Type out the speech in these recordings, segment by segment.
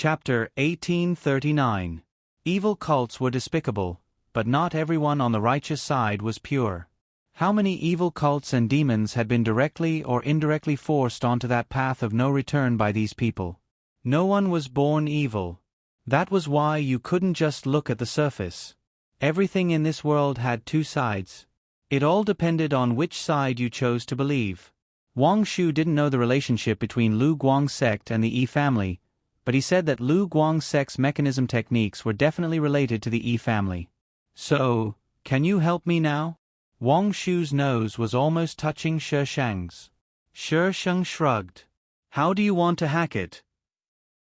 Chapter 1839. Evil cults were despicable, but not everyone on the righteous side was pure. How many evil cults and demons had been directly or indirectly forced onto that path of no return by these people? No one was born evil. That was why you couldn't just look at the surface. Everything in this world had two sides. It all depended on which side you chose to believe. Wang Shu didn't know the relationship between Lu Guang's sect and the Yi family, but he said that Lu Guang's sect's mechanism techniques were definitely related to the Yi family. So, can you help me now? Wang Shu's nose was almost touching Shi Shang's. Shi Shang shrugged. How do you want to hack it?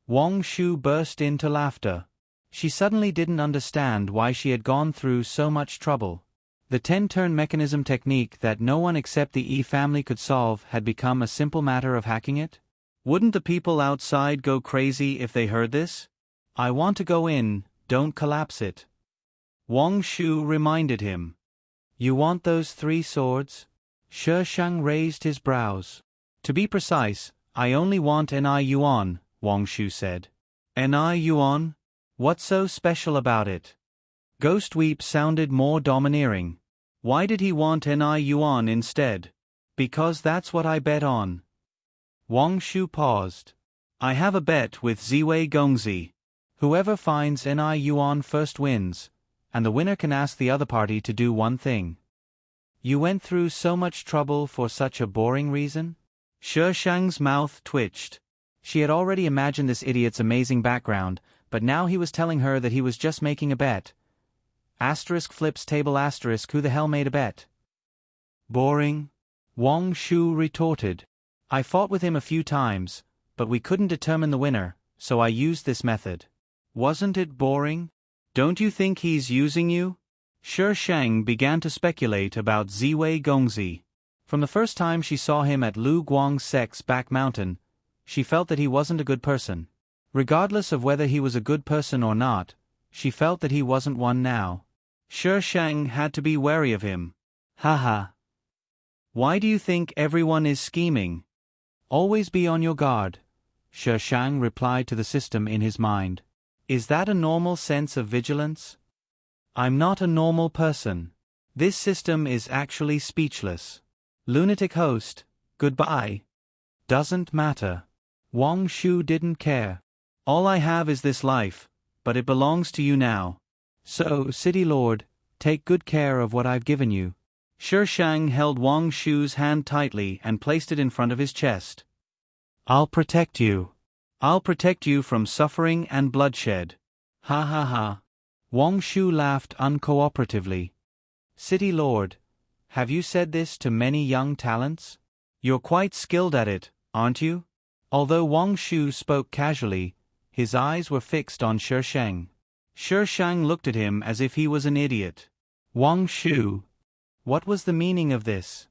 Wang Shu burst into laughter. She suddenly didn't understand why she had gone through so much trouble. The 10-turn mechanism technique that no one except the Yi family could solve had become a simple matter of hacking it? Wouldn't the people outside go crazy if they heard this? I want to go in, don't collapse it. Wang Shu reminded him. You want those 3 swords? Shi Shang raised his brows. To be precise, I only want Ni Yuan, Wang Shu said. Ni Yuan? What's so special about it? Ghost Weep sounded more domineering. Why did he want Ni Yuan instead? Because that's what I bet on. Wang Shu paused. I have a bet with Ziwei Gongzi. Whoever finds Ni Yuan first wins, and the winner can ask the other party to do one thing. You went through so much trouble for such a boring reason? Shi Shang's mouth twitched. She had already imagined this idiot's amazing background, but now he was telling her that he was just making a bet. Asterisk flips table asterisk, who the hell made a bet? Boring? Wang Shu retorted. I fought with him a few times, but we couldn't determine the winner, so I used this method. Wasn't it boring? Don't you think he's using you? Shi Shang began to speculate about Ziwei Gongzi. From the first time she saw him at Lu Guang's sect's back mountain, she felt that he wasn't a good person. Regardless of whether he was a good person or not, she felt that he wasn't one now. Shi Shang had to be wary of him. Haha. Why do you think everyone is scheming? Always be on your guard, Shi Shang replied to the system in his mind. Is that a normal sense of vigilance? I'm not a normal person. This system is actually speechless. Lunatic host, goodbye. Doesn't matter. Wang Shu didn't care. All I have is this life, but it belongs to you now. So, City Lord, take good care of what I've given you. Shi Shang held Wang Shu's hand tightly and placed it in front of his chest. I'll protect you. I'll protect you from suffering and bloodshed. Ha ha ha. Wang Shu laughed uncooperatively. City Lord, have you said this to many young talents? You're quite skilled at it, aren't you? Although Wang Shu spoke casually, his eyes were fixed on Shi Shang. Shi Shang looked at him as if he was an idiot. Wang Shu. What was the meaning of this?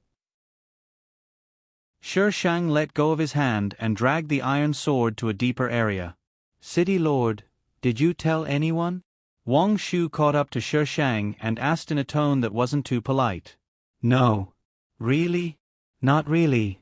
Shi Shang let go of his hand and dragged the iron sword to a deeper area. City Lord, did you tell anyone? Wang Shu caught up to Shi Shang and asked in a tone that wasn't too polite. No. Really? Not really.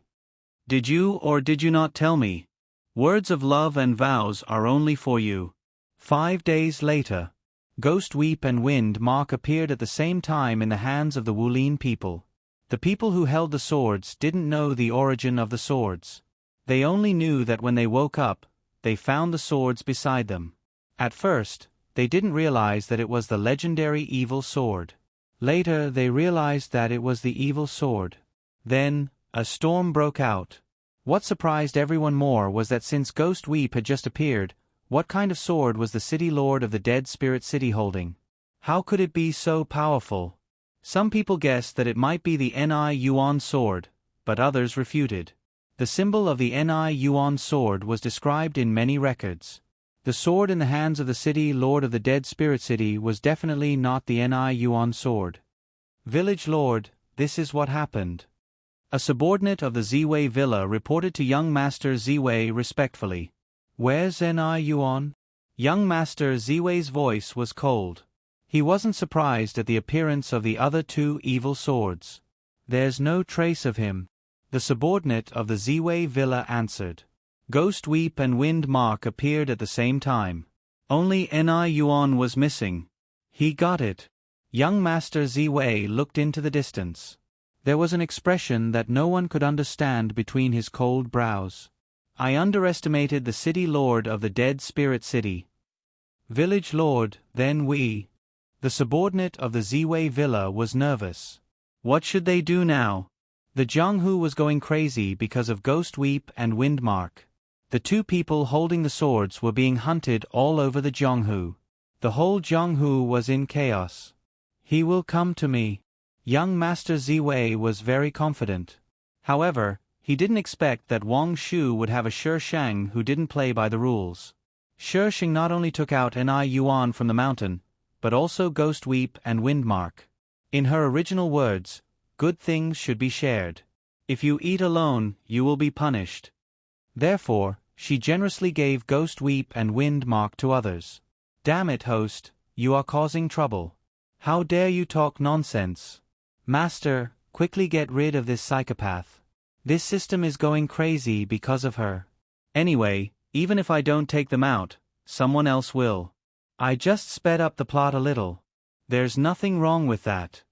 Did you or did you not tell me? Words of love and vows are only for you. 5 days later. Ghost Weep and Wind Mark appeared at the same time in the hands of the Wulin people. The people who held the swords didn't know the origin of the swords. They only knew that when they woke up, they found the swords beside them. At first, they didn't realize that it was the legendary evil sword. Later they realized that it was the evil sword. Then, a storm broke out. What surprised everyone more was that since Ghost Weep had just appeared, what kind of sword was the City Lord of the Dead Spirit City holding? How could it be so powerful? Some people guessed that it might be the Ni Yuan sword, but others refuted. The symbol of the Ni Yuan sword was described in many records. The sword in the hands of the City Lord of the Dead Spirit City was definitely not the Ni Yuan sword. Village Lord, this is what happened. A subordinate of the Ziwei Villa reported to young Master Ziwei respectfully. Where's Ni Yuan? Young Master Ziwei's voice was cold. He wasn't surprised at the appearance of the other 2 evil swords. There's no trace of him. The subordinate of the Ziwei Villa answered. Ghost Weep and Wind Mark appeared at the same time. Only Ni Yuan was missing. He got it. Young Master Ziwei looked into the distance. There was an expression that no one could understand between his cold brows. I underestimated the city lord of the Dead Spirit City. Village lord, then we. The subordinate of the Ziwei villa was nervous. What should they do now? The Jianghu was going crazy because of Ghost Weep and Wind Mark. The two people holding the swords were being hunted all over the Jianghu. The whole Jianghu was in chaos. He will come to me. Young Master Ziwei was very confident. However, he didn't expect that Wang Shu would have a Shi Shang who didn't play by the rules. Shi Shang not only took out Ni Yuan from the mountain, but also Ghost Weep and Wind Mark. In her original words, good things should be shared. If you eat alone, you will be punished. Therefore, she generously gave Ghost Weep and Wind Mark to others. Damn it, host, you are causing trouble. How dare you talk nonsense? Master, quickly get rid of this psychopath. This system is going crazy because of her. Anyway, even if I don't take them out, someone else will. I just sped up the plot a little. There's nothing wrong with that.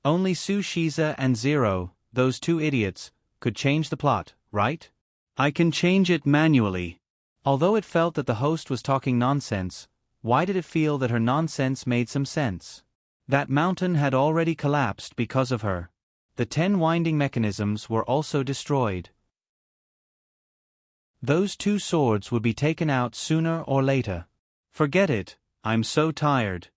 Only Su Shiza and Zero, those two idiots, could change the plot, right? I can change it manually. Although it felt that the host was talking nonsense, why did it feel that her nonsense made some sense? That mountain had already collapsed because of her. The 10 winding mechanisms were also destroyed. Those two swords would be taken out sooner or later. Forget it, I'm so tired.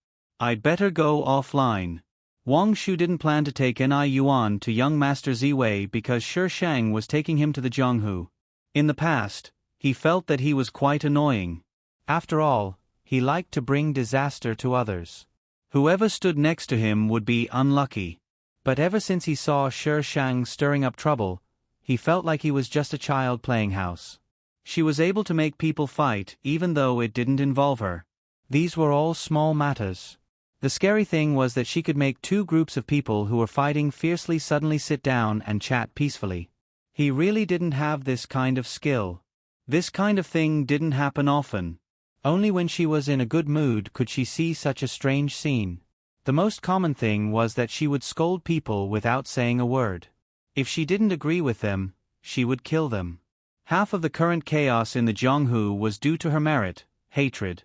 I'd better go offline. Wang Shu didn't plan to take Ni Yuan to young Master Ziwei because Shi Shang was taking him to the Jianghu. In the past, he felt that he was quite annoying. After all, he liked to bring disaster to others. Whoever stood next to him would be unlucky. But ever since he saw Shi Shang stirring up trouble, he felt like he was just a child playing house. She was able to make people fight even though it didn't involve her. These were all small matters. The scary thing was that she could make two groups of people who were fighting fiercely suddenly sit down and chat peacefully. He really didn't have this kind of skill. This kind of thing didn't happen often. Only when she was in a good mood could she see such a strange scene. The most common thing was that she would scold people without saying a word. If she didn't agree with them, she would kill them. Half of the current chaos in the Jianghu was due to her merit, hatred.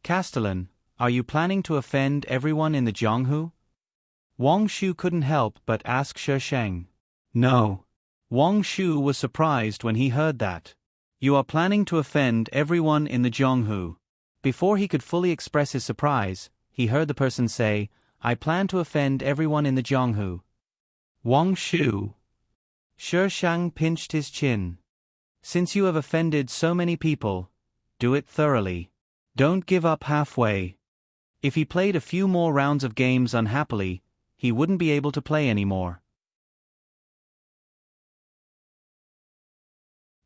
Castellan, are you planning to offend everyone in the Jianghu? Wang Shu couldn't help but ask Shi Shang. No. Wang Shu was surprised when he heard that. You are planning to offend everyone in the Jianghu. Before he could fully express his surprise, he heard the person say, I plan to offend everyone in the Jianghu. Wang Shu. Shi Shang pinched his chin. Since you have offended so many people, do it thoroughly. Don't give up halfway. If he played a few more rounds of games unhappily, he wouldn't be able to play anymore.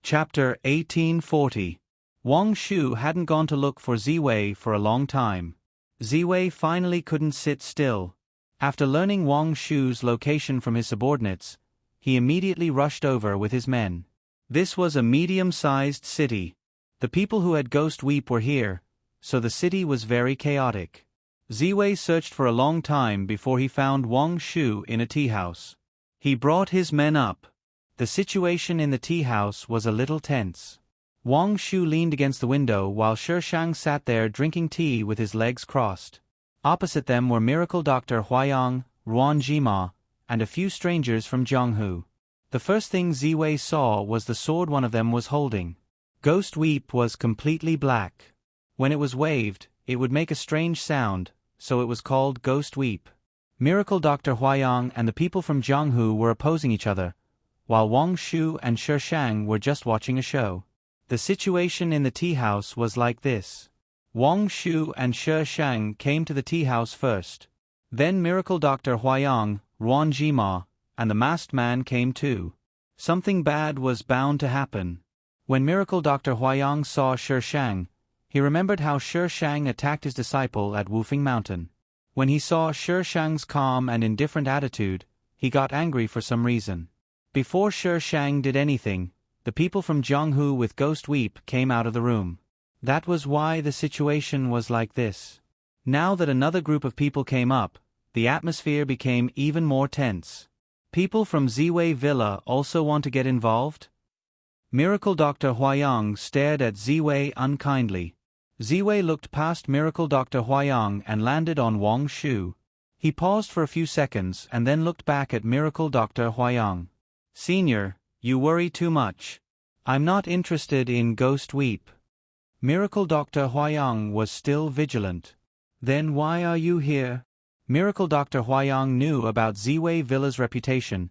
Chapter 1840. Wang Shu hadn't gone to look for Ziwei for a long time. Ziwei finally couldn't sit still. After learning Wang Shu's location from his subordinates, he immediately rushed over with his men. This was a medium-sized city. The people who had Ghost Weep were here, so the city was very chaotic. Ziwei searched for a long time before he found Wang Shu in a tea house. He brought his men up. The situation in the tea house was a little tense. Wang Shu leaned against the window while Shi Shang sat there drinking tea with his legs crossed. Opposite them were Miracle Doctor Huayang, Ruan Jima, and a few strangers from Jianghu. The first thing Ziwei saw was the sword one of them was holding. Ghost Weep was completely black. When it was waved, it would make a strange sound, so it was called Ghost Weep. Miracle Doctor Huayang and the people from Jianghu were opposing each other, while Wang Shu and Shi Shang were just watching a show. The situation in the tea house was like this. Wang Shu and Shi Shang came to the tea house first. Then Miracle Doctor Huayang, Ruan Jima, and the masked man came too. Something bad was bound to happen. When Miracle Doctor Huayang saw Shi Shang, he remembered how Shi Shang attacked his disciple at Wufing Mountain. When he saw Shi Shang's calm and indifferent attitude, he got angry for some reason. Before Shi Shang did anything, the people from Jianghu with Ghost Weep came out of the room. That was why the situation was like this. Now that another group of people came up, the atmosphere became even more tense. People from Ziwei Villa also want to get involved? Miracle Dr. Huayang stared at Ziwei unkindly. Ziwei looked past Miracle Dr. Huayang and landed on Wang Shu. He paused for a few seconds and then looked back at Miracle Dr. Huayang. Senior, you worry too much. I'm not interested in Ghost Weep. Miracle Dr. Huayang was still vigilant. Then why are you here? Miracle Dr. Huayang knew about Ziwei Villa's reputation,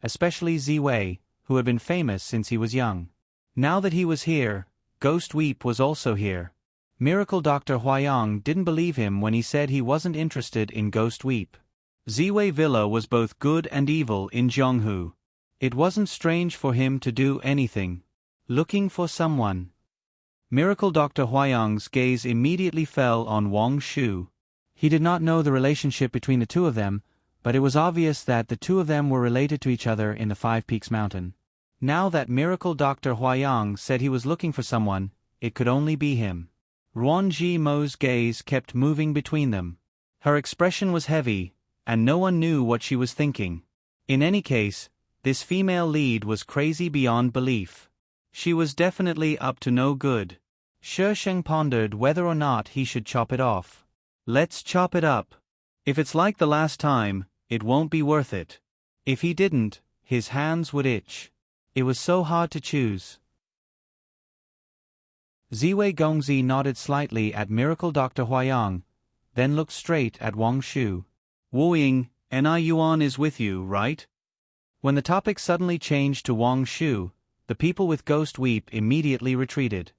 especially Ziwei, who had been famous since he was young. Now that he was here, Ghost Weep was also here. Miracle Dr. Huayang didn't believe him when he said he wasn't interested in Ghost Weep. Ziwei Villa was both good and evil in Jianghu. It wasn't strange for him to do anything. Looking for someone. Miracle Dr. Huayang's gaze immediately fell on Wang Shu. He did not know the relationship between the two of them, but it was obvious that the two of them were related to each other in the Five Peaks Mountain. Now that Miracle Dr. Huayang said he was looking for someone, it could only be him. Ruanji Mo's gaze kept moving between them. Her expression was heavy, and no one knew what she was thinking. In any case, this female lead was crazy beyond belief. She was definitely up to no good. Shi Sheng pondered whether or not he should chop it off. Let's chop it up. If it's like the last time, it won't be worth it. If he didn't, his hands would itch. It was so hard to choose. Ziwei Gongzi nodded slightly at Miracle Dr. Huayang, then looked straight at Wang Shu. Wu Ying, Ni Yuan is with you, right? When the topic suddenly changed to Wang Shu, the people with Ghost Weep immediately retreated.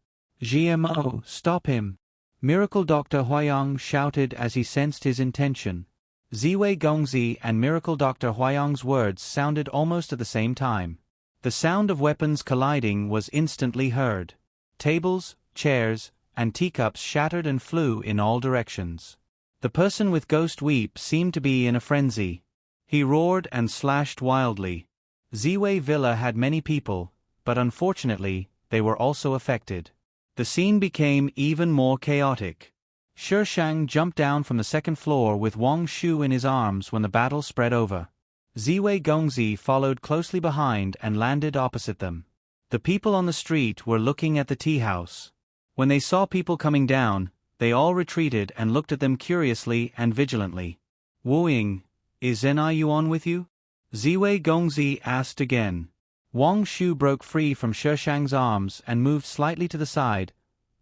GMO, stop him! Miracle Dr. Huayang shouted as he sensed his intention. Ziwei Gongzi and Miracle Dr. Huayang's words sounded almost at the same time. The sound of weapons colliding was instantly heard. Tables, chairs, and teacups shattered and flew in all directions. The person with Ghost Weep seemed to be in a frenzy. He roared and slashed wildly. Ziwei Villa had many people, but unfortunately, they were also affected. The scene became even more chaotic. Shi Sheng jumped down from the second floor with Wang Shu in his arms when the battle spread over. Ziwei Gongzi followed closely behind and landed opposite them. The people on the street were looking at the tea house. When they saw people coming down, they all retreated and looked at them curiously and vigilantly. Wu Ying, is Ni Yuan with you? Ziwei Gongzi asked again. Wang Shu broke free from Shi Sheng's arms and moved slightly to the side,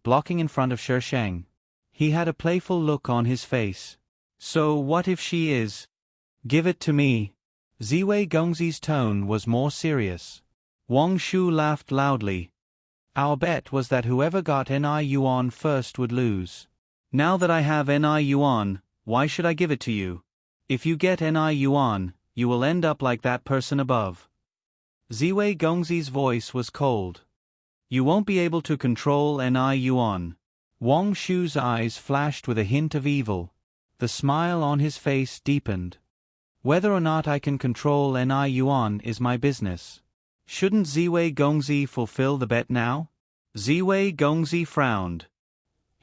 blocking in front of Shi Sheng. He had a playful look on his face. So what if she is? Give it to me. Ziwei Gongzi's tone was more serious. Wang Shu laughed loudly. Our bet was that whoever got Ni Yuan first would lose. Now that I have Ni Yuan, why should I give it to you? If you get Ni Yuan, you will end up like that person above. Ziwei Gongzi's voice was cold. You won't be able to control Ni Yuan. Wang Shu's eyes flashed with a hint of evil. The smile on his face deepened. Whether or not I can control Ni Yuan is my business. Shouldn't Ziwei Gongzi fulfill the bet now? Ziwei Gongzi frowned.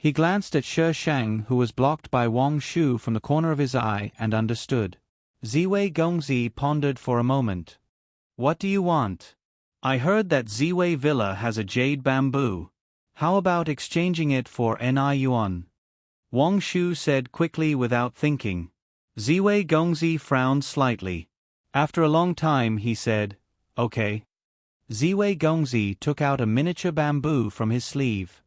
He glanced at Shi Sheng, who was blocked by Wang Shu from the corner of his eye, and understood. Ziwei Gongzi pondered for a moment. What do you want? I heard that Ziwei Villa has a jade bamboo. How about exchanging it for Ni Yuan? Wang Shu said quickly without thinking. Ziwei Gongzi frowned slightly. After a long time he said, Okay. Ziwei Gongzi took out a miniature bamboo from his sleeve.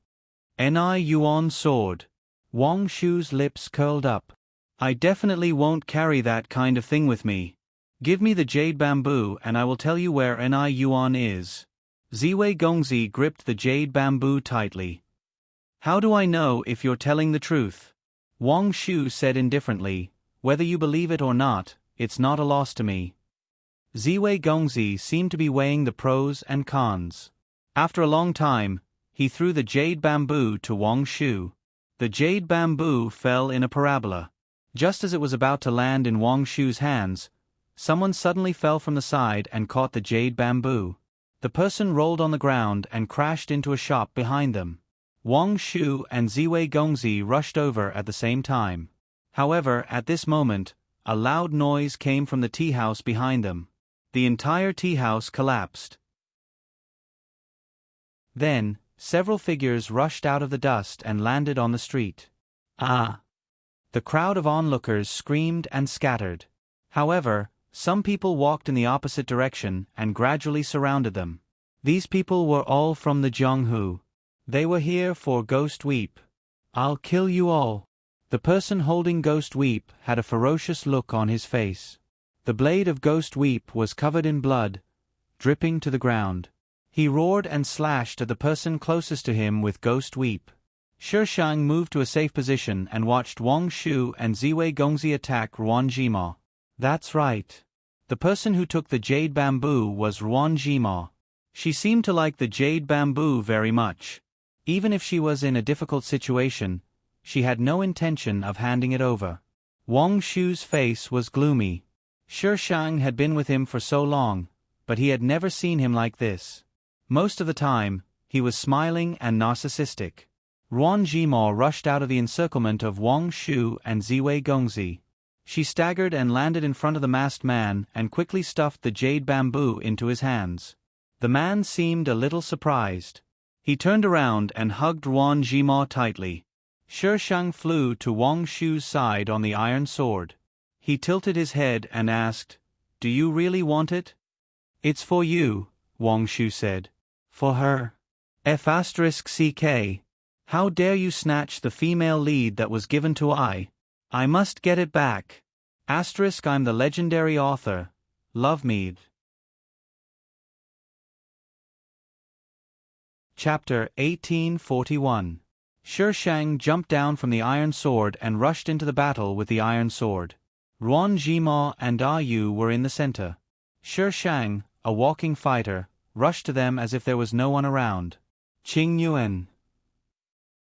Ni Yuan sword. Wang Shu's lips curled up. I definitely won't carry that kind of thing with me. Give me the jade bamboo and I will tell you where Ni Yuan is. Ziwei Gongzi gripped the jade bamboo tightly. How do I know if you're telling the truth? Wang Shu said indifferently, whether you believe it or not, it's not a loss to me. Ziwei Gongzi seemed to be weighing the pros and cons. After a long time, he threw the jade bamboo to Wang Shu. The jade bamboo fell in a parabola. Just as it was about to land in Wang Shu's hands, someone suddenly fell from the side and caught the jade bamboo. The person rolled on the ground and crashed into a shop behind them. Wang Shu and Ziwei Gongzi rushed over at the same time. However, at this moment, a loud noise came from the tea house behind them. The entire tea house collapsed. Then, several figures rushed out of the dust and landed on the street. Ah! The crowd of onlookers screamed and scattered. However, some people walked in the opposite direction and gradually surrounded them. These people were all from the Jianghu. They were here for Ghost Weep. I'll kill you all. The person holding Ghost Weep had a ferocious look on his face. The blade of Ghost Weep was covered in blood, dripping to the ground. He roared and slashed at the person closest to him with Ghost Weep. Shishang moved to a safe position and watched Wang Shu and Ziwei Gongzi attack Ruan Jima. That's right. The person who took the jade bamboo was Ruan Jima. She seemed to like the jade bamboo very much. Even if she was in a difficult situation, she had no intention of handing it over. Wang Shu's face was gloomy. Shishang had been with him for so long, but he had never seen him like this. Most of the time, he was smiling and narcissistic. Ruan Jima rushed out of the encirclement of Wang Shu and Ziwei Gongzi. She staggered and landed in front of the masked man and quickly stuffed the jade bamboo into his hands. The man seemed a little surprised. He turned around and hugged Ruan Jima tightly. Shishang flew to Wang Shu's side on the iron sword. He tilted his head and asked, "Do you really want it?" "It's for you," Wang Shu said. "For her. F***ck. How dare you snatch the female lead that was given to I? I must get it back. I'm the legendary author. Love me." Chapter 1841. Shishang jumped down from the iron sword and rushed into the battle with the iron sword. Ruan Jima and Yu were in the center. Shishang, a walking fighter, rushed to them as if there was no one around. "Qing Yuan."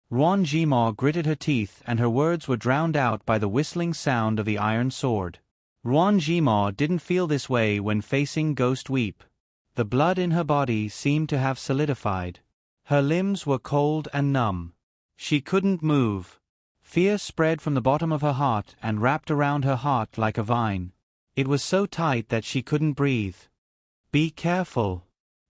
Ruan Jima gritted her teeth and her words were drowned out by the whistling sound of the iron sword. Ruan Jima didn't feel this way when facing Ghost Weep. The blood in her body seemed to have solidified. Her limbs were cold and numb. She couldn't move. Fear spread from the bottom of her heart and wrapped around her heart like a vine. It was so tight that she couldn't breathe. "Be careful."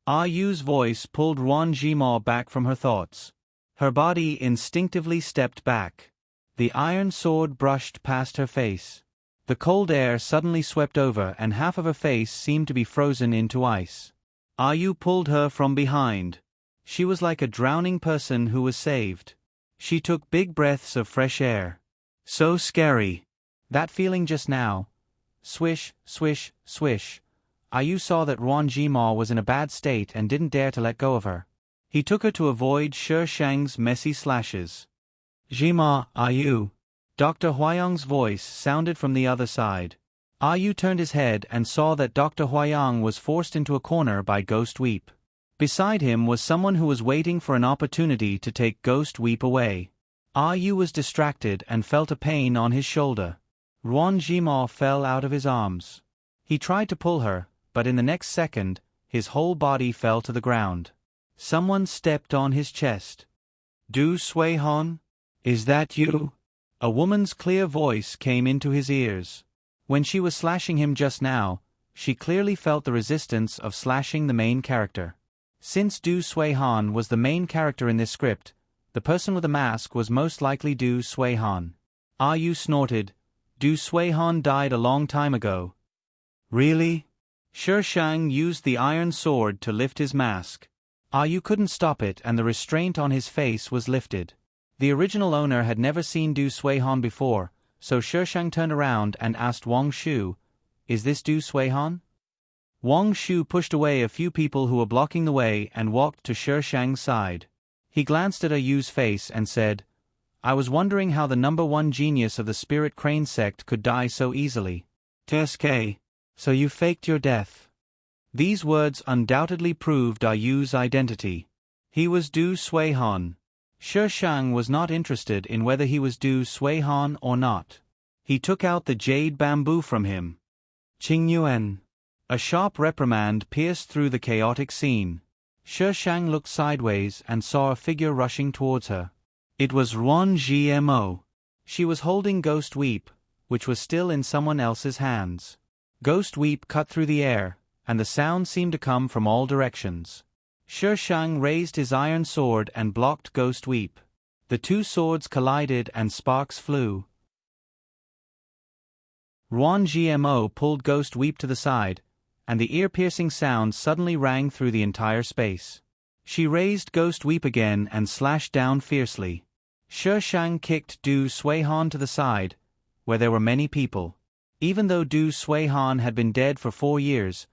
Yu's voice pulled Ruan Jima back from her thoughts. Her body instinctively stepped back. The iron sword brushed past her face. The cold air suddenly swept over and half of her face seemed to be frozen into ice. Yu pulled her from behind. She was like a drowning person who was saved. She took big breaths of fresh air. So scary. That feeling just now. Swish, swish, swish. Yu saw that Ruan Jima was in a bad state and didn't dare to let go of her. He took her to avoid Shishang's messy slashes. "Jima, Yu." Dr. Huayang's voice sounded from the other side. Yu turned his head and saw that Dr. Huayang was forced into a corner by Ghost Weep. Beside him was someone who was waiting for an opportunity to take Ghost Weep away. Yu was distracted and felt a pain on his shoulder. Ruan Jima fell out of his arms. He tried to pull her, but in the next second, his whole body fell to the ground. Someone stepped on his chest. "Du Suihan? Is that you?" A woman's clear voice came into his ears. When she was slashing him just now, she clearly felt the resistance of slashing the main character. Since Du Suihan was the main character in this script, the person with the mask was most likely Du Suihan. Yu snorted. "Du Suihan died a long time ago." "Really?" Shishang used the iron sword to lift his mask. Yu couldn't stop it and the restraint on his face was lifted. The original owner had never seen Du Suihan before, so Shishang turned around and asked Wang Shu, "Is this Du Suihan?" Wang Shu pushed away a few people who were blocking the way and walked to Shishang's side. He glanced at Yu's face and said, "I was wondering how the #1 genius of the Spirit Crane sect could die so easily." "TSK. So you faked your death." These words undoubtedly proved Yu's identity. He was Du Suihan. Shishang was not interested in whether he was Du Suihan or not. He took out the jade bamboo from him. "Qing Yuan." A sharp reprimand pierced through the chaotic scene. Shi Shang looked sideways and saw a figure rushing towards her. It was Ruan Gmo. She was holding Ghost Weep, which was still in someone else's hands. Ghost Weep cut through the air, and the sound seemed to come from all directions. Shi Shang raised his iron sword and blocked Ghost Weep. The two swords collided and sparks flew. Ruan Gmo pulled Ghost Weep to the side, and the ear-piercing sound suddenly rang through the entire space. She raised Ghost Weep again and slashed down fiercely. Shi Shang kicked Du Suihan to the side, where there were many people. Even though Du Suihan had been dead for 4 years,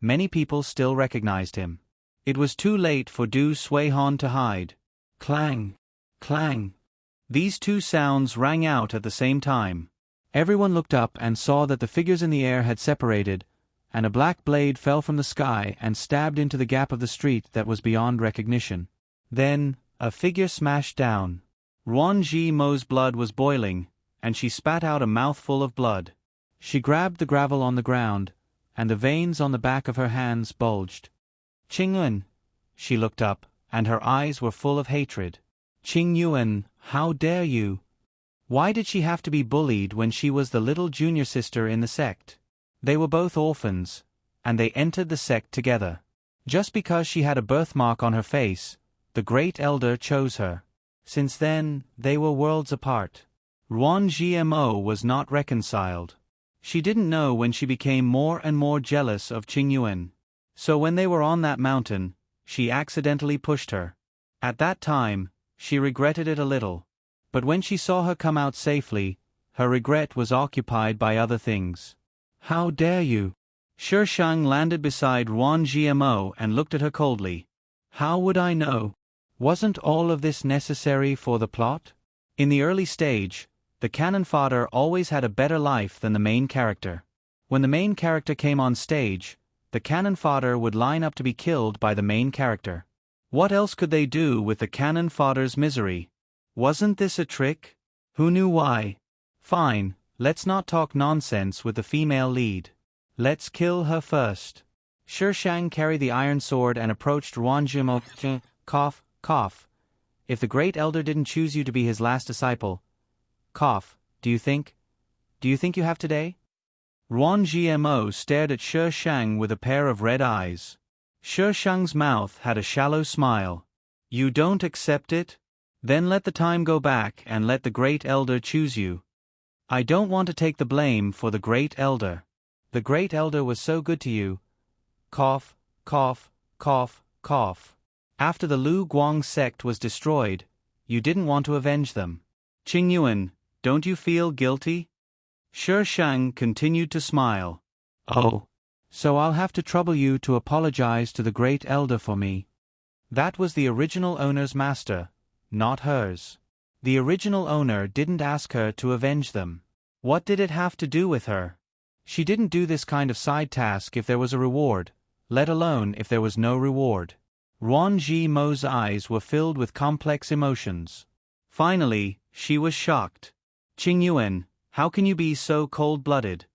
many people still recognized him. It was too late for Du Suihan to hide. Clang! Clang! These two sounds rang out at the same time. Everyone looked up and saw that the figures in the air had separated, and a black blade fell from the sky and stabbed into the gap of the street that was beyond recognition. Then, a figure smashed down. Ruan Gmo's blood was boiling, and she spat out a mouthful of blood. She grabbed the gravel on the ground, and the veins on the back of her hands bulged. Qingyuan! She looked up, and her eyes were full of hatred. Qingyuan, how dare you? Why did she have to be bullied when she was the little junior sister in the sect? They were both orphans, and they entered the sect together. Just because she had a birthmark on her face, the Great Elder chose her. Since then, they were worlds apart. Ruan Gmo was not reconciled. She didn't know when she became more and more jealous of Qingyuan. So when they were on that mountain, she accidentally pushed her. At that time, she regretted it a little. But when she saw her come out safely, her regret was occupied by other things. How dare you? Shi Shang landed beside Ruan Gmo and looked at her coldly. How would I know? Wasn't all of this necessary for the plot? In the early stage, the cannon fodder always had a better life than the main character. When the main character came on stage, the cannon fodder would line up to be killed by the main character. What else could they do with the cannon fodder's misery? Wasn't this a trick? Who knew why? Fine, let's not talk nonsense with the female lead. Let's kill her first. Shi Shang carried the iron sword and approached Ruan Gmo. Cough, cough. If the Great Elder didn't choose you to be his last disciple, cough, do you think you have today? Ruan Gmo stared at Shi Shang with a pair of red eyes. Shi Shang's mouth had a shallow smile. You don't accept it? Then let the time go back and let the Great Elder choose you. I don't want to take the blame for the Great Elder. The Great Elder was so good to you. Cough, cough, cough, cough. After the Lu Guang sect was destroyed, you didn't want to avenge them. Qingyuan, don't you feel guilty? Shi Shang continued to smile. Oh. So I'll have to trouble you to apologize to the Great Elder for me. That was the original owner's master, not hers. The original owner didn't ask her to avenge them. What did it have to do with her? She didn't do this kind of side task if there was a reward, let alone if there was no reward. Ruan Gmo's eyes were filled with complex emotions. Finally, she was shocked. Qingyuan, how can you be so cold-blooded?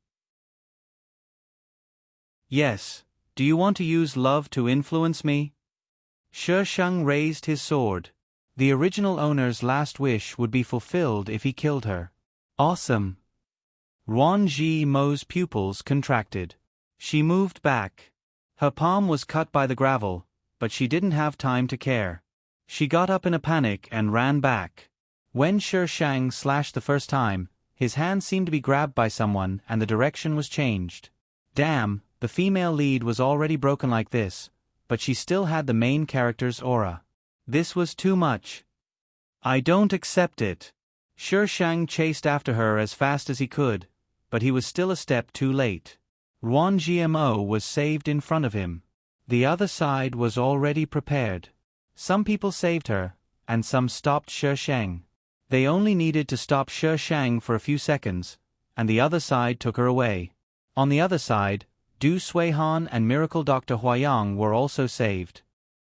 Yes, do you want to use love to influence me? Shi Shang raised his sword. The original owner's last wish would be fulfilled if he killed her. Awesome. Ruan Gmo's pupils contracted. She moved back. Her palm was cut by the gravel, but she didn't have time to care. She got up in a panic and ran back. When Shi Shang slashed the first time, his hand seemed to be grabbed by someone and the direction was changed. Damn, the female lead was already broken like this, but she still had the main character's aura. This was too much. I don't accept it. Shi Shang chased after her as fast as he could, but he was still a step too late. Ruan Gmo was saved in front of him. The other side was already prepared. Some people saved her, and some stopped Shi Shang. They only needed to stop Shi Shang for a few seconds, and the other side took her away. On the other side, Du Suihan and Miracle Dr. Huayang were also saved.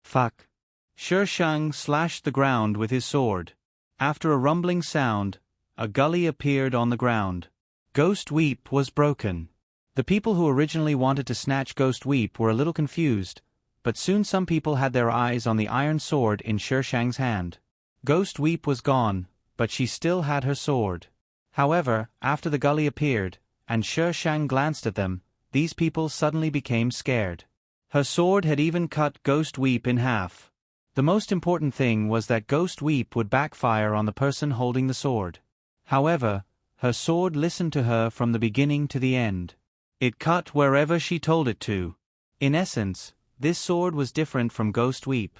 Fuck. Shi Shang slashed the ground with his sword. After a rumbling sound, a gully appeared on the ground. Ghost Weep was broken. The people who originally wanted to snatch Ghost Weep were a little confused, but soon some people had their eyes on the iron sword in Sher Shang's hand. Ghost Weep was gone, but she still had her sword. However, after the gully appeared, and Sher Shang glanced at them, these people suddenly became scared. Her sword had even cut Ghost Weep in half. The most important thing was that Ghost Weep would backfire on the person holding the sword. However, her sword listened to her from the beginning to the end. It cut wherever she told it to. In essence, this sword was different from Ghost Weep.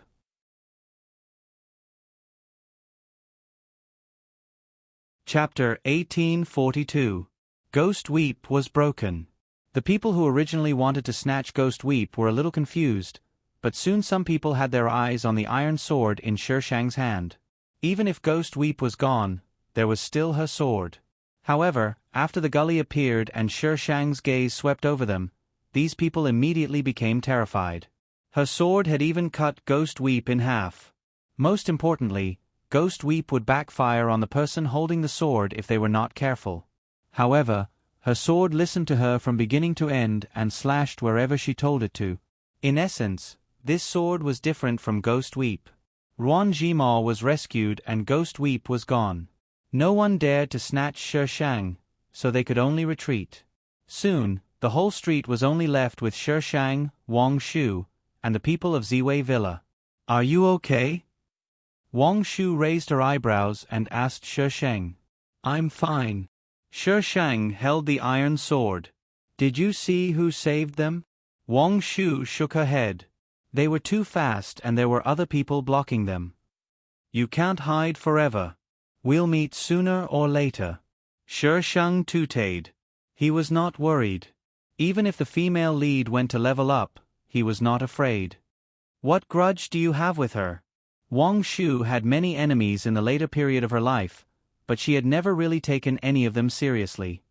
Chapter 1842. Ghost Weep was broken. The people who originally wanted to snatch Ghost Weep were a little confused, but soon some people had their eyes on the iron sword in Sher Shang's hand. Even if Ghost Weep was gone, there was still her sword. However, after the gully appeared and Sher Shang's gaze swept over them, these people immediately became terrified. Her sword had even cut Ghost Weep in half. Most importantly, Ghost Weep would backfire on the person holding the sword if they were not careful. However, her sword listened to her from beginning to end and slashed wherever she told it to. In essence, this sword was different from Ghost Weep. Ruan Jima was rescued and Ghost Weep was gone. No one dared to snatch Sher Shang, so they could only retreat. Soon, the whole street was only left with Sher Shang, Wang Shu, and the people of Ziwei Villa. "Are you okay?" Wang Shu raised her eyebrows and asked Sher Shang. "I'm fine." Sher Shang held the iron sword. "Did you see who saved them?" Wang Shu shook her head. "They were too fast and there were other people blocking them." "You can't hide forever. We'll meet sooner or later." Sher Shang tooted. He was not worried. Even if the female lead went to level up, he was not afraid. "What grudge do you have with her?" Wang Shu had many enemies in the later period of her life, but she had never really taken any of them seriously.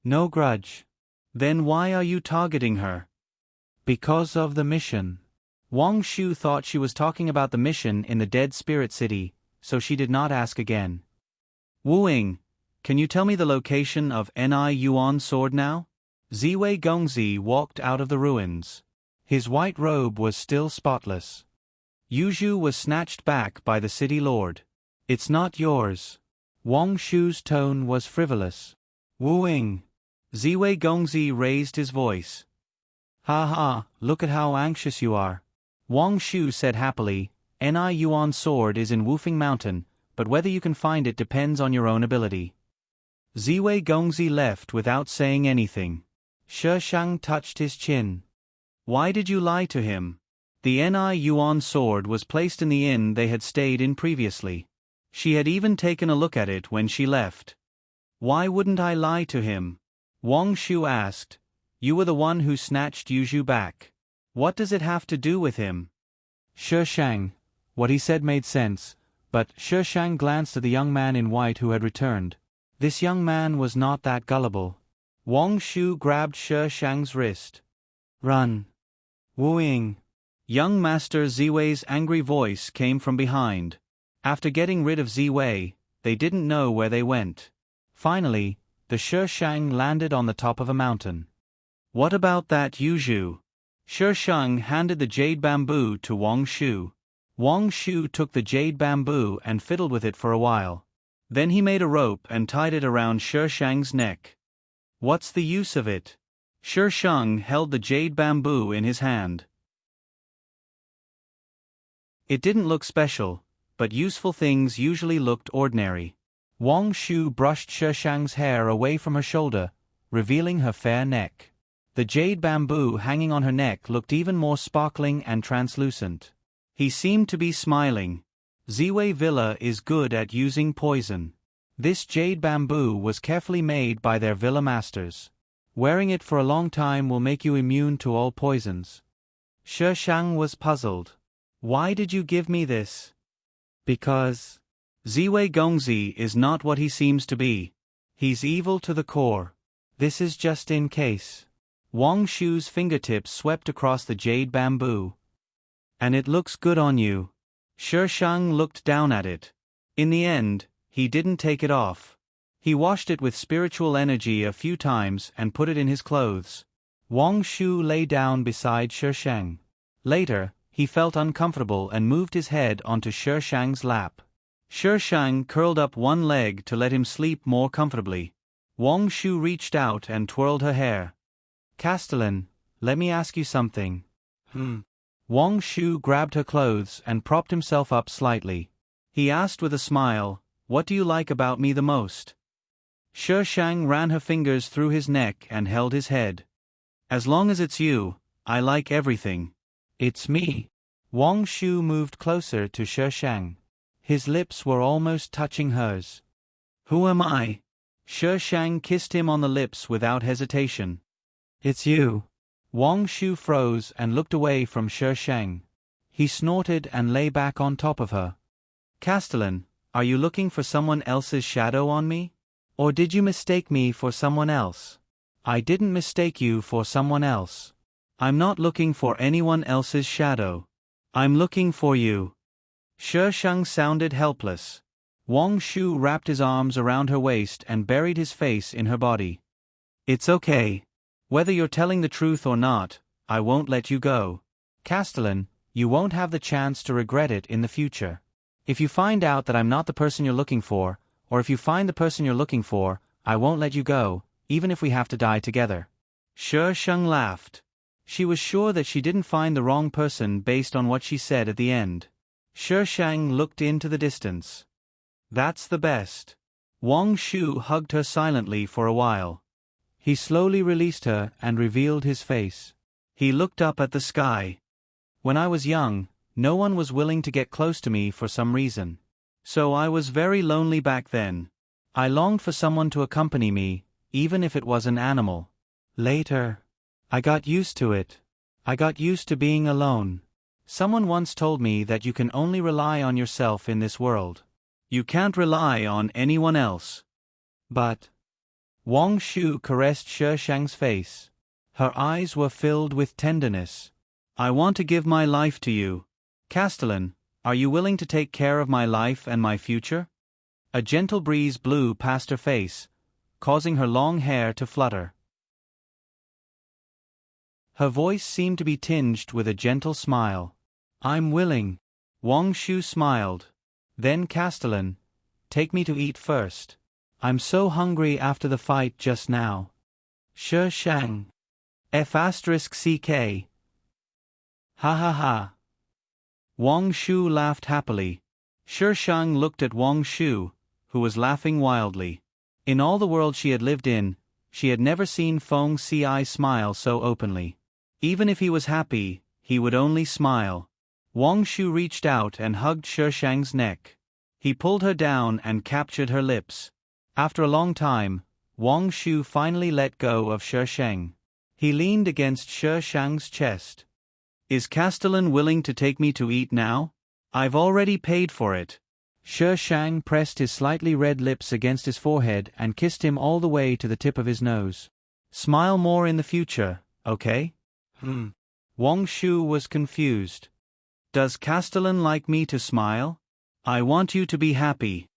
"No grudge." "Then why are you targeting her?" "Because of the mission." Wang Shu thought she was talking about the mission in the Dead Spirit City, so she did not ask again. "Wu Ying, can you tell me the location of Ni Yuan sword now?" Ziwei Gongzi walked out of the ruins. His white robe was still spotless. Yuzhu was snatched back by the city lord. "It's not yours." Wang Shu's tone was frivolous. "Wu Ying." Ziwei Gongzi raised his voice. "Ha ha, look at how anxious you are." Wang Shu said happily, "Ni Yuan sword is in Wufing Mountain, but whether you can find it depends on your own ability." Ziwei Gongzi left without saying anything. Sher Shang touched his chin. "Why did you lie to him?" The Ni Yuan sword was placed in the inn they had stayed in previously. She had even taken a look at it when she left. "Why wouldn't I lie to him?" Wang Shu asked. "You were the one who snatched Yuzhu back. What does it have to do with him?" Sher Shang. What he said made sense, but Sher Shang glanced at the young man in white who had returned. This young man was not that gullible. Wang Shu grabbed Sher Shang's wrist. "Run." "Wu Ying." Young Master Ziwei's angry voice came from behind. After getting rid of Ziwei, they didn't know where they went. Finally, the Sher Shang landed on the top of a mountain. "What about that Yuzhu?" Sher Shang handed the jade bamboo to Wang Shu. Wang Shu took the jade bamboo and fiddled with it for a while. Then he made a rope and tied it around Sher Shang's neck. "What's the use of it?" Sher Shang held the jade bamboo in his hand. It didn't look special, but useful things usually looked ordinary. Wang Shu brushed Sher Shang's hair away from her shoulder, revealing her fair neck. The jade bamboo hanging on her neck looked even more sparkling and translucent. He seemed to be smiling. Ziwei Villa is good at using poison. This jade bamboo was carefully made by their villa masters. Wearing it for a long time will make you immune to all poisons. Sher Shang was puzzled. "Why did you give me this?" "Because Ziwei Gongzi is not what he seems to be. He's evil to the core. This is just in case." Wang Shu's fingertips swept across the jade bamboo. "And it looks good on you." Sher Shang looked down at it. In the end, he didn't take it off. He washed it with spiritual energy a few times and put it in his clothes. Wang Shu lay down beside Sher Shang. Later, he felt uncomfortable and moved his head onto Shi Shang's lap. Shi Shang curled up one leg to let him sleep more comfortably. Wang Shu reached out and twirled her hair. "Castellan, let me ask you something." Wang Shu grabbed her clothes and propped himself up slightly. He asked with a smile, "What do you like about me the most?" Shi Shang ran her fingers through his neck and held his head. "As long as it's you, I like everything." "It's me." Wang Shu moved closer to Shi Shang. His lips were almost touching hers. "Who am I?" Shi Shang kissed him on the lips without hesitation. "It's you." Wang Shu froze and looked away from Shi Shang. He snorted and lay back on top of her. "Castellan, are you looking for someone else's shadow on me? Or did you mistake me for someone else?" "I didn't mistake you for someone else. I'm not looking for anyone else's shadow. I'm looking for you." Shi Shang sounded helpless. Wang Shu wrapped his arms around her waist and buried his face in her body. "It's okay. Whether you're telling the truth or not, I won't let you go. Castellan, you won't have the chance to regret it in the future. If you find out that I'm not the person you're looking for, or if you find the person you're looking for, I won't let you go, even if we have to die together." Shi Shang laughed. She was sure that she didn't find the wrong person based on what she said at the end. Shi Shang looked into the distance. "That's the best." Wang Shu hugged her silently for a while. He slowly released her and revealed his face. He looked up at the sky. "When I was young, no one was willing to get close to me for some reason. So I was very lonely back then. I longed for someone to accompany me, even if it was an animal. Later, I got used to it. I got used to being alone. Someone once told me that you can only rely on yourself in this world. You can't rely on anyone else." "But..." Wang Shu caressed Shi Shang's face. Her eyes were filled with tenderness. "I want to give my life to you. Castellan, are you willing to take care of my life and my future?" A gentle breeze blew past her face, causing her long hair to flutter. Her voice seemed to be tinged with a gentle smile. "I'm willing." Wang Shu smiled. "Then Castellan, take me to eat first. I'm so hungry after the fight just now." Shi Shang. F***CK. Ha ha ha. Wang Shu laughed happily. Shi Shang looked at Wang Shu, who was laughing wildly. In all the world she had lived in, she had never seen Feng Ci smile so openly. Even if he was happy, he would only smile. Wang Shu reached out and hugged Shi Shang's neck. He pulled her down and captured her lips. After a long time, Wang Shu finally let go of Shi Shang. He leaned against Shi Shang's chest. "Is Castellan willing to take me to eat now? I've already paid for it." Shi Shang pressed his slightly red lips against his forehead and kissed him all the way to the tip of his nose. "Smile more in the future, okay?" Wang Shu was confused. "Does Castellan like me to smile? I want you to be happy."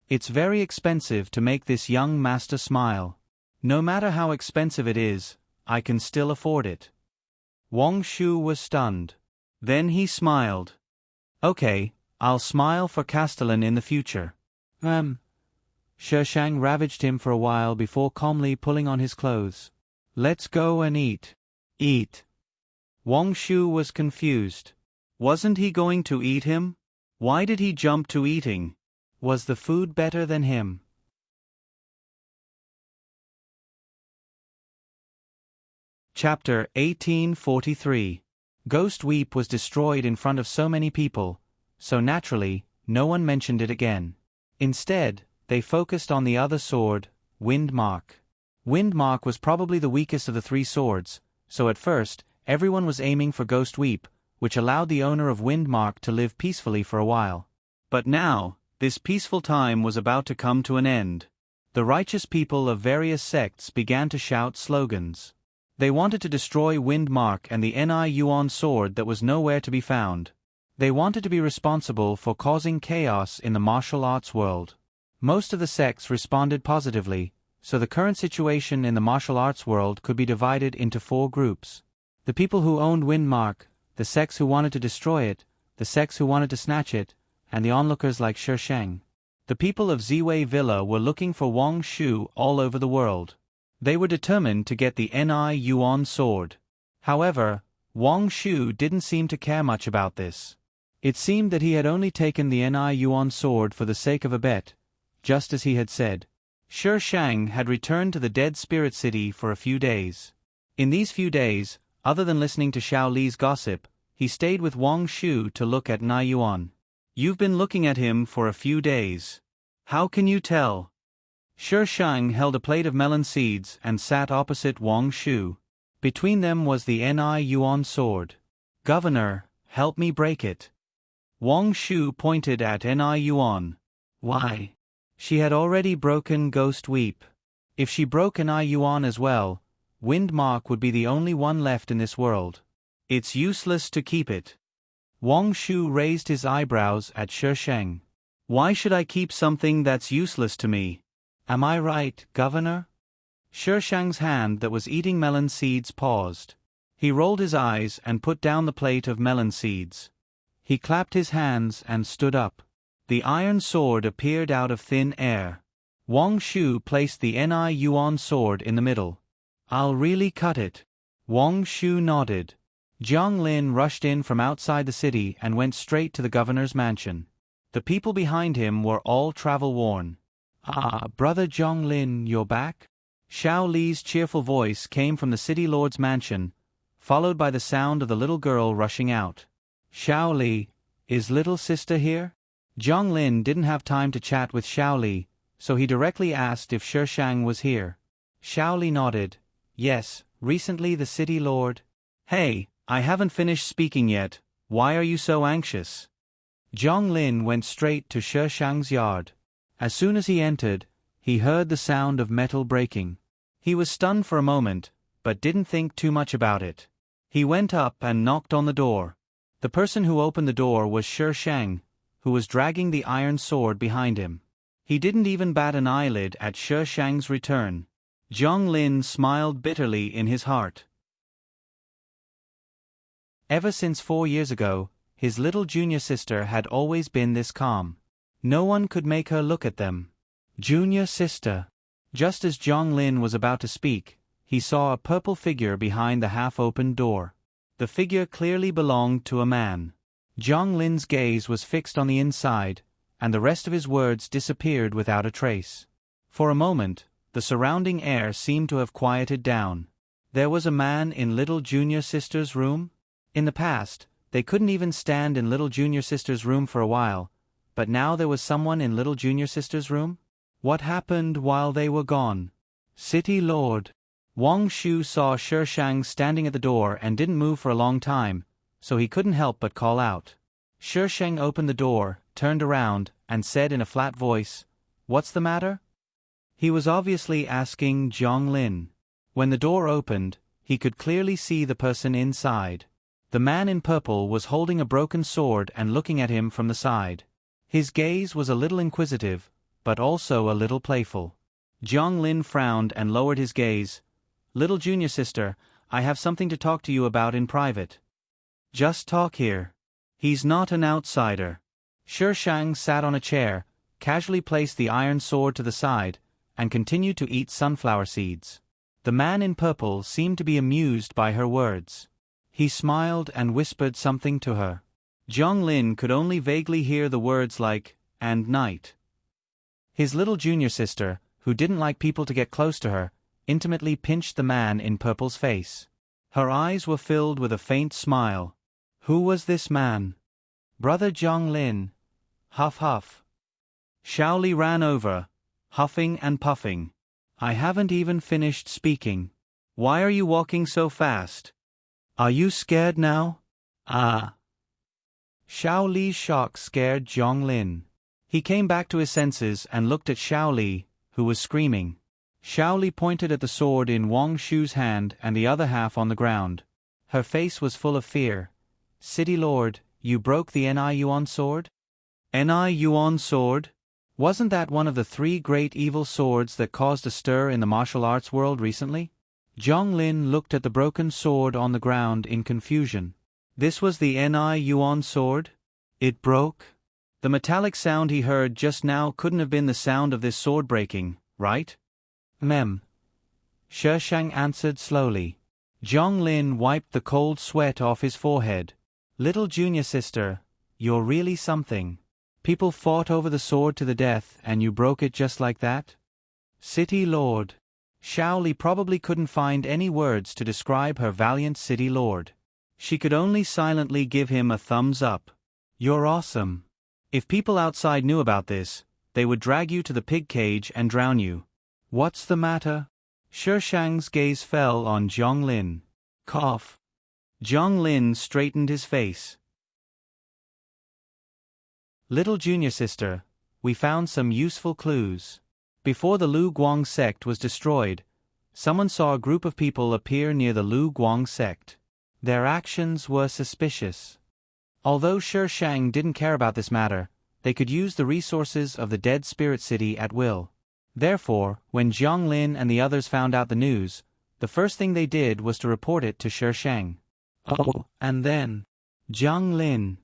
"It's very expensive to make this young master smile. No matter how expensive it is, I can still afford it." Wang Shu was stunned. Then he smiled. "Okay, I'll smile for Castellan in the future." Shi Shang ravaged him for a while before calmly pulling on his clothes. "Let's go and eat." "Eat?" Wang Shu was confused. Wasn't he going to eat him? Why did he jump to eating? Was the food better than him? Chapter 1843. Ghost Weep was destroyed in front of so many people, so naturally, no one mentioned it again. Instead, they focused on the other sword, Windmark. Windmark was probably the weakest of the three swords, so at first, everyone was aiming for Ghost Weep, which allowed the owner of Windmark to live peacefully for a while. But now, this peaceful time was about to come to an end. The righteous people of various sects began to shout slogans. They wanted to destroy Windmark and the Ni Yuan sword that was nowhere to be found. They wanted to be responsible for causing chaos in the martial arts world. Most of the sects responded positively, so the current situation in the martial arts world could be divided into 4 groups. The people who owned Windmark, the sects who wanted to destroy it, the sects who wanted to snatch it, and the onlookers like Shi Sheng. The people of Ziwei Villa were looking for Wang Shu all over the world. They were determined to get the Ni Yuan sword. However, Wang Shu didn't seem to care much about this. It seemed that he had only taken the Ni Yuan sword for the sake of a bet, just as he had said. Shi Shang had returned to the Dead Spirit City for a few days. In these few days, other than listening to Xiao Li's gossip, he stayed with Wang Shu to look at Ni Yuan. You've been looking at him for a few days. How can you tell? Shi Shang held a plate of melon seeds and sat opposite Wang Shu. Between them was the Ni Yuan sword. Governor, help me break it. Wang Shu pointed at Ni Yuan. Why? She had already broken Ghost Weep. If she broke Ni Yuan as well, Wind Mark would be the only one left in this world. It's useless to keep it. Wang Shu raised his eyebrows at Shi Sheng. Why should I keep something that's useless to me? Am I right, Governor? Shi Shang's hand that was eating melon seeds paused. He rolled his eyes and put down the plate of melon seeds. He clapped his hands and stood up. The iron sword appeared out of thin air. Wang Shu placed the Ni Yuan sword in the middle. I'll really cut it. Wang Shu nodded. Jiang Lin rushed in from outside the city and went straight to the governor's mansion. The people behind him were all travel-worn. Ah, Brother Jiang Lin, you're back? Xiao Li's cheerful voice came from the city lord's mansion, followed by the sound of the little girl rushing out. Xiao Li, is little sister here? Jiang Lin didn't have time to chat with Xiao Li, so he directly asked if Shi Shang was here. Xiao Li nodded. Yes, recently the city lord. Hey, I haven't finished speaking yet. Why are you so anxious? Jiang Lin went straight to Shi Shang's yard. As soon as he entered, he heard the sound of metal breaking. He was stunned for a moment, but didn't think too much about it. He went up and knocked on the door. The person who opened the door was Shi Shang, who was dragging the iron sword behind him. He didn't even bat an eyelid at Shi Shang's return. Jiang Lin smiled bitterly in his heart. Ever since 4 years ago, his little junior sister had always been this calm. No one could make her look at them. Junior sister. Just as Jiang Lin was about to speak, he saw a purple figure behind the half-opened door. The figure clearly belonged to a man. Jiang Lin's gaze was fixed on the inside, and the rest of his words disappeared without a trace. For a moment, the surrounding air seemed to have quieted down. There was a man in little junior sister's room? In the past, they couldn't even stand in little junior sister's room for a while, but now there was someone in little junior sister's room? What happened while they were gone? City Lord. Wang Shu saw Shi Shang standing at the door and didn't move for a long time, so he couldn't help but call out. Shi Shang opened the door, turned around, and said in a flat voice, "What's the matter?" He was obviously asking Jiang Lin. When the door opened, he could clearly see the person inside. The man in purple was holding a broken sword and looking at him from the side. His gaze was a little inquisitive, but also a little playful. Jiang Lin frowned and lowered his gaze. "Little junior sister, I have something to talk to you about in private." "Just talk here. He's not an outsider." Shi Shang sat on a chair, casually placed the iron sword to the side, and continued to eat sunflower seeds. The man in purple seemed to be amused by her words. He smiled and whispered something to her. Jiang Lin could only vaguely hear the words like, "and night." His little junior sister, who didn't like people to get close to her, intimately pinched the man in purple's face. Her eyes were filled with a faint smile. Who was this man? Brother Jiang Lin. Huff huff. Xiao Li ran over, huffing and puffing. I haven't even finished speaking. Why are you walking so fast? Are you scared now? Ah. Xiao Li's shock scared Jiang Lin. He came back to his senses and looked at Xiao Li, who was screaming. Xiao Li pointed at the sword in Wang Shu's hand and the other half on the ground. Her face was full of fear. City Lord, you broke the Ni Yuan sword? Ni Yuan sword? Wasn't that one of the 3 great evil swords that caused a stir in the martial arts world recently? Jiang Lin looked at the broken sword on the ground in confusion. This was the Ni Yuan sword? It broke? The metallic sound he heard just now couldn't have been the sound of this sword breaking, right? Mem. Shishang answered slowly. Zhonglin wiped the cold sweat off his forehead. Little junior sister, you're really something. People fought over the sword to the death and you broke it just like that? City Lord. Shaoli probably couldn't find any words to describe her valiant city lord. She could only silently give him a thumbs up. You're awesome. If people outside knew about this, they would drag you to the pig cage and drown you. What's the matter? Shishang's gaze fell on Zhonglin. Cough. Zhonglin straightened his face. Little junior sister, we found some useful clues. Before the Lu Guang sect was destroyed, someone saw a group of people appear near the Lu Guang sect. Their actions were suspicious. Although Shishang didn't care about this matter, they could use the resources of the Dead Spirit City at will. Therefore, when Zhonglin and the others found out the news, the first thing they did was to report it to Shishang. Oh, and then Zhonglin.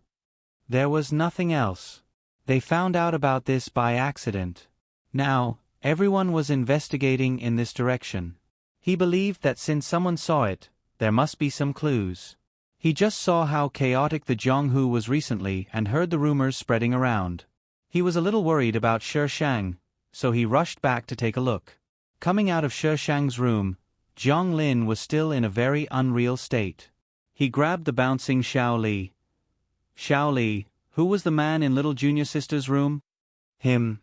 There was nothing else. They found out about this by accident. Now, everyone was investigating in this direction. He believed that since someone saw it, there must be some clues. He just saw how chaotic the Zhonghu was recently and heard the rumors spreading around. He was a little worried about Shishang, so he rushed back to take a look. Coming out of Shishang's room, Zhonglin was still in a very unreal state. He grabbed the bouncing Shaoli. Shaoli, who was the man in little junior sister's room? Him.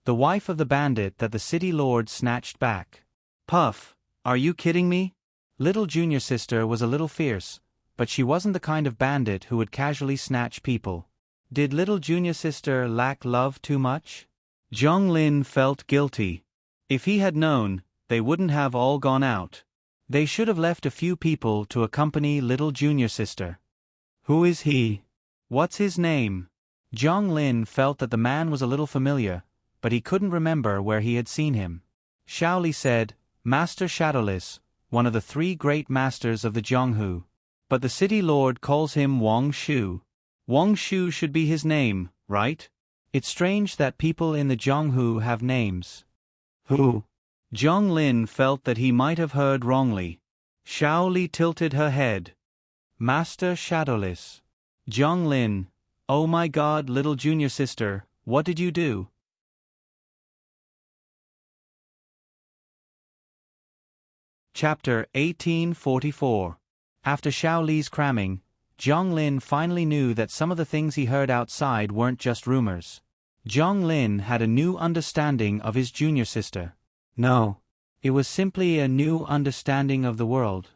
The wife of the bandit that the city lord snatched back. Puff, are you kidding me? Little junior sister was a little fierce, but she wasn't the kind of bandit who would casually snatch people. Did little junior sister lack love too much? Zhonglin felt guilty. If he had known, they wouldn't have all gone out. They should have left a few people to accompany little junior sister. Who is he? What's his name? Zhonglin felt that the man was a little familiar, but he couldn't remember where he had seen him. Shaoli said, Master Shadowless, one of the 3 great masters of the Zhonghu. But the city lord calls him Wang Shu. Wang Shu should be his name, right? It's strange that people in the Zhonghu have names. Who? Zhonglin felt that he might have heard wrongly. Shaoli tilted her head. Master Shadowless. Zhonglin, oh my god, little junior sister, what did you do? Chapter 1844. After Shaoli's cramming, Zhonglin finally knew that some of the things he heard outside weren't just rumors. Zhonglin had a new understanding of his junior sister. No, it was simply a new understanding of the world.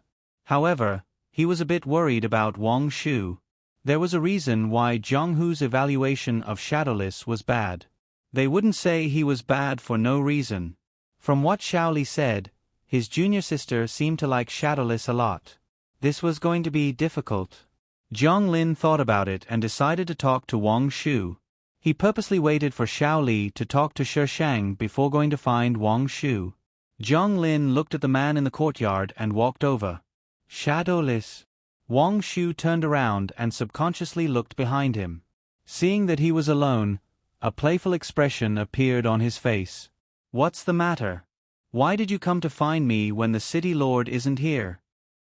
However, he was a bit worried about Wang Shu. There was a reason why Zhonghu's evaluation of Shadowless was bad. They wouldn't say he was bad for no reason. From what Shaoli said, his junior sister seemed to like Shadowless a lot. This was going to be difficult. Zhonglin thought about it and decided to talk to Wang Shu. He purposely waited for Shaoli to talk to Shishang before going to find Wang Shu. Zhonglin looked at the man in the courtyard and walked over. Shadowless. Wang Shu turned around and subconsciously looked behind him. Seeing that he was alone, a playful expression appeared on his face. What's the matter? Why did you come to find me when the city lord isn't here?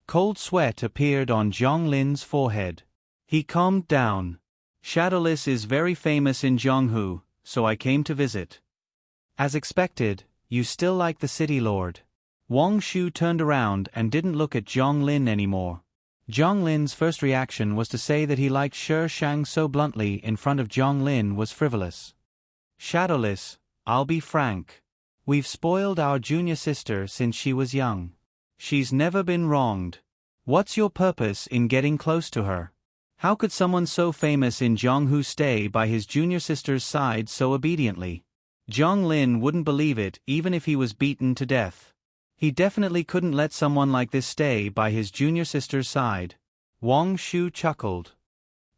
Cold sweat appeared on Zhonglin's forehead. He calmed down. Shadowless is very famous in Zhonghu, so I came to visit. As expected, you still like the city lord. Wang Shu turned around and didn't look at Zhonglin anymore. Zhonglin's first reaction was to say that he liked Shishang so bluntly in front of Zhonglin was frivolous. Shadowless, I'll be frank. We've spoiled our junior sister since she was young. She's never been wronged. What's your purpose in getting close to her? How could someone so famous in Zhonghu stay by his junior sister's side so obediently? Zhonglin wouldn't believe it even if he was beaten to death. He definitely couldn't let someone like this stay by his junior sister's side. Wang Shu chuckled.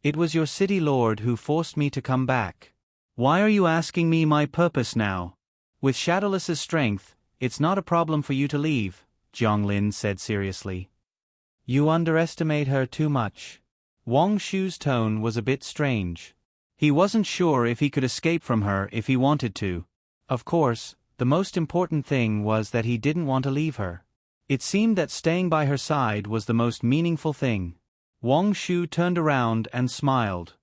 It was your city lord who forced me to come back. Why are you asking me my purpose now? With Shadowless's strength, it's not a problem for you to leave, Zhonglin said seriously. You underestimate her too much. Wang Shu's tone was a bit strange. He wasn't sure if he could escape from her if he wanted to. Of course, the most important thing was that he didn't want to leave her. It seemed that staying by her side was the most meaningful thing. Wang Shu turned around and smiled.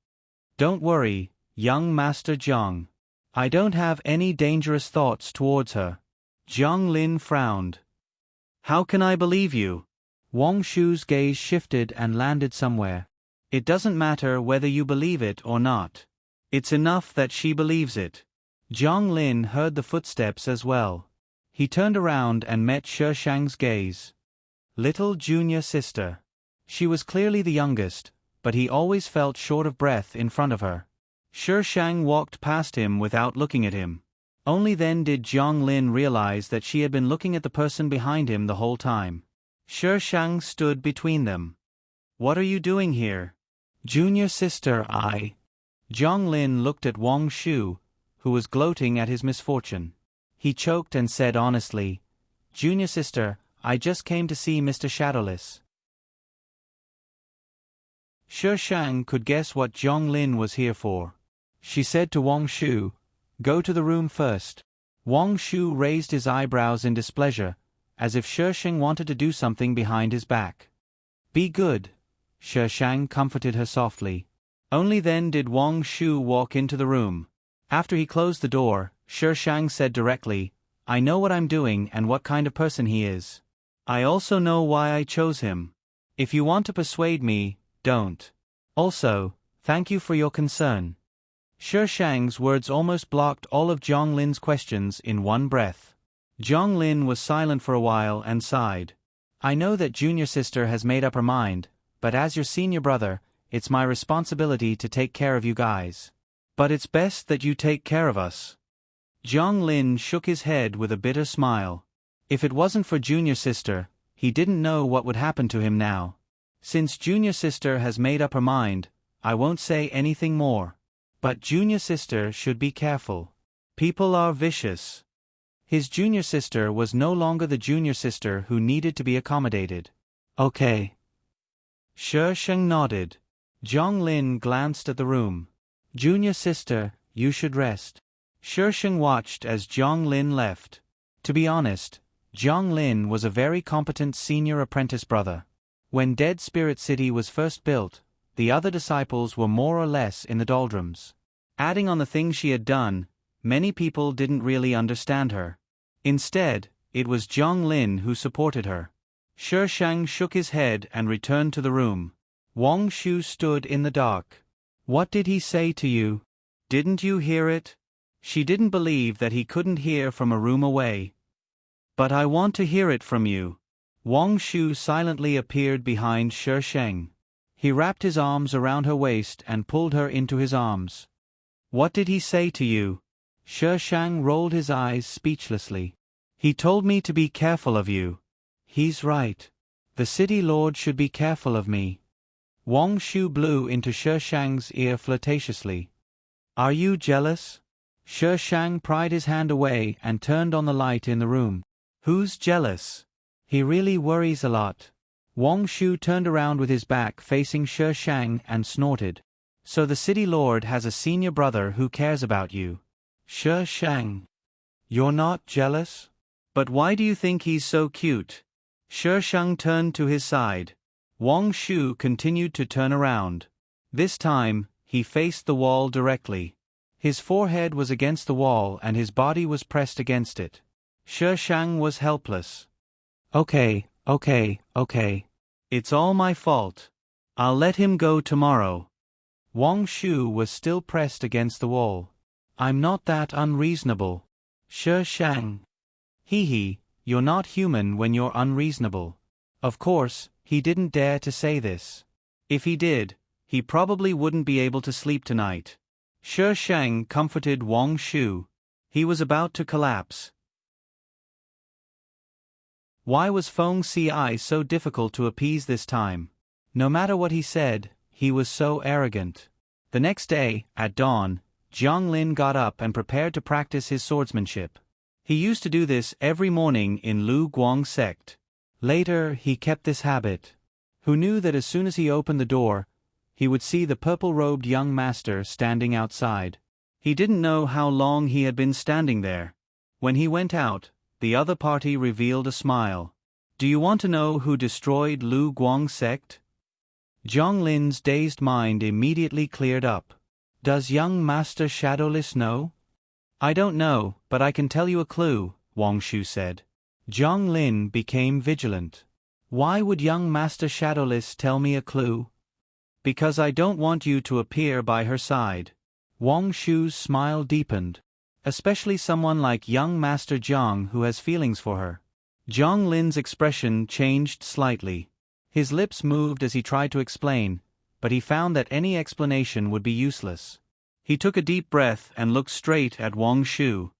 "Don't worry, young Master Jiang. I don't have any dangerous thoughts towards her." Jiang Lin frowned. "How can I believe you?" Wang Shu's gaze shifted and landed somewhere. "It doesn't matter whether you believe it or not. It's enough that she believes it." Jiang Lin heard the footsteps as well. He turned around and met Shi Shang's gaze. Little junior sister. She was clearly the youngest, but he always felt short of breath in front of her. Shi Shang walked past him without looking at him. Only then did Jiang Lin realize that she had been looking at the person behind him the whole time. Shi Shang stood between them. "What are you doing here?" "Junior sister, I." Jiang Lin looked at Wang Shu, who was gloating at his misfortune. He choked and said honestly, "Junior sister, I just came to see Mr. Shadowless." Shi Shang could guess what Jiang Lin was here for. She said to Wang Shu, "Go to the room first." Wang Shu raised his eyebrows in displeasure, as if Shi Shang wanted to do something behind his back. "Be good," Shi Shang comforted her softly. Only then did Wang Shu walk into the room. After he closed the door, Shi Shang said directly, "I know what I'm doing and what kind of person he is. I also know why I chose him. If you want to persuade me, don't. Also, thank you for your concern." Shi Shang's words almost blocked all of Jiang Lin's questions in one breath. Jiang Lin was silent for a while and sighed. "I know that junior sister has made up her mind, but as your senior brother, it's my responsibility to take care of you guys. But it's best that you take care of us." Jiang Lin shook his head with a bitter smile. If it wasn't for junior sister, he didn't know what would happen to him now. Since junior sister has made up her mind, I won't say anything more. But junior sister should be careful. People are vicious. His junior sister was no longer the junior sister who needed to be accommodated. "Okay." Shi Sheng nodded. Jiang Lin glanced at the room. "Junior sister, you should rest." Shi Sheng watched as Jiang Lin left. To be honest, Jiang Lin was a very competent senior apprentice brother. When Dead Spirit City was first built, the other disciples were more or less in the doldrums. Adding on the things she had done, many people didn't really understand her. Instead, it was Jiang Lin who supported her. Shi Shang shook his head and returned to the room. Wang Shu stood in the dark. "What did he say to you? Didn't you hear it?" She didn't believe that he couldn't hear from a room away. "But I want to hear it from you." Wang Shu silently appeared behind Shi Sheng. He wrapped his arms around her waist and pulled her into his arms. "What did he say to you?" Shi Shang rolled his eyes speechlessly. "He told me to be careful of you." "He's right. The city lord should be careful of me." Wang Shu blew into Shi Shang's ear flirtatiously. "Are you jealous?" Shi Shang pried his hand away and turned on the light in the room. "Who's jealous? He really worries a lot." Wang Shu turned around with his back facing Shi Shang and snorted. "So the city lord has a senior brother who cares about you." Shi Shang. "You're not jealous? But why do you think he's so cute?" Shi Shang turned to his side. Wang Shu continued to turn around. This time, he faced the wall directly. His forehead was against the wall and his body was pressed against it. Shi Shang was helpless. Okay. It's all my fault. I'll let him go tomorrow." Wang Shu was still pressed against the wall. "I'm not that unreasonable." Shi Shang. Hee, you're not human when you're unreasonable." Of course, he didn't dare to say this. If he did, he probably wouldn't be able to sleep tonight. Shi Shang comforted Wang Shu. He was about to collapse. Why was Feng Ci so difficult to appease this time? No matter what he said, he was so arrogant. The next day, at dawn, Jiang Lin got up and prepared to practice his swordsmanship. He used to do this every morning in Lu Guang sect. Later, he kept this habit. Who knew that as soon as he opened the door, he would see the purple-robed young master standing outside. He didn't know how long he had been standing there. When he went out, the other party revealed a smile. Do you want to know who destroyed Lu Guang's sect? Zhang Lin's dazed mind immediately cleared up. Does young Master Shadowless know? I don't know, but I can tell you a clue, Wang Shu said. Zhang Lin became vigilant. Why would young Master Shadowless tell me a clue? Because I don't want you to appear by her side. Wang Shu's smile deepened. Especially someone like young Master Zhang who has feelings for her. Zhang Lin's expression changed slightly. His lips moved as he tried to explain, but he found that any explanation would be useless. He took a deep breath and looked straight at Wang Shu.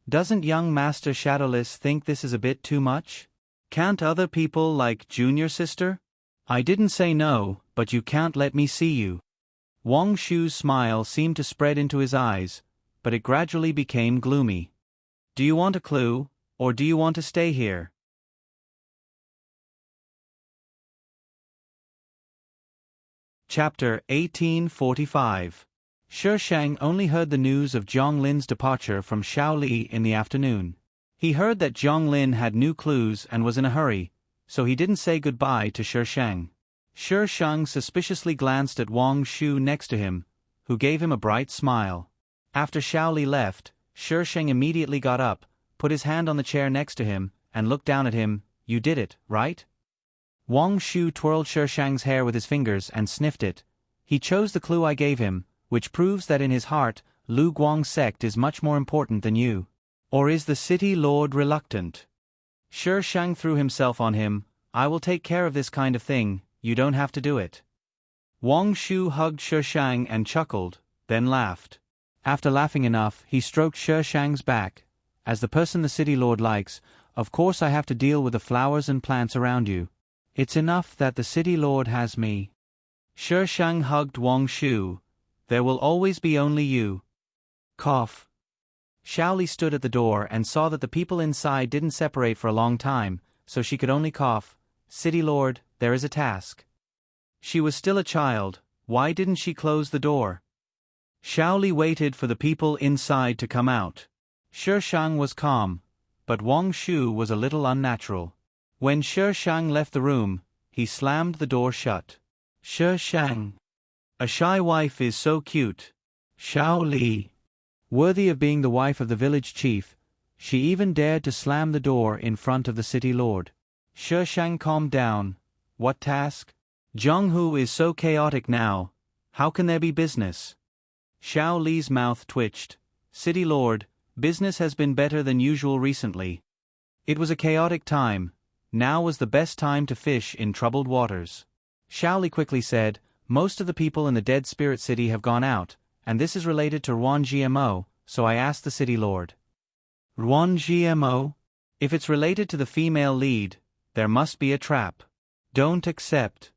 Doesn't young Master Shadowless think this is a bit too much? Can't other people like Junior Sister? I didn't say no, but you can't let me see you. Wang Shu's smile seemed to spread into his eyes, but it gradually became gloomy. Do you want a clue, or do you want to stay here? Chapter 1845. Shi Shang only heard the news of Zhang Lin's departure from Shaoli in the afternoon. He heard that Zhang Lin had new clues and was in a hurry, so he didn't say goodbye to Shi Shang. Shi Shang suspiciously glanced at Wang Shu next to him, who gave him a bright smile. After Shaoli left, Shi Shang immediately got up, put his hand on the chair next to him, and looked down at him. You did it, right? Wang Shu twirled Shi Shang's hair with his fingers and sniffed it. He chose the clue I gave him, which proves that in his heart, Lu Guang's sect is much more important than you. Or is the city lord reluctant? Shi Shang threw himself on him. I will take care of this kind of thing, you don't have to do it. Wang Shu hugged Shi Shang and chuckled, then laughed. After laughing enough, he stroked Shi Shang's back. As the person the city lord likes, of course I have to deal with the flowers and plants around you. It's enough that the city lord has me. Shi Shang hugged Wang Shu. There will always be only you. Cough. Shaoli stood at the door and saw that the people inside didn't separate for a long time, so she could only cough. City lord, there is a task. She was still a child. Why didn't she close the door? Shaoli waited for the people inside to come out. Shi Shang was calm, but Wang Shu was a little unnatural. When Shi Shang left the room, he slammed the door shut. Shi Shang. A shy wife is so cute. Shaoli. Worthy of being the wife of the village chief, she even dared to slam the door in front of the city lord. Shi Shang calmed down. What task? Zhonghu is so chaotic now. How can there be business? Xiao Li's mouth twitched. City lord, business has been better than usual recently. It was a chaotic time. Now was the best time to fish in troubled waters. Xiao Li quickly said, most of the people in the Dead Spirit City have gone out, and this is related to Ruan GMO, so I asked the city lord. Ruan GMO? If it's related to the female lead, there must be a trap. Don't accept.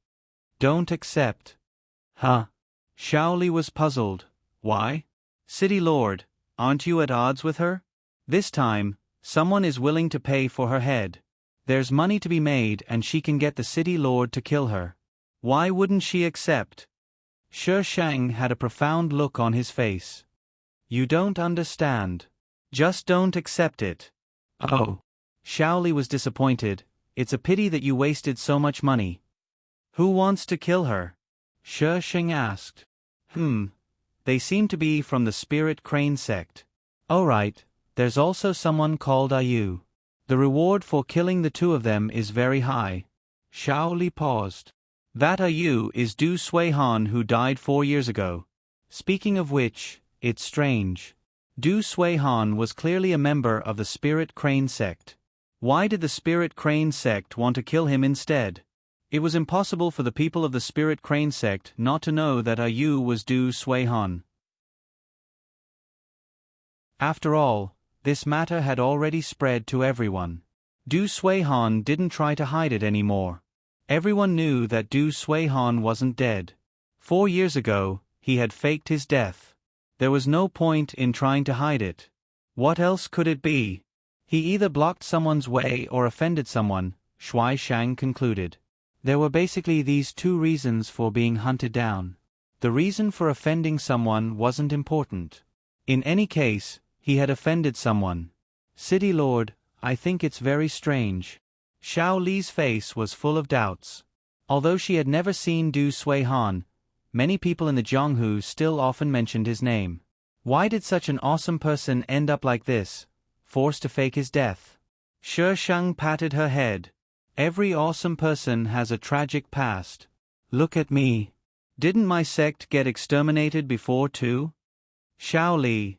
Don't accept. Huh? Xiao Li was puzzled. Why? City lord, aren't you at odds with her? This time, someone is willing to pay for her head. There's money to be made and she can get the city lord to kill her. Why wouldn't she accept? Shi Shang had a profound look on his face. You don't understand. Just don't accept it. Oh. Xiao Li was disappointed. It's a pity that you wasted so much money. Who wants to kill her? Shi Shang asked. They seem to be from the Spirit Crane sect. Oh right, there's also someone called Ayu. The reward for killing the two of them is very high. Xiao Li paused. That Ayu is Du Suihan who died 4 years ago. Speaking of which, it's strange. Du Suihan was clearly a member of the Spirit Crane sect. Why did the Spirit Crane sect want to kill him instead? It was impossible for the people of the Spirit Crane sect not to know that Ayu was Du Suihan. After all, this matter had already spread to everyone. Du Suihan didn't try to hide it anymore. Everyone knew that Du Suihan wasn't dead. 4 years ago, he had faked his death. There was no point in trying to hide it. What else could it be? He either blocked someone's way or offended someone, Shui Shang concluded. There were basically these two reasons for being hunted down. The reason for offending someone wasn't important. In any case, he had offended someone. City Lord, I think it's very strange. Xiao Li's face was full of doubts. Although she had never seen Du Suihan, many people in the Jianghu still often mentioned his name. Why did such an awesome person end up like this, forced to fake his death? Shi Sheng patted her head. Every awesome person has a tragic past. Look at me. Didn't my sect get exterminated before too? Xiao Li.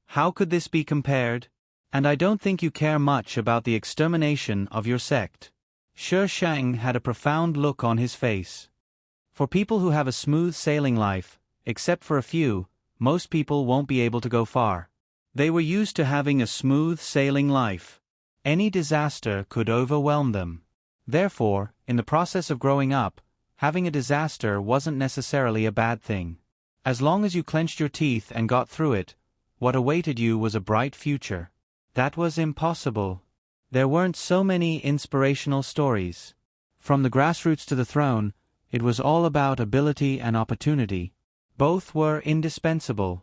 How could this be compared? And I don't think you care much about the extermination of your sect. Shi Sheng had a profound look on his face. For people who have a smooth sailing life, except for a few, most people won't be able to go far. They were used to having a smooth sailing life. Any disaster could overwhelm them. Therefore, in the process of growing up, having a disaster wasn't necessarily a bad thing. As long as you clenched your teeth and got through it, what awaited you was a bright future. That was impossible. There weren't so many inspirational stories. From the grassroots to the throne, it was all about ability and opportunity. Both were indispensable.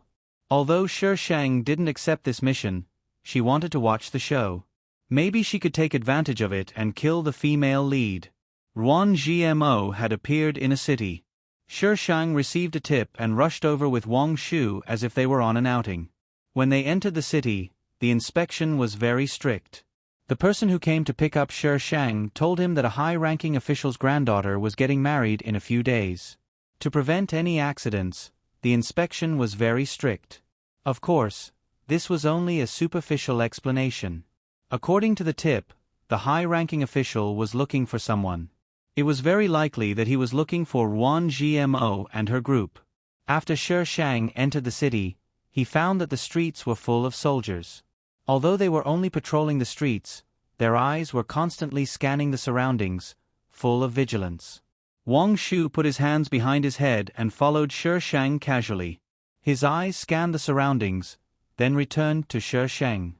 Although Shi Sheng didn't accept this mission, she wanted to watch the show. Maybe she could take advantage of it and kill the female lead. Ruan Gmo had appeared in a city. Shi Sheng received a tip and rushed over with Wang Shu as if they were on an outing. When they entered the city, the inspection was very strict. The person who came to pick up Shi Sheng told him that a high-ranking official's granddaughter was getting married in a few days. To prevent any accidents, the inspection was very strict. Of course, this was only a superficial explanation. According to the tip, the high-ranking official was looking for someone. It was very likely that he was looking for Ruan Gmo and her group. After Shi Sheng entered the city, he found that the streets were full of soldiers. Although they were only patrolling the streets, their eyes were constantly scanning the surroundings, full of vigilance. Wang Shu put his hands behind his head and followed Shi Sheng casually. His eyes scanned the surroundings, then returned to Shi Sheng.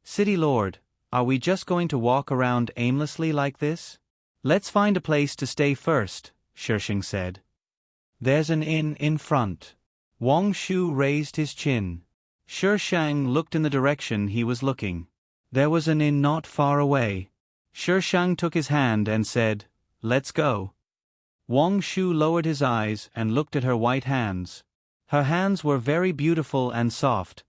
City Lord, are we just going to walk around aimlessly like this? Let's find a place to stay first, Shi Sheng said. There's an inn in front. Wang Shu raised his chin. Shi Sheng looked in the direction he was looking. There was an inn not far away. Shi Sheng took his hand and said, "Let's go." Wang Shu lowered his eyes and looked at her white hands. Her hands were very beautiful and soft.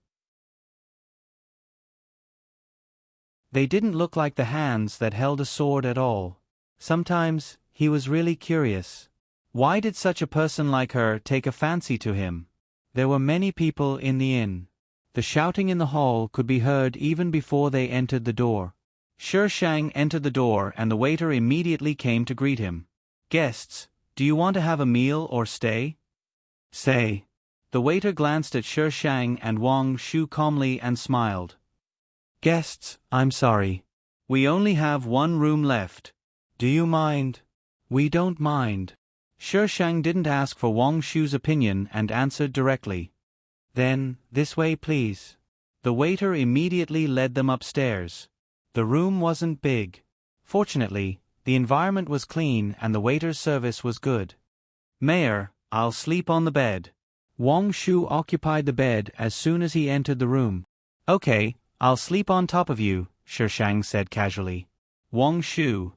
They didn't look like the hands that held a sword at all. Sometimes, he was really curious. Why did such a person like her take a fancy to him? There were many people in the inn. The shouting in the hall could be heard even before they entered the door. Shi Sheng entered the door and the waiter immediately came to greet him. "Guests, do you want to have a meal or stay?" "Say." The waiter glanced at Shi Sheng and Wang Shu calmly and smiled. "Guests, I'm sorry. We only have one room left. Do you mind?" "We don't mind." Shi Sheng didn't ask for Wang Shu's opinion and answered directly. "Then, this way please." The waiter immediately led them upstairs. The room wasn't big. Fortunately, the environment was clean and the waiter's service was good. "Mayor, I'll sleep on the bed." Wang Shu occupied the bed as soon as he entered the room. "Okay, I'll sleep on top of you," Shi Sheng said casually. Wang Shu.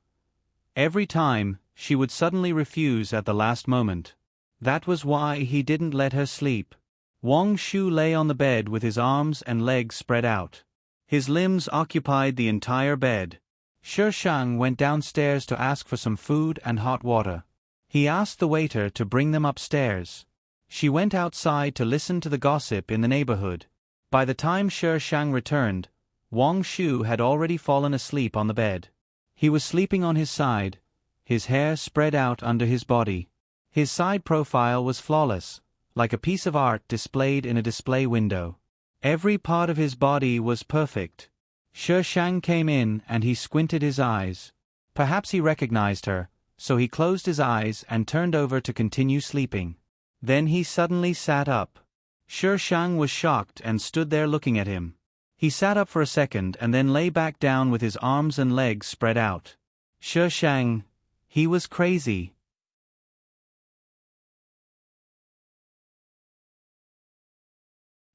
Every time, she would suddenly refuse at the last moment. That was why he didn't let her sleep. Wang Shu lay on the bed with his arms and legs spread out. His limbs occupied the entire bed. Shi Sheng went downstairs to ask for some food and hot water. He asked the waiter to bring them upstairs. She went outside to listen to the gossip in the neighborhood. By the time Shi Sheng returned, Wang Shu had already fallen asleep on the bed. He was sleeping on his side, his hair spread out under his body. His side profile was flawless, like a piece of art displayed in a display window. Every part of his body was perfect. Shi Sheng came in and he squinted his eyes. Perhaps he recognized her, so he closed his eyes and turned over to continue sleeping. Then he suddenly sat up. Shi Sheng was shocked and stood there looking at him. He sat up for a second and then lay back down with his arms and legs spread out. Shi Sheng, he was crazy.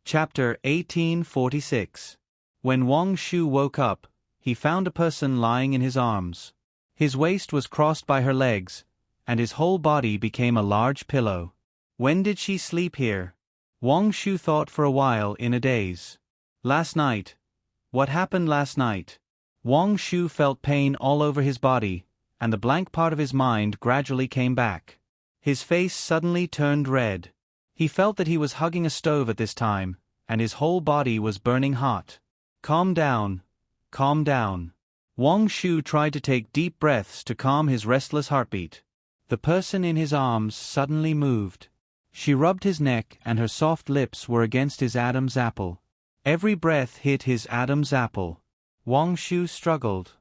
Chapter 1846. When Wang Shu woke up, he found a person lying in his arms. His waist was crossed by her legs, and his whole body became a large pillow. When did she sleep here? Wang Shu thought for a while in a daze. Last night. What happened last night? Wang Shu felt pain all over his body, and the blank part of his mind gradually came back. His face suddenly turned red. He felt that he was hugging a stove at this time, and his whole body was burning hot. Calm down. Calm down. Wang Shu tried to take deep breaths to calm his restless heartbeat. The person in his arms suddenly moved. She rubbed his neck and her soft lips were against his Adam's apple. Every breath hit his Adam's apple. Wang Shu struggled.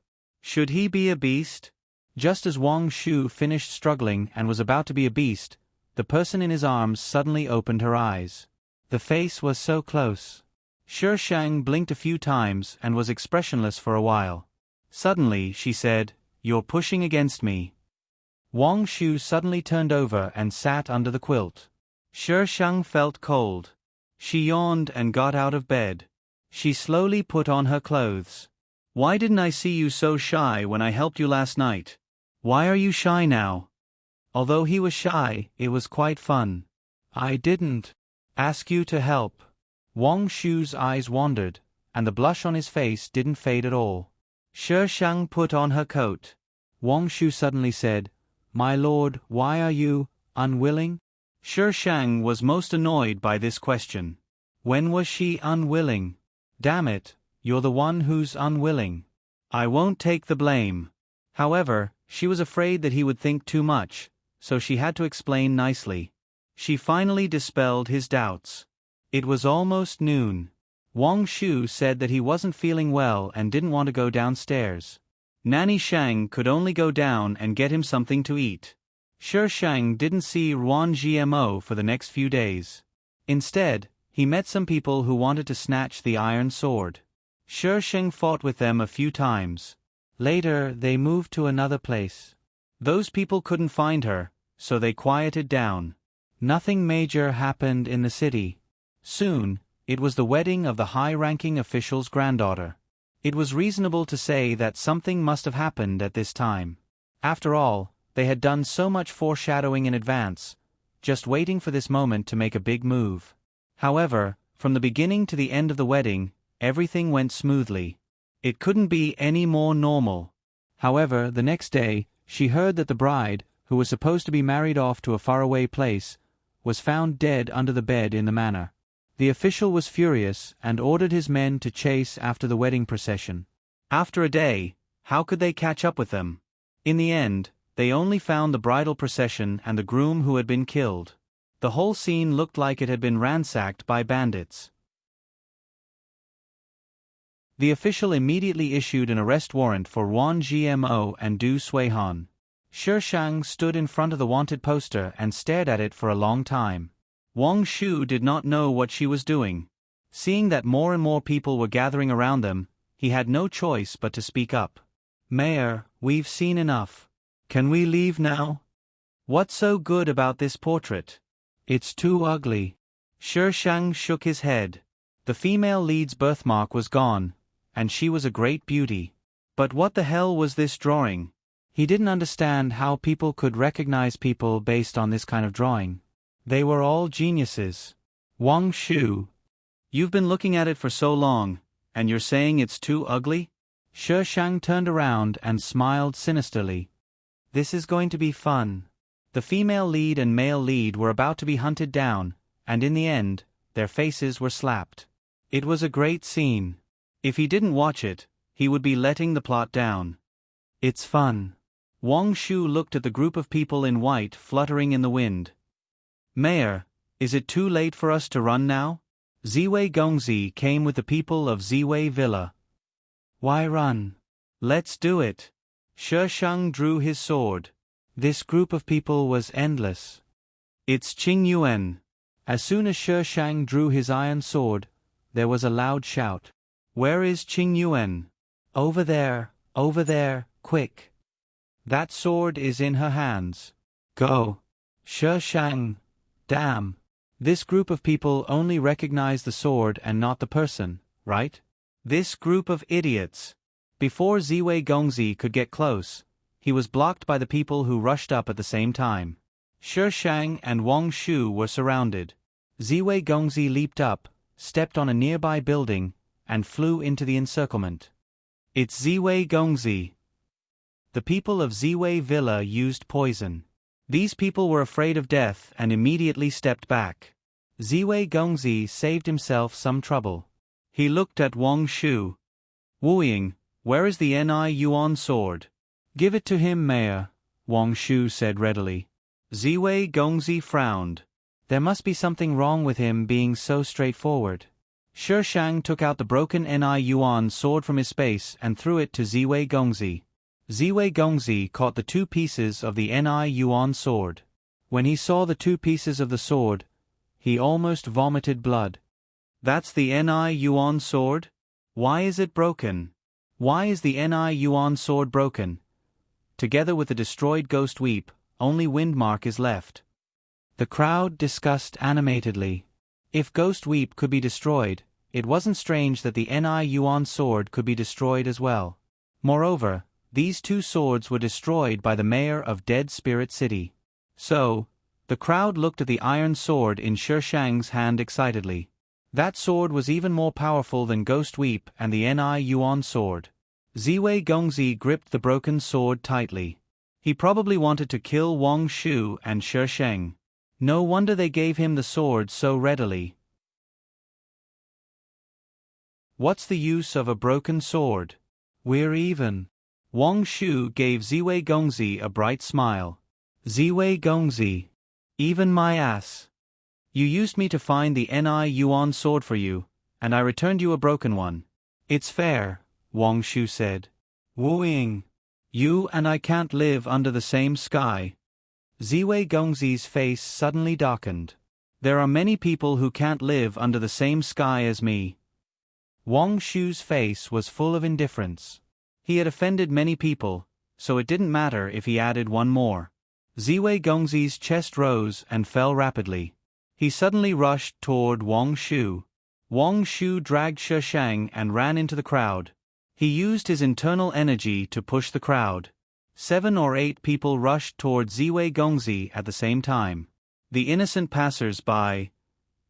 Should he be a beast? Just as Wang Shu finished struggling and was about to be a beast, the person in his arms suddenly opened her eyes. The face was so close. Shi Shang blinked a few times and was expressionless for a while. Suddenly, she said, "You're pushing against me." Wang Shu suddenly turned over and sat under the quilt. Shi Shang felt cold. She yawned and got out of bed. She slowly put on her clothes. "Why didn't I see you so shy when I helped you last night? Why are you shy now?" Although he was shy, it was quite fun. "I didn't ask you to help." Wang Shu's eyes wandered, and the blush on his face didn't fade at all. Shi Shang put on her coat. Wang Shu suddenly said, "My lord, why are you unwilling?" Shi Shang was most annoyed by this question. When was she unwilling? Damn it, you're the one who's unwilling. I won't take the blame. However, she was afraid that he would think too much, so she had to explain nicely. She finally dispelled his doubts. It was almost noon. Wang Shu said that he wasn't feeling well and didn't want to go downstairs. Nanny Shang could only go down and get him something to eat. Shi Shang didn't see Ruan Gmo for the next few days. Instead, he met some people who wanted to snatch the iron sword. Shi Shang fought with them a few times. Later, they moved to another place. Those people couldn't find her, so they quieted down. Nothing major happened in the city. Soon, it was the wedding of the high-ranking official's granddaughter. It was reasonable to say that something must have happened at this time. After all, they had done so much foreshadowing in advance, just waiting for this moment to make a big move. However, from the beginning to the end of the wedding, everything went smoothly. It couldn't be any more normal. However, the next day, she heard that the bride, who was supposed to be married off to a faraway place, was found dead under the bed in the manor. The official was furious and ordered his men to chase after the wedding procession. After a day, how could they catch up with them? In the end, they only found the bridal procession and the groom who had been killed. The whole scene looked like it had been ransacked by bandits. The official immediately issued an arrest warrant for Ruan Gmo and Du Suihan. Shi Shang stood in front of the wanted poster and stared at it for a long time. Wang Shu did not know what she was doing. Seeing that more and more people were gathering around them, he had no choice but to speak up. "Mayor, we've seen enough. Can we leave now?" "What's so good about this portrait?" "It's too ugly." Shi Shang shook his head. The female lead's birthmark was gone, and she was a great beauty. But what the hell was this drawing? He didn't understand how people could recognize people based on this kind of drawing. They were all geniuses. "Wang Shu, you've been looking at it for so long, and you're saying it's too ugly?" Shi Shang turned around and smiled sinisterly. "This is going to be fun." The female lead and male lead were about to be hunted down, and in the end, their faces were slapped. It was a great scene. If he didn't watch it, he would be letting the plot down. It's fun. Wang Shu looked at the group of people in white fluttering in the wind. "Mayor, is it too late for us to run now?" Ziwei Gongzi came with the people of Ziwei Villa. "Why run? Let's do it." Shi Shang drew his sword. This group of people was endless. "It's Qing Yuan." As soon as Shi Shang drew his iron sword, there was a loud shout. "Where is Qing Yuan?" Over there, quick." "That sword is in her hands. Go." Shi Shang. Damn. This group of people only recognized the sword and not the person, right? This group of idiots. Before Ziwei Gongzi could get close, he was blocked by the people who rushed up at the same time. Shi Shang and Wang Shu were surrounded. Ziwei Gongzi leaped up, stepped on a nearby building, and flew into the encirclement. It's Ziwei Gongzi. The people of Ziwei Villa used poison. These people were afraid of death and immediately stepped back. Ziwei Gongzi saved himself some trouble. He looked at Wang Shu. Wu Ying, where is the Ni Yuan sword? Give it to him, Mayor, Wang Shu said readily. Ziwei Gongzi frowned. There must be something wrong with him being so straightforward. Shi Shang took out the broken Ni Yuan sword from his space and threw it to Ziwei Gongzi. Ziwei Gongzi caught the 2 pieces of the Ni Yuan sword. When he saw the 2 pieces of the sword, he almost vomited blood. That's the Ni Yuan sword? Why is it broken? Why is the Ni Yuan sword broken? Together with the destroyed Ghost Weep, only Windmark is left. The crowd discussed animatedly. If Ghost Weep could be destroyed, it wasn't strange that the Ni Yuan sword could be destroyed as well. Moreover, these 2 swords were destroyed by the mayor of Dead Spirit City. So, the crowd looked at the iron sword in Shi Shang's hand excitedly. That sword was even more powerful than Ghost Weep and the Ni Yuan sword. Ziwei Gongzi gripped the broken sword tightly. He probably wanted to kill Wang Shu and Shi Shang. No wonder they gave him the sword so readily. What's the use of a broken sword? We're even. Wang Shu gave Ziwei Gongzi a bright smile. Ziwei Gongzi. Even my ass. You used me to find the Ni Yuan sword for you, and I returned you a broken one. It's fair, Wang Shu said. Wu Ying. You and I can't live under the same sky. Ziwei Gongzi's face suddenly darkened. There are many people who can't live under the same sky as me. Wang Shu's face was full of indifference. He had offended many people, so it didn't matter if he added one more. Ziwei Gongzi's chest rose and fell rapidly. He suddenly rushed toward Wang Shu. Wang Shu dragged Shi Shang and ran into the crowd. He used his internal energy to push the crowd. 7 or 8 people rushed toward Ziwei Gongzi at the same time. The innocent passers-by.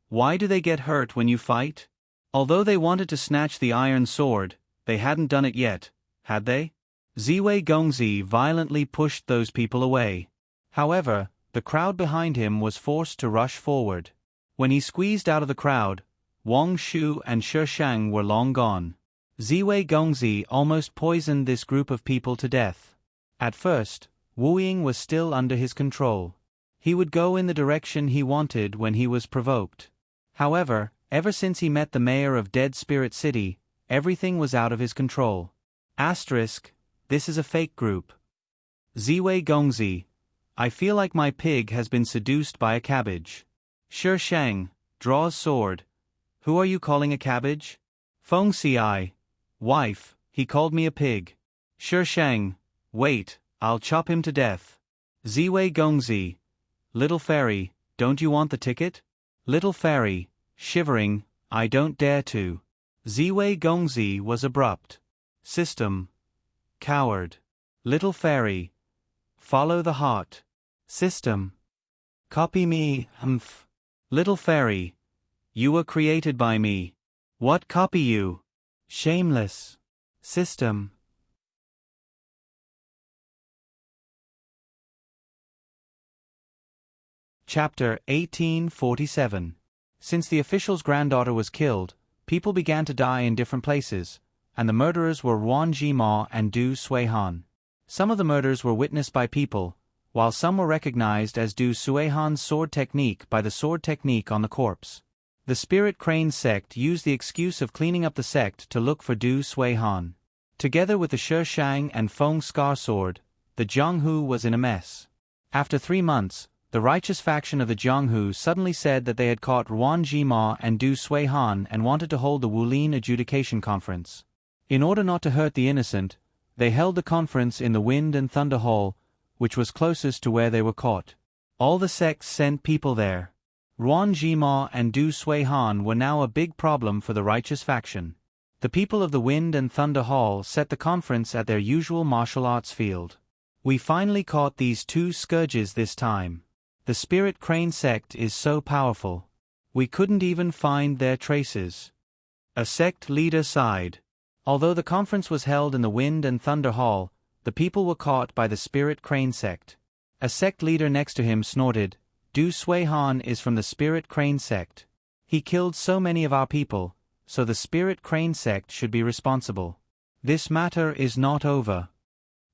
Why do they get hurt when you fight? Although they wanted to snatch the iron sword, they hadn't done it yet, had they? Ziwei Gongzi violently pushed those people away. However, the crowd behind him was forced to rush forward. When he squeezed out of the crowd, Wang Shu and Shi Shang were long gone. Ziwei Gongzi almost poisoned this group of people to death. At first, Wu Ying was still under his control. He would go in the direction he wanted when he was provoked. However, ever since he met the mayor of Dead Spirit City, everything was out of his control. Asterisk, this is a fake group. Ziwei Gongzi. I feel like my pig has been seduced by a cabbage. Shi Shang, draws sword. Who are you calling a cabbage? Feng Xi. Wife, he called me a pig. Shi Shang, wait, I'll chop him to death. Ziwei Gongzi. Little fairy, don't you want the ticket? Little fairy, shivering, I don't dare to. Ziwei Gongzi was abrupt. System. Coward. Little fairy. Follow the heart. System. Copy me, humph. Little fairy. You were created by me. What copy you? Shameless. System. Chapter 1847. Since the official's granddaughter was killed, people began to die in different places, and the murderers were Wan Jima and Du Suihan. Some of the murders were witnessed by people, while some were recognized as Du Suihan's sword technique by the sword technique on the corpse. The Spirit Crane sect used the excuse of cleaning up the sect to look for Du Suihan. Together with the Shi Shang and Feng Scar sword, the Jianghu was in a mess. After 3 months, the righteous faction of the Jianghu suddenly said that they had caught Wan Jima and Du Suihan and wanted to hold the Wulin adjudication conference. In order not to hurt the innocent, they held the conference in the Wind and Thunder Hall, which was closest to where they were caught. All the sects sent people there. Ruan Jima and Du Suihan were now a big problem for the righteous faction. The people of the Wind and Thunder Hall set the conference at their usual martial arts field. We finally caught these two scourges this time. The Spirit Crane sect is so powerful. We couldn't even find their traces. A sect leader sighed. Although the conference was held in the Wind and Thunder Hall, the people were caught by the Spirit Crane sect. A sect leader next to him snorted, Du Suihan is from the Spirit Crane sect. He killed so many of our people, so the Spirit Crane sect should be responsible. This matter is not over.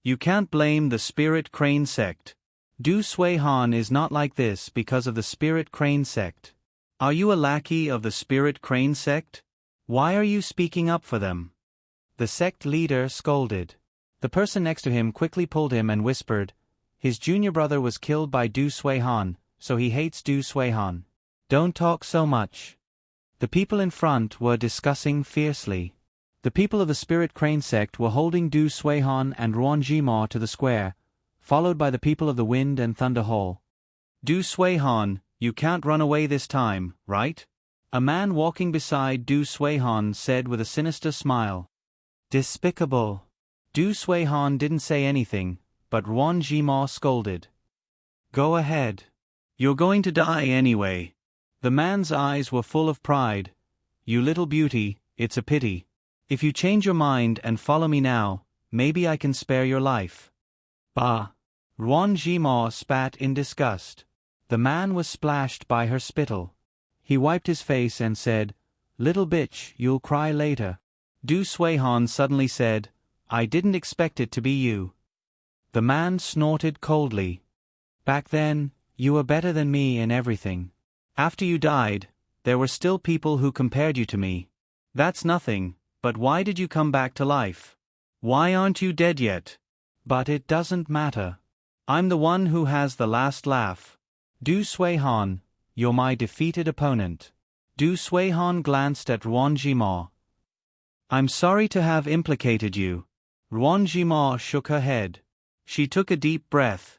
You can't blame the Spirit Crane sect. Du Suihan is not like this because of the Spirit Crane sect. Are you a lackey of the Spirit Crane sect? Why are you speaking up for them? The sect leader scolded. The person next to him quickly pulled him and whispered, his junior brother was killed by Du Suihan, so he hates Du Suihan. Don't talk so much. The people in front were discussing fiercely. The people of the Spirit Crane sect were holding Du Suihan and Ruan Jima to the square, followed by the people of the Wind and Thunder Hall. Du Suihan, you can't run away this time, right? A man walking beside Du Suihan said with a sinister smile. Despicable. Du Suihan didn't say anything, but Ruan Jima scolded. Go ahead. You're going to die anyway. The man's eyes were full of pride. You little beauty, it's a pity. If you change your mind and follow me now, maybe I can spare your life. Bah! Ruan Jima spat in disgust. The man was splashed by her spittle. He wiped his face and said, Little bitch, you'll cry later. Du Suihan suddenly said, I didn't expect it to be you. The man snorted coldly. Back then, you were better than me in everything. After you died, there were still people who compared you to me. That's nothing, but why did you come back to life? Why aren't you dead yet? But it doesn't matter. I'm the one who has the last laugh. Du Suihan, you're my defeated opponent. Du Suihan glanced at Ruan Jima. I'm sorry to have implicated you. Ruan Jima shook her head. She took a deep breath.